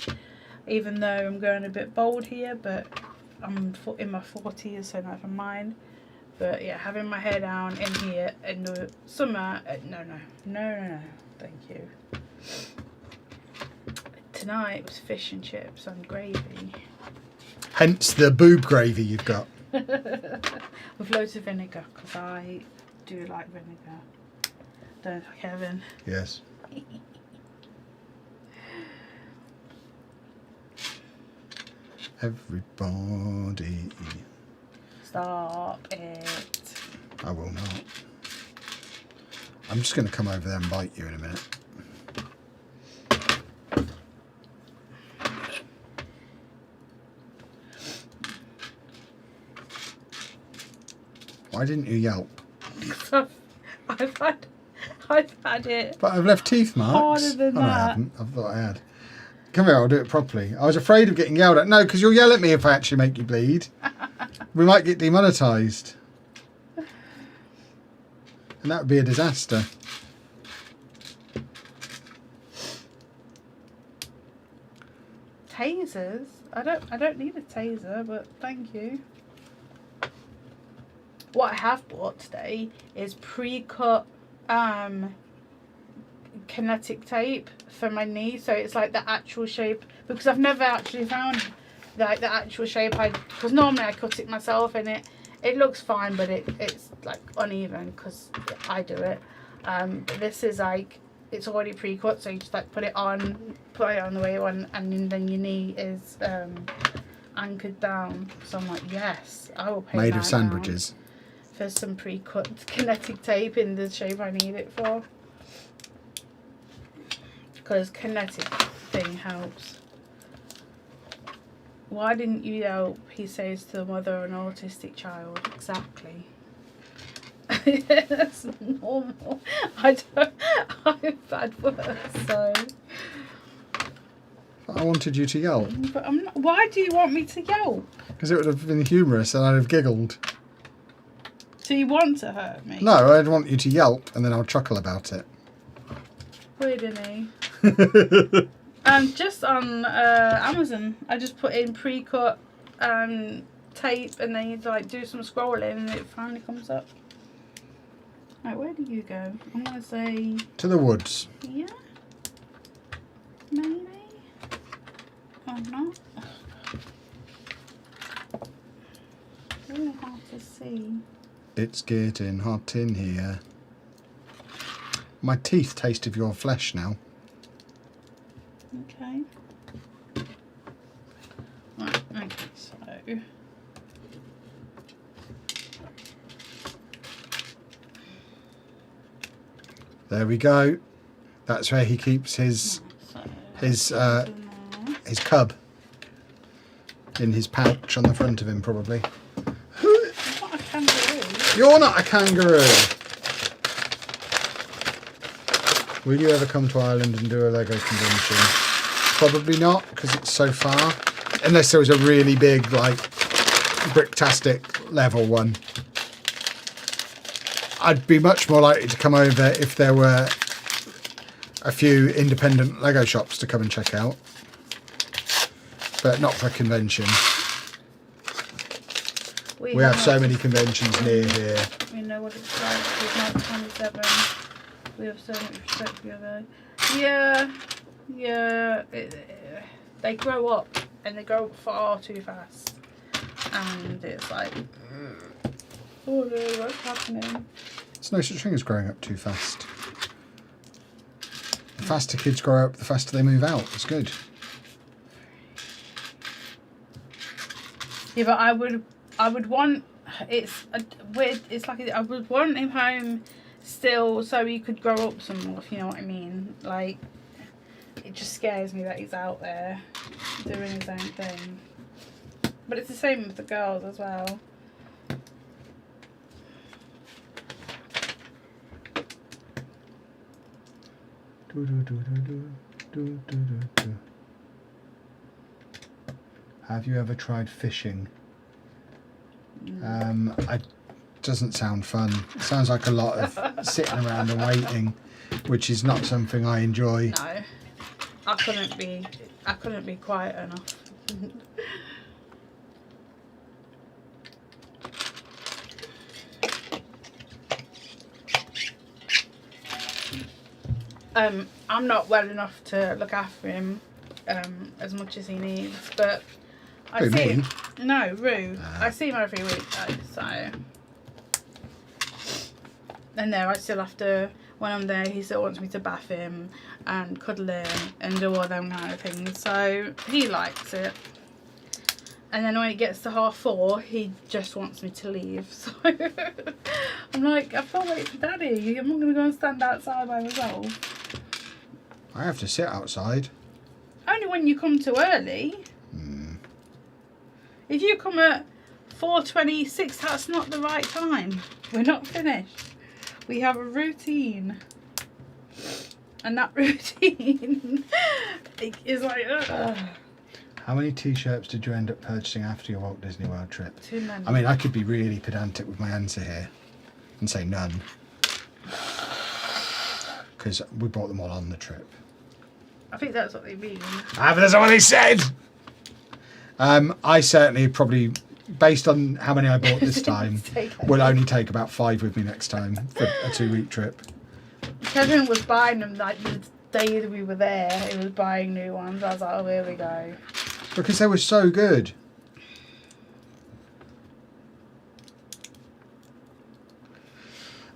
even though I'm going a bit bald here, but I'm in my 40s, so never mind. But yeah, having my hair down in here in the summer, no, thank you. Tonight was fish and chips and gravy. Hence the boob gravy you've got. With loads of vinegar, because I do like vinegar. Don't you, Kevin? Yes. Everybody. Stop it. I will not. I'm just going to come over there and bite you in a minute. Why didn't you yelp? I've had it. But I've left teeth marks. Harder than Oh, no, I that. haven't. I thought I had. Come here, I'll do it properly. I was afraid of getting yelled at. No, because you'll yell at me if I actually make you bleed. We might get demonetised. And that would be a disaster. Tasers? I don't need a taser, but thank you. What I have bought today is pre-cut kinetic tape for my knee, so it's like the actual shape, because I've never actually found like the actual shape because normally I cut it myself and it looks fine, but it's like uneven because I do it. But this is like, it's already pre-cut, so you just like put it on the way you want, and then your knee is anchored down. So I'm like, yes, I will pay Made that of sandwiches. for some pre-cut kinetic tape in the shape I need it for, because kinetic thing helps. Why didn't you help? He says to the mother of an autistic child. Exactly. That's normal. I've had worse, so. I wanted you to yelp. But I'm not, why do you want me to yelp? Because it would have been humorous and I'd have giggled. So you want to hurt me? No, I'd want you to yelp and then I'll chuckle about it. Weird, isn't he? Just on Amazon, I just put in pre-cut tape, and then you like do some scrolling, and it finally comes up. Right, where do you go? I'm gonna say To the woods. yeah, maybe, or not. Really hard to see. It's getting hot in here. My teeth taste of your flesh now. Okay. Right, okay, so There we go. That's where he keeps his So, his cub in his pouch on the front of him, probably. it's not a kangaroo. You're not a kangaroo. Will you ever come to Ireland and do a Lego convention? Probably not, because it's so far. Unless there was a really big, like, bricktastic level one. I'd be much more likely to come over if there were a few independent Lego shops to come and check out. But not for a convention. We have so many conventions near here. We know what it's like. We're not 27. We have so much respect for the other. Yeah. They grow up, and they grow up far too fast. And it's like, oh no, what's happening? There's no such thing as growing up too fast. The faster kids grow up, the faster they move out. It's good. Yeah, but I would want it's weird. It's like I would want him home still, so he could grow up some more. If you know what I mean. Like, it just scares me that he's out there doing his own thing. But it's the same with the girls as well. Have you ever tried fishing? Doesn't sound fun. It sounds like a lot of sitting around and waiting, which is not something I enjoy. No, I couldn't be quiet enough. I'm not well enough to look after him as much as he needs, but I Who, see me? him. No, Rue. I see him every week though, so. And there, I still have to. When I'm there, he still wants me to bath him and cuddle him and do all them kind of things. So he likes it. And then when it gets to 4:30, he just wants me to leave. So I'm like, I've got to wait for Daddy. I'm not going to go and stand outside by myself. I have to sit outside. Only when you come too early. If you come at 4:26, that's not the right time. We're not finished. We have a routine. And that routine is like, ugh. How many t-shirts did you end up purchasing after your Walt Disney World trip? Too many. I mean, I could be really pedantic with my answer here and say none. Because we bought them all on the trip. I think that's what they mean. Ah, but that's not what they said! I certainly probably, based on how many I bought this time, will only take about 5 with me next time for a 2-week trip. Kevin was buying them like the day that we were there. He was buying new ones. I was like, oh, here we go. Because they were so good.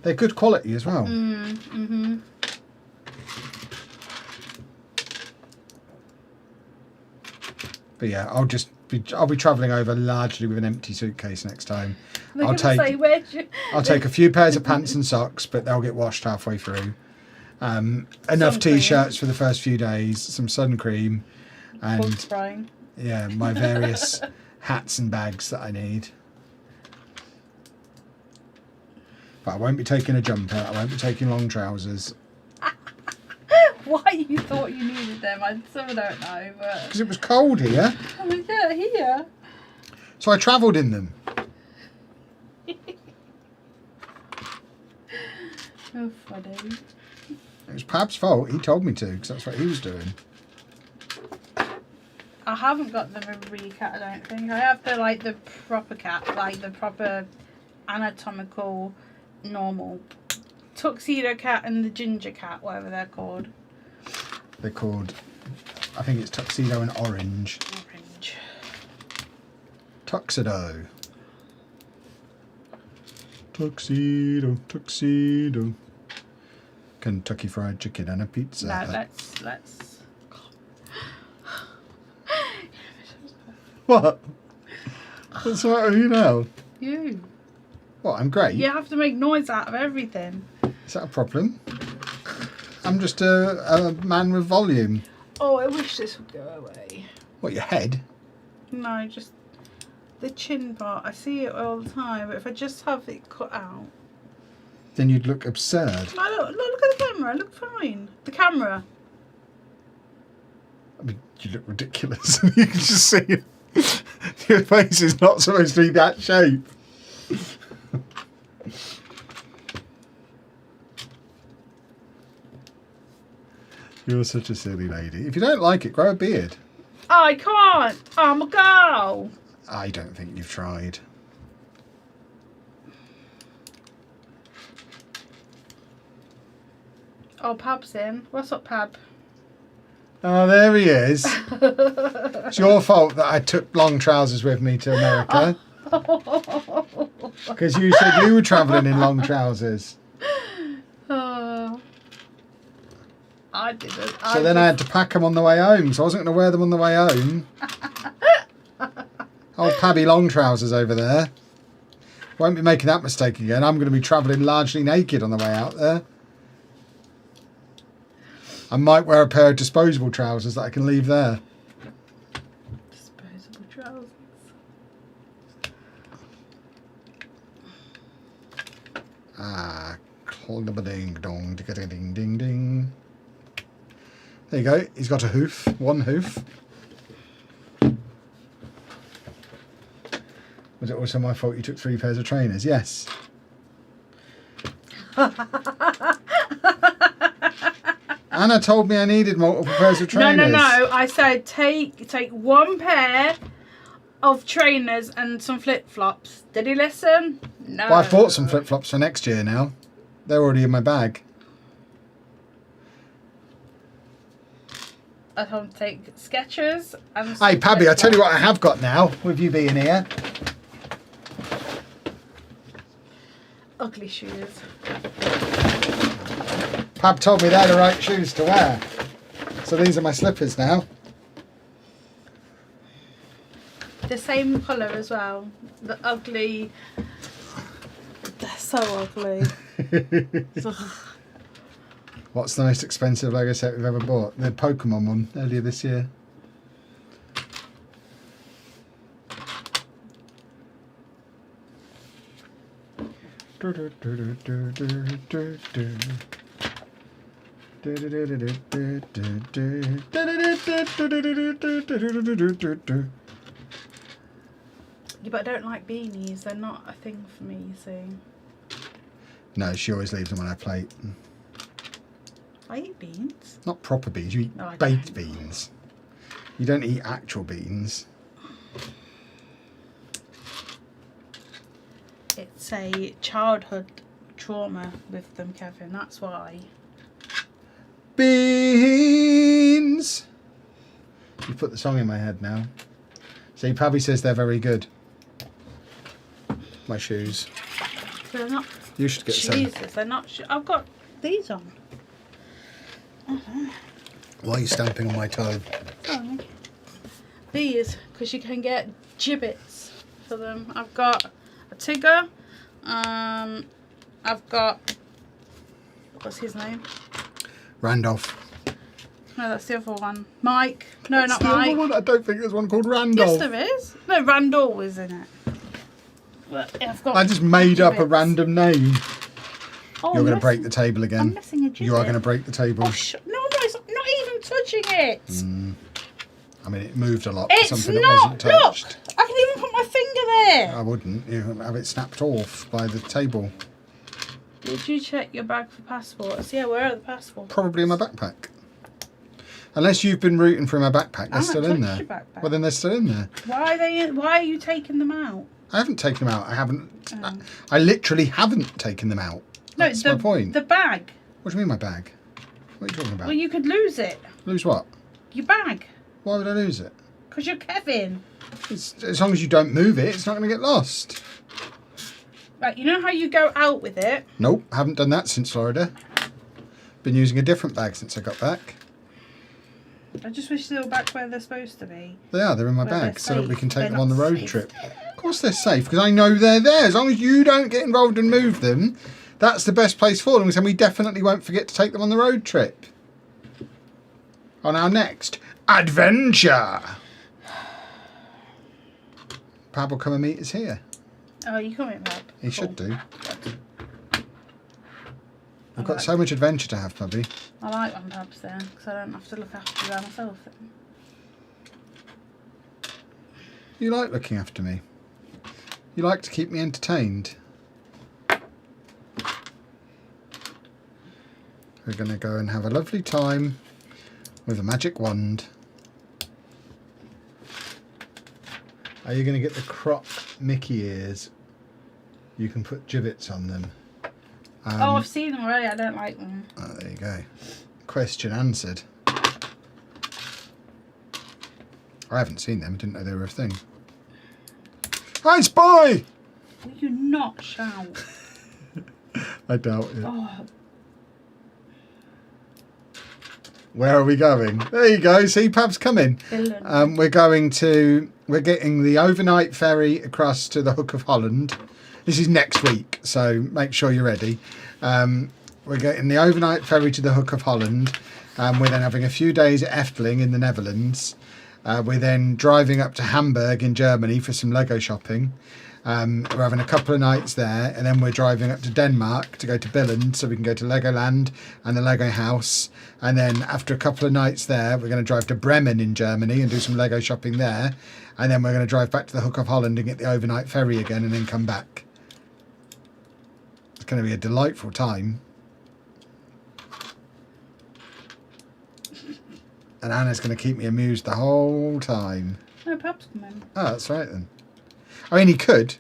They're good quality as well. Mm-hmm. But yeah, I'll be travelling over largely with an empty suitcase next time. I'll take a few pairs of pants and socks, but they'll get washed halfway through. Enough t-shirts for the first few days, some sun cream, and yeah, my various hats and bags that I need. But I won't be taking a jumper. I won't be taking long trousers. Why you thought you needed them, I still don't know, but... Because it was cold here. I mean, yeah, here. So I travelled in them. Oh, funny. It was Pab's fault. He told me to, because that's what he was doing. I haven't got the Marie cat, I don't think. I have the proper cat, like the proper anatomical, normal tuxedo cat and the ginger cat, whatever they're called. They're called, I think it's tuxedo and orange. Orange. Tuxedo. Tuxedo. Kentucky Fried Chicken and a pizza. No, let's. What? What's the matter with you now? You. What, I'm great? You have to make noise out of everything. Is that a problem? I'm just a man with volume. Oh, I wish this would go away. What, your head? No, just the chin part. I see it all the time, but if I just have it cut out. Then you'd look absurd. No, look at the camera. I look fine. The camera. I mean, you look ridiculous. You can just see it. Your face is not supposed to be that shape. You're such a silly lady. If you don't like it, grow a beard. I can't. I'm a girl. I don't think you've tried. Oh, Pab's in. What's up, Pab? Oh, there he is. It's your fault that I took long trousers with me to America. Because you said you were travelling in long trousers. Oh, I didn't. So then I had to pack them on the way home, so I wasn't going to wear them on the way home. Old Pabby long trousers over there. Won't be making that mistake again. I'm going to be travelling largely naked on the way out there. I might wear a pair of disposable trousers that I can leave there. Disposable trousers. Ah, ding dong, ding ding ding. There you go. He's got a hoof. One hoof. Was it also my fault you took 3 pairs of trainers? Yes. Anna told me I needed multiple pairs of trainers. No. I said take 1 pair of trainers and some flip-flops. Did he listen? No. Well, I've bought some flip-flops for next year now. They're already in my bag. I told him to take Skechers and some Hey, Pabby, I tell you flip-flops. what I have got now, with you being here. Ugly shoes. Pab told me they're the right shoes to wear. So these are my slippers now. The same colour as well. The ugly. They're so ugly. What's the most expensive Lego set we've ever bought? The Pokemon one earlier this year. Yeah, but I don't like beanies. They're not a thing for me, you see. No, she always leaves them on her plate. I eat beans. Not proper beans, you eat No, I baked don't. beans. You don't eat actual beans. It's a childhood trauma with them, Kevin. That's why. Beans! You put the song in my head now. See, Pabby says they're very good. My shoes. They're not. You should get some. Jesus, they're not. I've got these on. Why are you stamping on my toe? Oh, these, because you can get gibbets for them. I've got a Tigger. I've got, what's his name? Randolph. No, that's the other one. Mike. No, That's not the other Mike. one? I don't think there's one called Randolph. Yes, there is. No, Randall was in it. But I've got I just made up a gibbets. random name. Oh, You're going to yes. break the table I'm again. missing a gibbet. You are going to break the table. Oh, no, it's not even touching it. I mean, it moved a lot. It's for something not. that wasn't touched. Look, I can even put my finger there. I wouldn't. You have it snapped off by the table. Did you check your bag for passports? Yeah, where are the passports? Probably in my backpack. Unless you've been rooting for my backpack, they're I still haven't in touched there. your backpack. Well, then they're still in there. Why are you taking them out? I haven't taken them out. I haven't. Oh. I literally haven't taken them out. No, That's my point. The bag. What do you mean, my bag? What are you talking about? Well, you could lose it. Lose what? Your bag. Why would I lose it? Because you're Kevin. As long as you don't move it, it's not going to get lost. Right, you know how you go out with it? Nope, I haven't done that since Florida. Been using a different bag since I got back. I just wish they were back where they're supposed to be. They are, they're in my Where bag they're so that we safe. can take They're them on the not road safe. trip. Of course they're safe because I know they're there. As long as you don't get involved and move them, That's the best place for them, and we definitely won't forget to take them on the road trip. On our next adventure. Pab will come and meet us here. Oh, you coming, Pab? He should do. Good. We've got so much adventure to have, Pubby. I like when Pab's there, because I don't have to look after her myself then. You like looking after me. You like to keep me entertained. We're going to go and have a lovely time with a magic wand. Are you going to get the croc Mickey ears? You can put gibbets on them. Oh, I've seen them already. I don't like them. Oh, there you go. Question answered. I haven't seen them. I didn't know they were a thing. I spy! Will you not shout? I doubt it. Oh, Where are we going? There you go. See, Pab's coming. villain. We're getting the overnight ferry across to the Hook of Holland. This is next week, so make sure you're ready. We're getting the overnight ferry to the Hook of Holland. We're then having a few days at Efteling in the Netherlands. We're then driving up to Hamburg in Germany for some Lego shopping. We're having a couple of nights there, and then we're driving up to Denmark to go to Billund so we can go to Legoland and the Lego house. And then after a couple of nights there, we're going to drive to Bremen in Germany and do some Lego shopping there. And then we're going to drive back to the Hook of Holland and get the overnight ferry again and then come back. It's going to be a delightful time. And Anna's going to keep me amused the whole time. No, Pab's coming. Oh, that's right then. I mean, he could.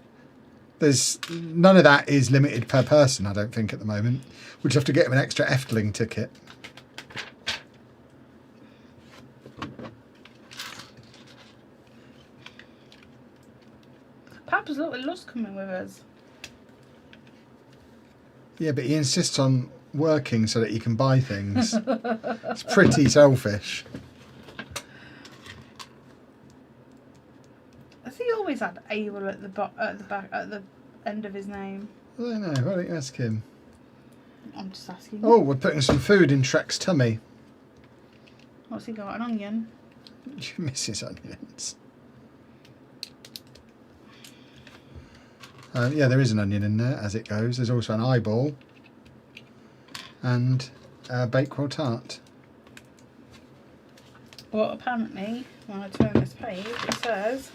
There's none of that is limited per person, I don't think, at the moment. We'll just have to get him an extra Efteling ticket. Pab's loves coming with us. Yeah, but he insists on working so that he can buy things. It's pretty selfish. Has he always had Able at the end of his name? I don't know. Why don't you ask him? I'm just asking. Oh, we're putting some food in Shrek's tummy. What's he got? An onion? You miss his onions. Yeah, there is an onion in there as it goes. There's also an eyeball and a Bakewell tart. Well, apparently, when I turn this page, it says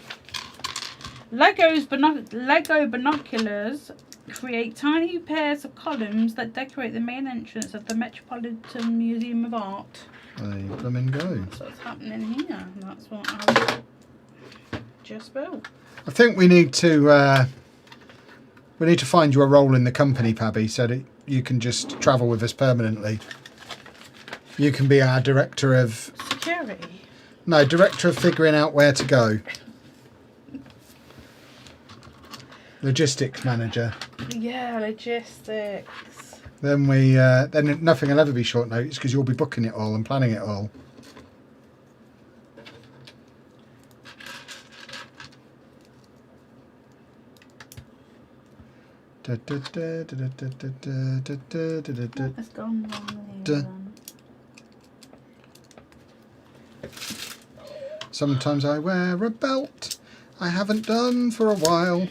Lego binoculars create tiny pairs of columns that decorate the main entrance of the Metropolitan Museum of Art. There you blooming go. That's what's happening here. That's what I just built. I think we need to find you a role in the company, Pabby, so that you can just travel with us permanently. You can be our director of... Security? No, director of figuring out where to go. Logistics manager. Yeah, logistics. Then then nothing will ever be short notice because you'll be booking it all and planning it all. It's gone wrong with you. Sometimes I wear a belt I haven't done for a while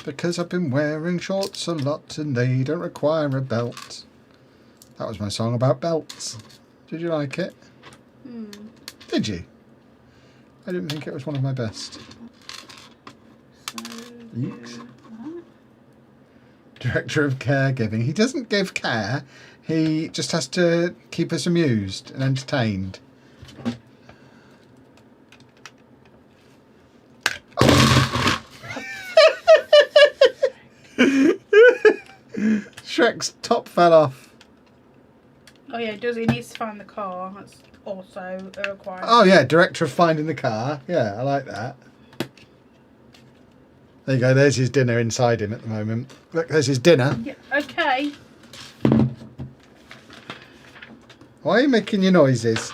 because I've been wearing shorts a lot and they don't require a belt. That was my song about belts. Did you like it? Did you? I didn't think it was one of my best. Yeeks. Director of caregiving. He doesn't give care. He just has to keep us amused and entertained. Shrek's top fell off. Oh yeah, does he needs to find the car? That's also a requirement. Oh yeah, director of finding the car. Yeah, I like that. There you go, there's his dinner inside him at the moment. Look, there's his dinner. Yeah, okay. Why are you making your noises?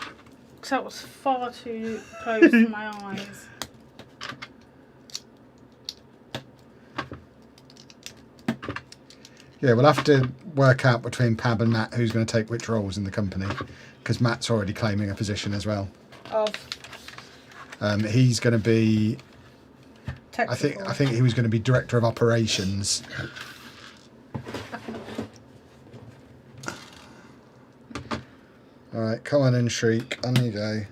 Because that was far too close to my eyes. Yeah, we'll have to work out between Pab and Matt who's going to take which roles in the company, because Matt's already claiming a position as well. Of He's going to be. technical. I think he was going to be director of operations. All right, come on in, Shriek. On you go.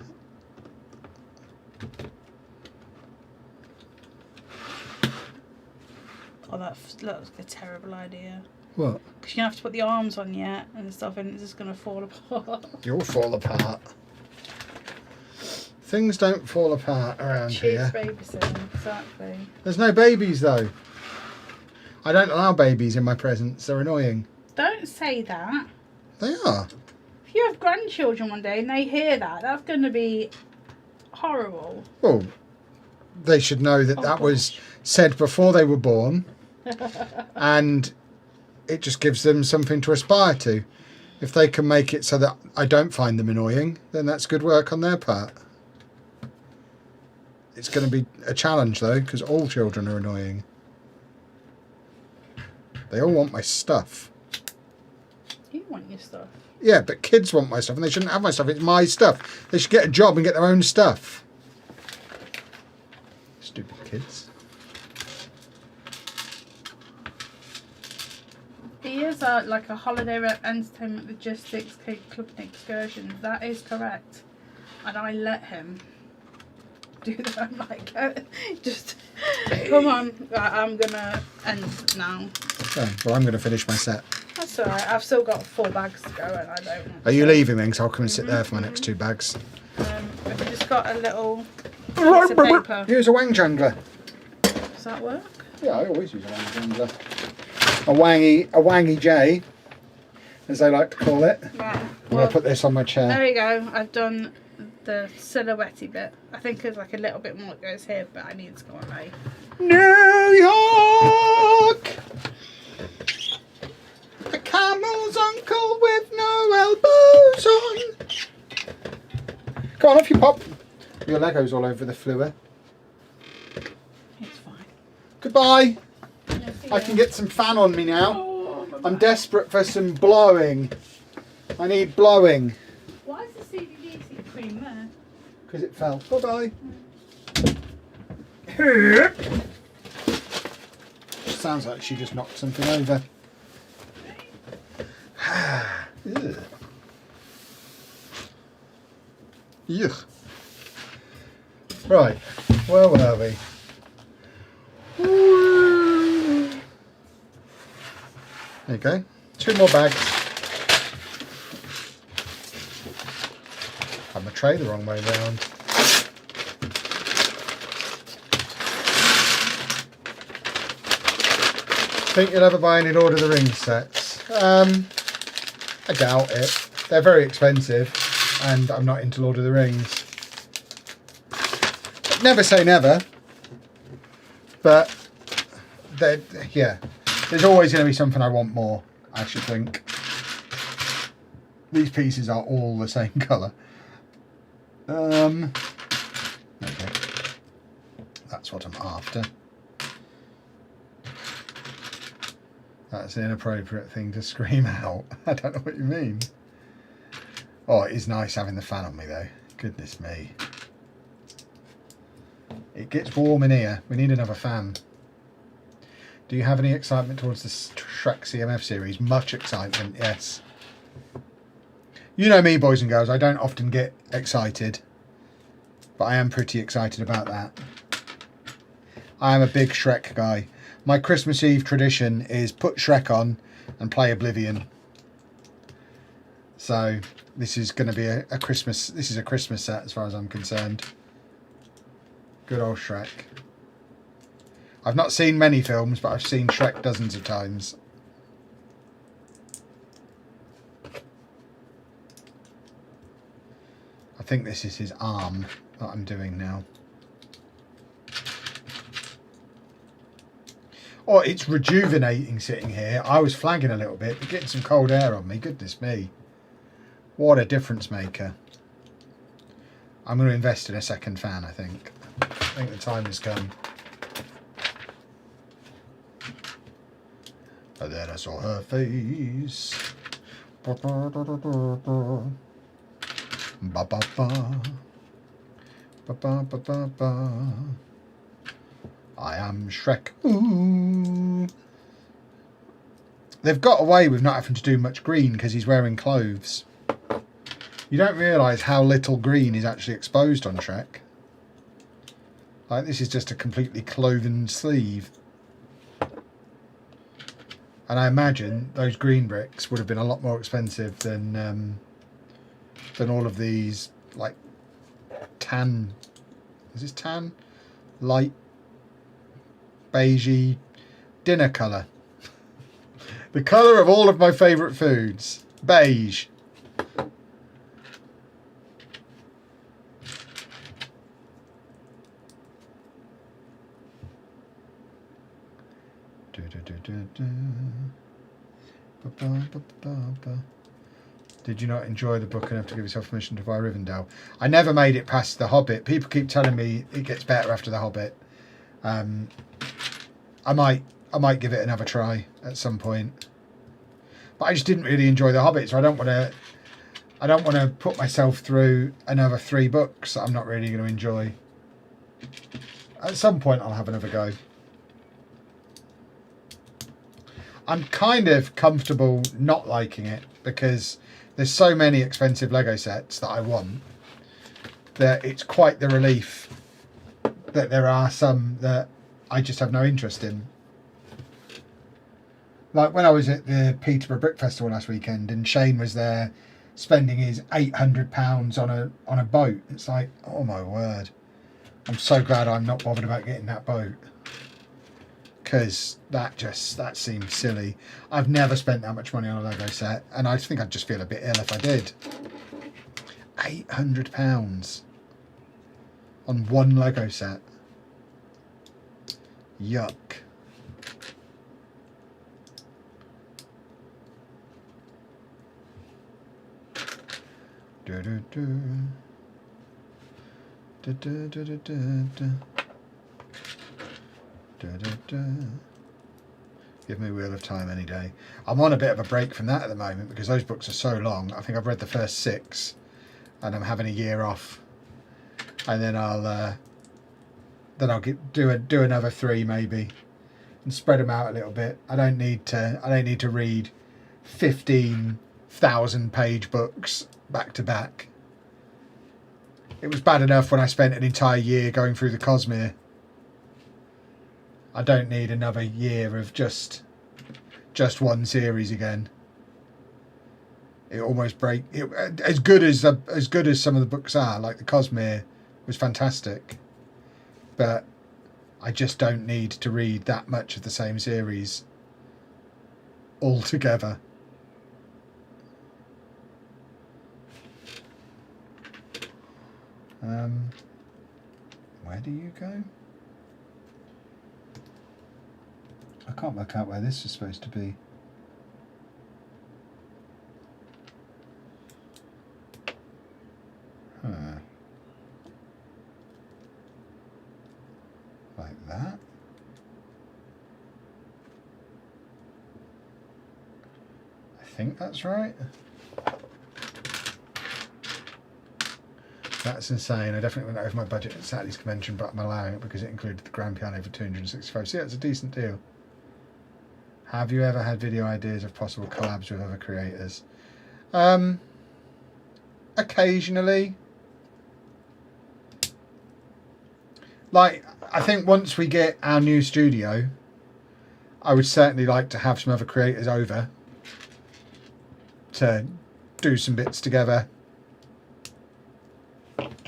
Oh, that looks like a terrible idea. What? Because you're going to have to put the arms on yet and stuff, and it's just going to fall apart. You'll fall apart. Things don't fall apart around Cheers, here. babysitting, exactly. There's no babies though. I don't allow babies in my presence. They're annoying. Don't say that. They are. If you have grandchildren one day and they hear that, that's going to be horrible. Well, they should know that that was said before they were born, and it just gives them something to aspire to. If they can make it so that I don't find them annoying, then that's good work on their part. It's going to be a challenge though, because all children are annoying. They all want my stuff. You want your stuff. Yeah, but kids want my stuff, and they shouldn't have my stuff. It's my stuff. They should get a job and get their own stuff. Stupid kids. He is like a holiday entertainment logistics club and excursions. That is correct. And I let him do that. I'm like, just come on. I'm going to end now. Okay, well, I'm going to finish my set. That's alright. I've still got 4 bags to go and I don't want Are you to. leaving then? Because I'll come and sit there for my next 2 bags. I've just got a little piece of paper. Here's a wang jangler. Does that work? Yeah, I always use a wang jangler. A wangy J, as they like to call it. Right. I'm Well, going to put this on my chair. there you go. I've done the silhouette bit. I think there's like a little bit more that goes here, but I need to go on right. New York! A camel's uncle with no elbows on. Come on, off you pop. Your Legos all over the floor. It's fine. Goodbye. Yeah, I can get some fan on me now. Oh, I'm desperate for some blowing. I need blowing. Why is the CBD cream there? Because it fell. Bye-bye. Sounds like she just knocked something over. Ugh. Yuck. Right, where were we? There you go. 2 more bags. Had my tray the wrong way round. Think you'll ever buy any Lord of the Rings sets? I doubt it. They're very expensive, and I'm not into Lord of the Rings. Never say never, but yeah, there's always going to be something I want more, I should think. These pieces are all the same colour. Okay. That's what I'm after. That's an inappropriate thing to scream out. I don't know what you mean. Oh, it is nice having the fan on me though. Goodness me. It gets warm in here. We need another fan. Do you have any excitement towards the Shrek CMF series? Much excitement, yes. You know me, boys and girls, I don't often get excited. But I am pretty excited about that. I am a big Shrek guy. My Christmas Eve tradition is put Shrek on and play Oblivion. So this is going to be a Christmas. This is a Christmas set as far as I'm concerned. Good old Shrek. I've not seen many films, but I've seen Shrek dozens of times. I think this is his arm that I'm doing now. Oh, it's rejuvenating sitting here. I was flagging a little bit, but getting some cold air on me. Goodness me. What a difference maker. I'm going to invest in a second fan, I think. I think the time has come. And then I saw her face. Ba ba ba. Ba ba ba ba ba. I am Shrek. Ooh. They've got away with not having to do much green because he's wearing clothes. You don't realise how little green is actually exposed on Shrek. Like, this is just a completely cloven sleeve. And I imagine those green bricks would have been a lot more expensive than all of these, like, tan. Is this tan? Light beigey dinner colour. The colour of all of my favourite foods. Beige. Did you not enjoy the book enough to give yourself permission to buy Rivendell? I never made it past The Hobbit. People keep telling me it gets better after The Hobbit. I might give it another try at some point. But I just didn't really enjoy The Hobbit, so I don't want to put myself through another 3 books that I'm not really going to enjoy. At some point I'll have another go. I'm kind of comfortable not liking it because there's so many expensive Lego sets that I want that it's quite the relief that there are some that I just have no interest in. Like when I was at the Peterborough Brick Festival last weekend and Shane was there spending his £800 on a boat. It's like, oh my word. I'm so glad I'm not bothered about getting that boat. Because that seems silly. I've never spent that much money on a Lego set, and I think I'd just feel a bit ill if I did. £800 on one Lego set. Yuck. Do do do. Do do do do do do. Give me Wheel of Time any day. I'm on a bit of a break from that at the moment because those books are so long. I think I've read the first 6 and I'm having a year off, and then I'll do another 3 maybe and spread them out a little bit. I don't need to read 15,000 page books back to back. It was bad enough when I spent an entire year going through the Cosmere. I don't need another year of just one series again. It almost as good as some of the books are. Like the Cosmere was fantastic, but I just don't need to read that much of the same series all together. Where do you go? I can't work out where this is supposed to be. Like that. I think that's right. That's insane. I definitely went over my budget at Saturday's convention, but I'm allowing it because it included the grand piano for £265. So yeah, it's a decent deal. Have you ever had video ideas of possible collabs with other creators? Occasionally. Like, I think once we get our new studio, I would certainly like to have some other creators over to do some bits together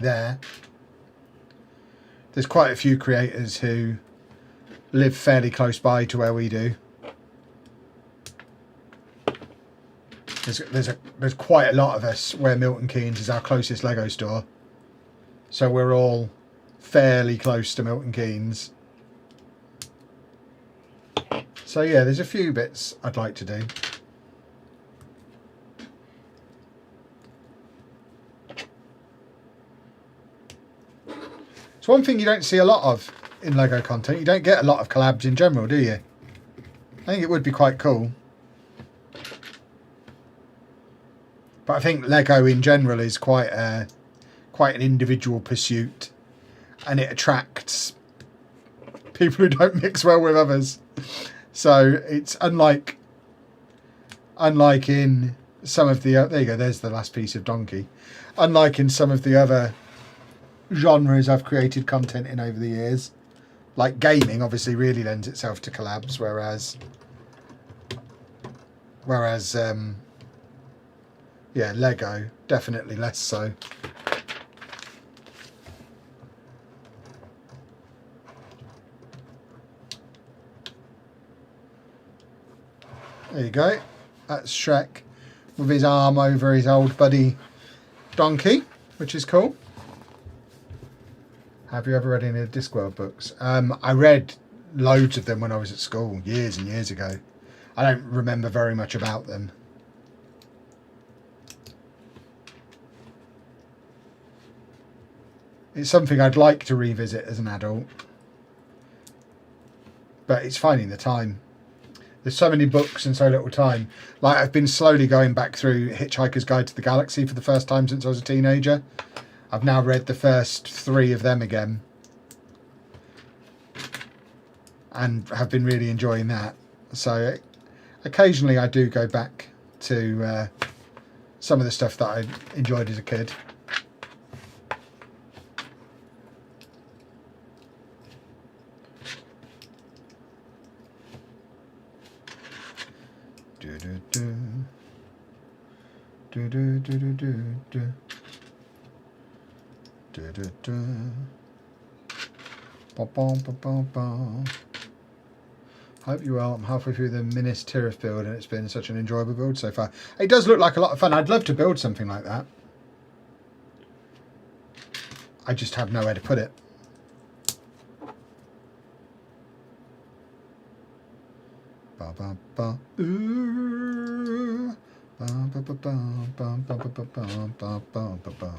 there. There's quite a few creators who live fairly close by to where we do. There's quite a lot of us where Milton Keynes is our closest Lego store, so we're all fairly close to Milton Keynes. So yeah, there's a few bits I'd like to do. It's one thing you don't see a lot of in Lego content. You don't get a lot of collabs in general, do you? I think it would be quite cool. But I think Lego in general is quite an individual pursuit, and it attracts people who don't mix well with others. So it's unlike in some of the there you go. There's the last piece of donkey. Unlike in some of the other genres I've created content in over the years, like gaming, obviously really lends itself to collabs, whereas yeah, Lego definitely less so. There you go. That's Shrek with his arm over his old buddy donkey, which is cool. Have you ever read any of the Discworld books? I read loads of them when I was at school, years and years ago. I don't remember very much about them. It's something I'd like to revisit as an adult, but it's finding the time. There's so many books and so little time. Like, I've been slowly going back through Hitchhiker's Guide to the Galaxy for the first time since I was a teenager. I've now read the first 3 of them again, and have been really enjoying that. So occasionally I do go back to some of the stuff that I enjoyed as a kid. Hope you're well. I'm halfway through the Minas Tirith build and it's been such an enjoyable build so far. It does look like a lot of fun. I'd love to build something like that. I just have nowhere to put it. Ba ba ba. Ooh. Ba ba ba ba ba ba ba ba ba ba ba ba.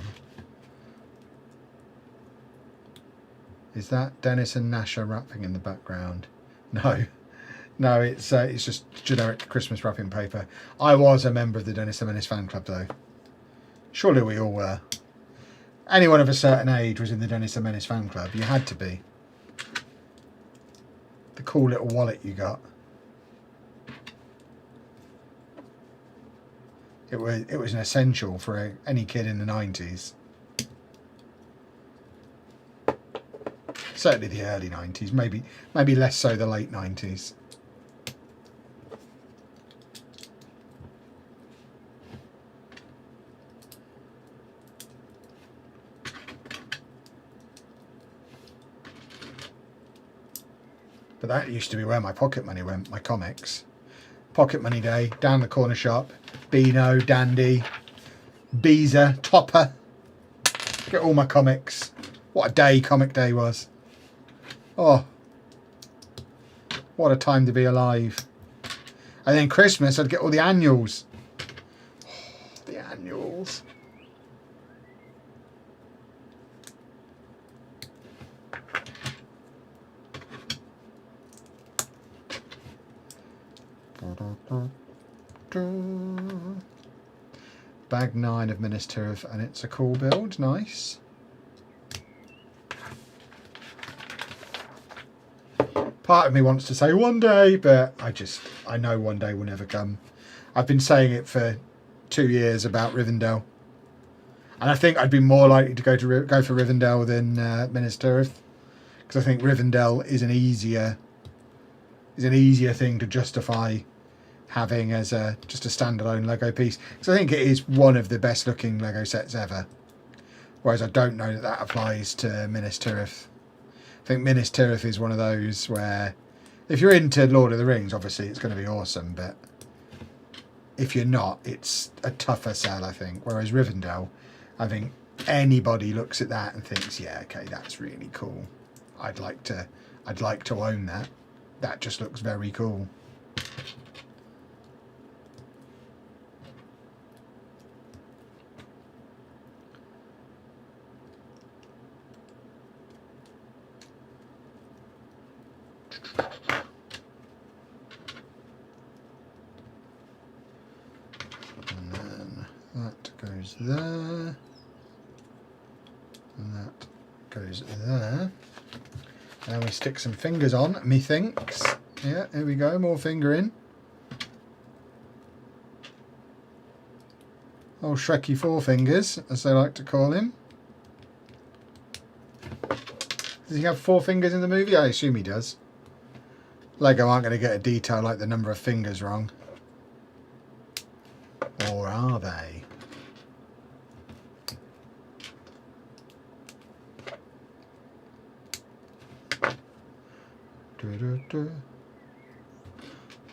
Is that Dennis and Nasha rapping in the background? No. No, it's just generic Christmas wrapping paper. I was a member of the Dennis and Menace fan club, though. Surely we all were. Anyone of a certain age was in the Dennis and Menace fan club. You had to be. The cool little wallet you got. It was an essential for any kid in the 90s. Certainly the early 90s, maybe less so the late 90s. But that used to be where my pocket money went, my comics. Pocket money day, down the corner shop, Beano, Dandy, Beezer, Topper. Get all my comics. What a day comic day was. Oh, what a time to be alive. And then Christmas, I'd get all the annuals. Oh, the annuals. Bag 9 of Minas Tirith, and it's a cool build. Nice. Part of me wants to say one day, but I know one day will never come. I've been saying it for 2 years about Rivendell, and I think I'd be more likely to go for Rivendell than Minas Tirith, because I think Rivendell is an easier thing to justify having as just a standalone Lego piece, because I think it is one of the best looking Lego sets ever, whereas I don't know that applies to Minas Tirith. I think Minas Tirith is one of those where if you're into Lord of the Rings, obviously it's going to be awesome, but if you're not, it's a tougher sell, I think. Whereas Rivendell, I think anybody looks at that and thinks, yeah, okay, that's really cool. I'd like to own that. That just looks very cool. goes there. And that goes there. And we stick some fingers on, methinks. Yeah, here we go, more fingering. Old Shreky Four Fingers, as they like to call him. Does he have 4 fingers in the movie? I assume he does. Lego aren't going to get a detail like the number of fingers wrong. Or are they?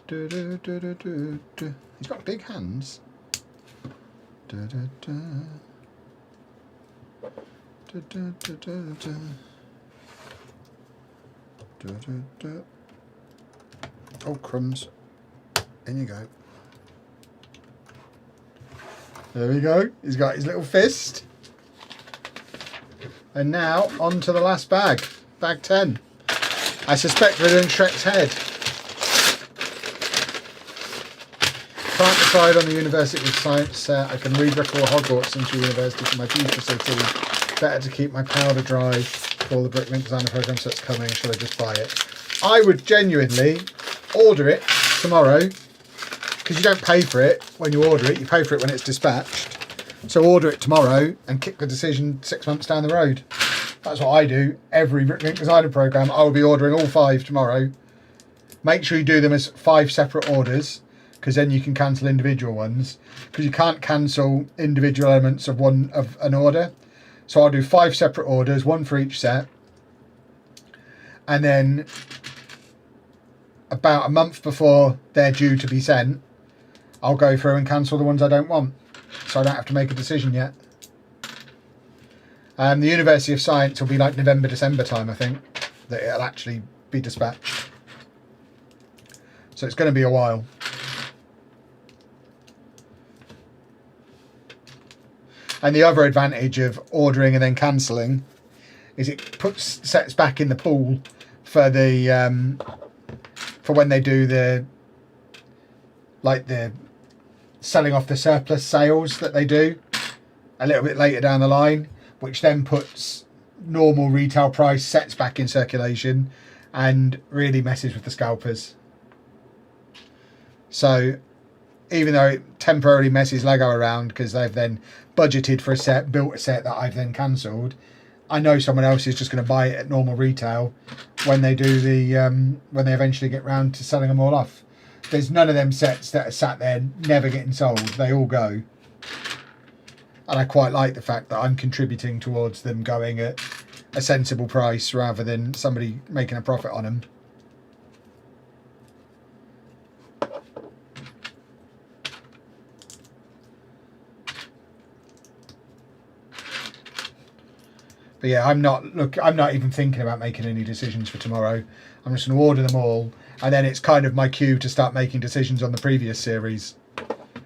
He's got big hands. Oh, crumbs. In you go. There we go. He's got his little fist. And now on to the last bag. Bag 10. I suspect we're doing Shrek's head. Can't decide on the University of Science set. I can re-brick all Hogwarts into university for my future city. Better to keep my powder dry for all the Brickman designer program that's coming. Should I just buy it? I would genuinely order it tomorrow, because you don't pay for it when you order it. You pay for it when it's dispatched. So order it tomorrow and kick the decision 6 months down the road. That's what I do. Every Brickman designer program, I will be ordering all 5 tomorrow. Make sure you do them as 5 separate orders, because then you can cancel individual ones, because you can't cancel individual elements of an order. So I'll do 5 separate orders, 1 for each set, and then about a month before they're due to be sent, I'll go through and cancel the ones I don't want, so I don't have to make a decision yet. The University of Science will be like November, December time, I think, that it'll actually be dispatched. So it's going to be a while. And the other advantage of ordering and then cancelling is it puts sets back in the pool for the for when they do the selling off the surplus sales that they do a little bit later down the line, which then puts normal retail price sets back in circulation and really messes with the scalpers. So even though it temporarily messes Lego around because they've then budgeted for a set, built a set that I've then cancelled, I know someone else is just going to buy it at normal retail when they do the when they eventually get round to selling them all off. There's none of them sets that are sat there never getting sold. They all go. And I quite like the fact that I'm contributing towards them going at a sensible price rather than somebody making a profit on them. But yeah, I'm not even thinking about making any decisions for tomorrow. I'm just going to order them all, and then it's kind of my cue to start making decisions on the previous series.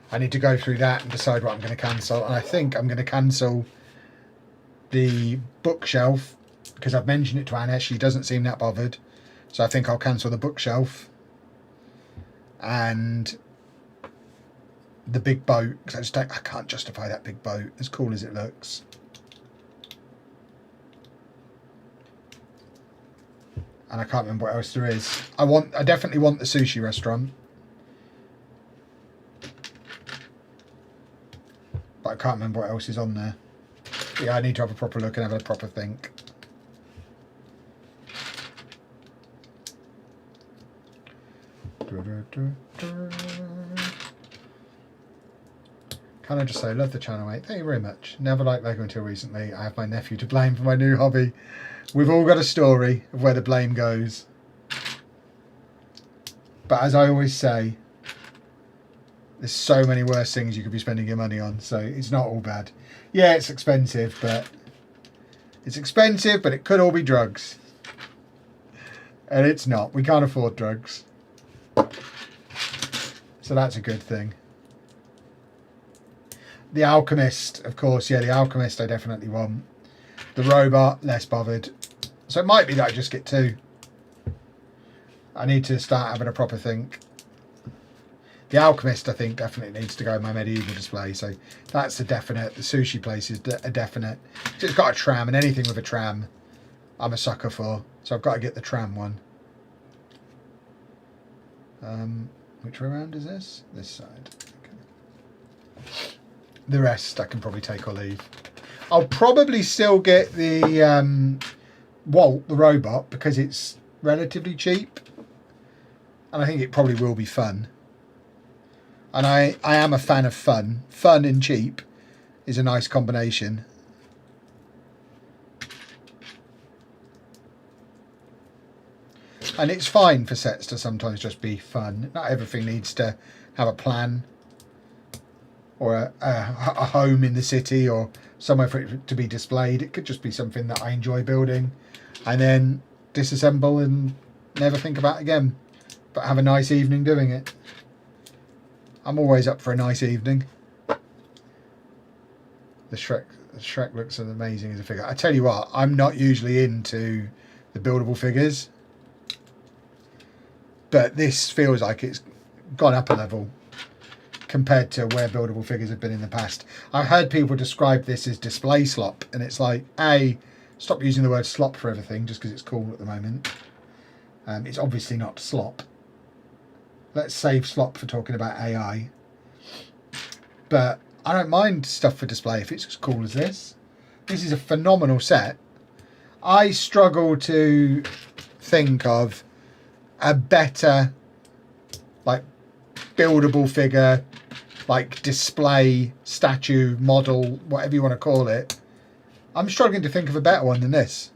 I need to go through that and decide what I'm going to cancel, and I think I'm going to cancel the bookshelf because I've mentioned it to Anna. She doesn't seem that bothered, so I think I'll cancel the bookshelf and the big boat because I can't justify that big boat as cool as it looks. And I can't remember what else there is. I definitely want the sushi restaurant. But I can't remember what else is on there. But yeah, I need to have a proper look and have a proper think. Can I just say, love the channel, mate. Thank you very much. Never liked Lego until recently. I have my nephew to blame for my new hobby. We've all got a story of where the blame goes. But as I always say, there's so many worse things you could be spending your money on, so it's not all bad. Yeah, it's expensive, but it could all be drugs. And it's not. We can't afford drugs. So that's a good thing. The Alchemist, of course, yeah, the Alchemist I definitely want. The robot, less bothered. So it might be that I just get 2. I need to start having a proper think. The Alchemist, I think, definitely needs to go in my medieval display. So that's a definite. The sushi place is a definite. So it's got a tram, and anything with a tram, I'm a sucker for. So I've got to get the tram one. Which way around is this? This side. Okay. The rest I can probably take or leave. I'll probably still get the Walt, the robot, because it's relatively cheap. And I think it probably will be fun. And I am a fan of fun. Fun and cheap is a nice combination. And it's fine for sets to sometimes just be fun. Not everything needs to have a plan or a home in the city or somewhere for it to be displayed. It could just be something that I enjoy building and then disassemble and never think about again. But have a nice evening doing it. I'm always up for a nice evening. The Shrek looks amazing as a figure. I tell you what, I'm not usually into the buildable figures, but this feels like it's gone up a level compared to where buildable figures have been in the past. I've heard people describe this as display slop, and it's like, stop using the word slop for everything just because it's cool at the moment. It's obviously not slop. Let's save slop for talking about AI. But I don't mind stuff for display if it's as cool as this. This is a phenomenal set. I struggle to think of a better, like, buildable figure, like display, statue, model, whatever you want to call it. I'm struggling to think of a better one than this.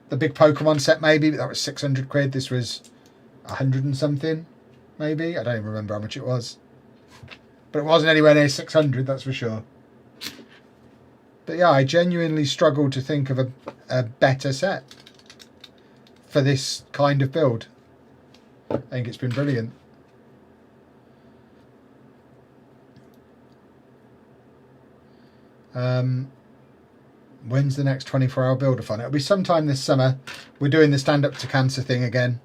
The big Pokemon set, maybe, but that was 600 quid. This was 100 and something, maybe. I don't even remember how much it was. But it wasn't anywhere near 600, that's for sure. But yeah, I genuinely struggled to think of a better set for this kind of build. I think it's been brilliant. When's the next 24-hour build-a-thon? It'll be sometime this summer. We're doing the Stand Up to Cancer thing again.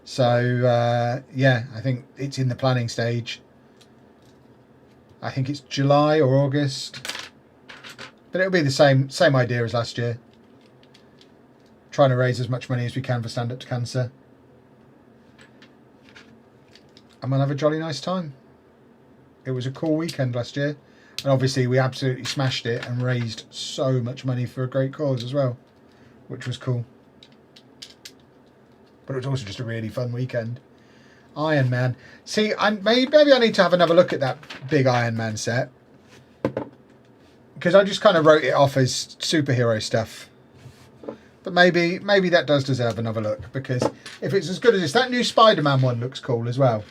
So, yeah, I think it's in the planning stage. I think it's July or August. But it'll be the same idea as last year. Trying to raise as much money as we can for Stand Up to Cancer. And we'll have a jolly nice time. It was a cool weekend last year. And obviously we absolutely smashed it and raised so much money for a great cause as well. Which was cool. But it was also just a really fun weekend. Iron Man. See, maybe I need to have another look at that big Iron Man set. Because I just kind of wrote it off as superhero stuff. But maybe that does deserve another look. Because if it's as good as this, that new Spider-Man one looks cool as well.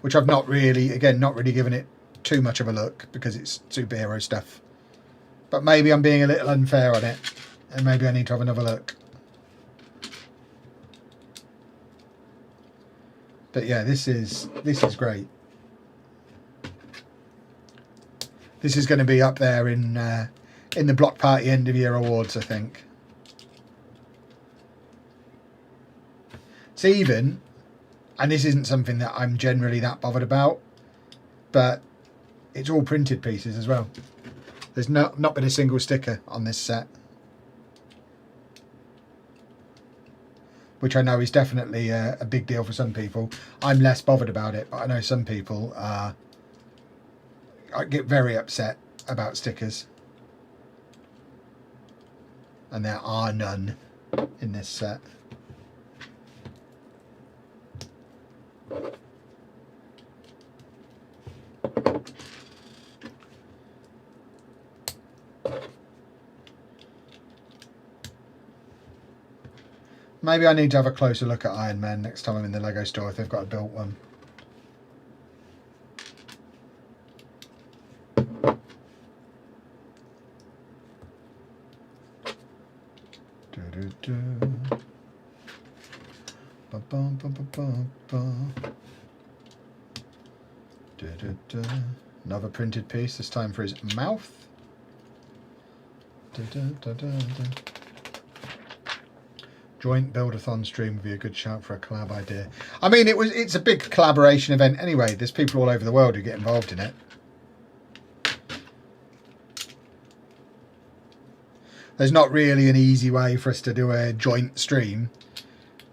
Which I've not really given it too much of a look. Because it's superhero stuff. But maybe I'm being a little unfair on it. And maybe I need to have another look. But yeah, this is great. This is going to be up there in the Block Party End of Year Awards, I think. It's even, and this isn't something that I'm generally that bothered about, but it's all printed pieces as well. There's not been a single sticker on this set. Which I know is definitely a big deal for some people. I'm less bothered about it, but I know some people I get very upset about stickers. And there are none in this set. Maybe I need to have a closer look at Iron Man next time I'm in the LEGO store if they've got a built one. Another printed piece, this time for his mouth. Joint build-a-thon stream would be a good shout for a collab idea. I mean, it's a big collaboration event anyway. There's people all over the world who get involved in it. There's not really an easy way for us to do a joint stream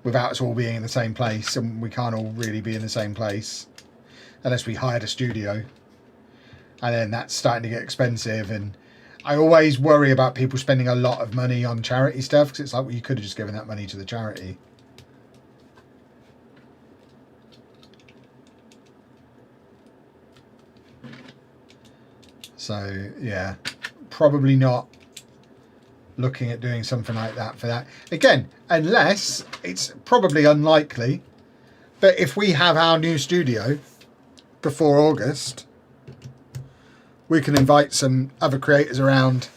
without us all being in the same place, and we can't all really be in the same place unless we hired a studio, and then that's starting to get expensive. And I always worry about people spending a lot of money on charity stuff, because it's like, well, you could have just given that money to the charity. So yeah, probably not looking at doing something like that for that. Again, unless, it's probably unlikely, but if we have our new studio before August, we can invite some other creators around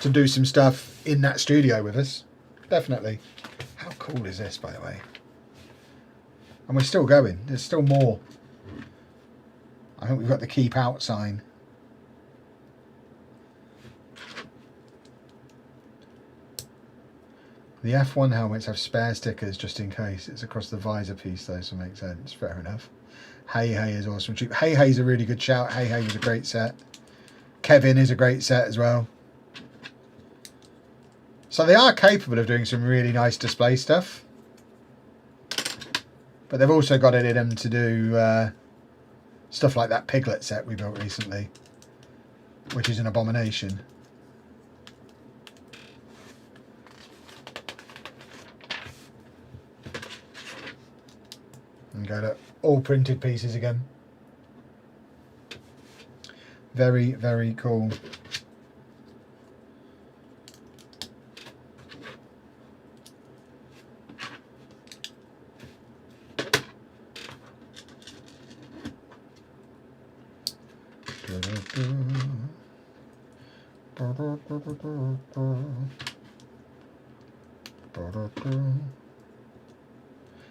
to do some stuff in that studio with us. Definitely. How cool is this, by the way? And we're still going. There's still more. I think we've got the keep out sign. The F1 helmets have spare stickers just in case. It's across the visor piece though, so it makes sense. Fair enough. Hey Hey is awesome. Hey Hey's a really good shout. Hey Hey was a great set. Kevin is a great set as well. So they are capable of doing some really nice display stuff. But they've also got it in them to do stuff like that piglet set we built recently, which is an abomination. And go to all printed pieces again. Very, very cool.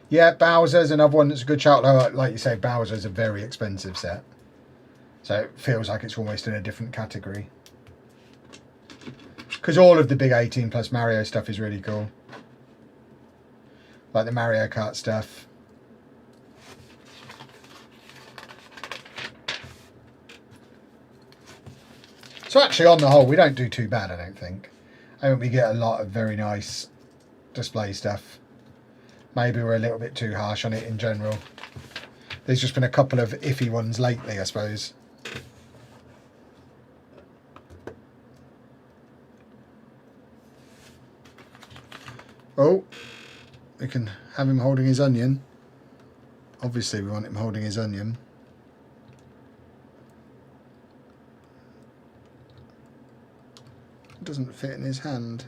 Yeah, Bowser's another one that's a good shout. Like you say, Bowser's a very expensive set, so it feels like it's almost in a different category. Because all of the big 18 plus Mario stuff is really cool, like the Mario Kart stuff. So actually, on the whole, we don't do too bad, I don't think. I think we get a lot of very nice display stuff. Maybe we're a little bit too harsh on it in general. There's just been a couple of iffy ones lately, I suppose. Oh, we can have him holding his onion. Obviously we want him holding his onion. It doesn't fit in his hand.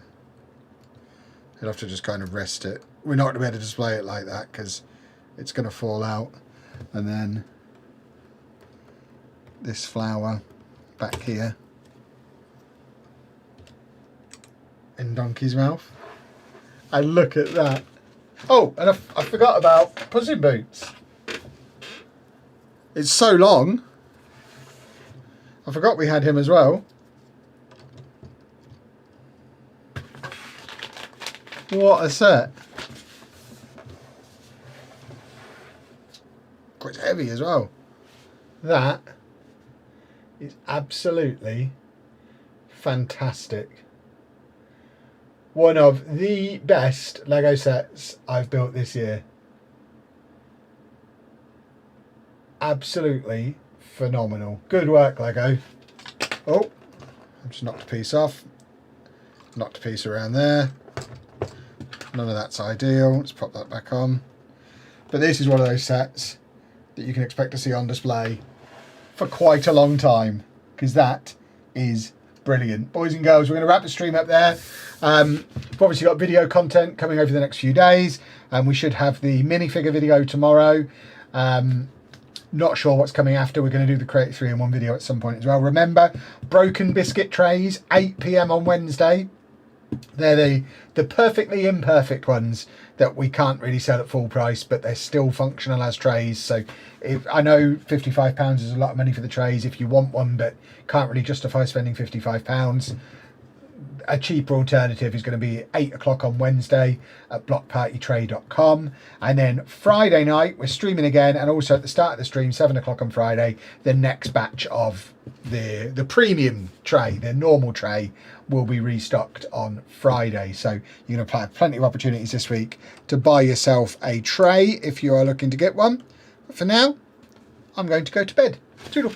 He'll have to just kind of rest it. We're not going to be able to display it like that because it's going to fall out. And then this flower back here in Donkey's mouth. And look at that. Oh, and I forgot about Puss in Boots. It's so long. I forgot we had him as well. What a set. Quite heavy as well. That is absolutely fantastic. One of the best Lego sets I've built this year. Absolutely phenomenal. Good work, Lego. Oh, I just knocked a piece off. Knocked a piece around there. None of that's ideal. Let's pop that back on. But this is one of those sets that you can expect to see on display for quite a long time, because that is brilliant. Boys and girls, we're going to wrap the stream up there. We've obviously got video content coming over the next few days, and we should have the minifigure video tomorrow. Not sure what's coming after. We're going to do the Create 3-in-1 video at some point as well. Remember, broken biscuit trays, 8 PM on Wednesday. They're the perfectly imperfect ones that we can't really sell at full price, but they're still functional as trays. So I know £55 is a lot of money for the trays if you want one, but can't really justify spending £55. a cheaper alternative is going to be 8 o'clock on Wednesday at blockpartytray.com. And then Friday night, we're streaming again. And also at the start of the stream, 7 o'clock on Friday, the next batch of the premium tray, the normal tray, will be restocked on Friday. So you're going to have plenty of opportunities this week to buy yourself a tray if you are looking to get one. But for now, I'm going to go to bed. Toodle pip.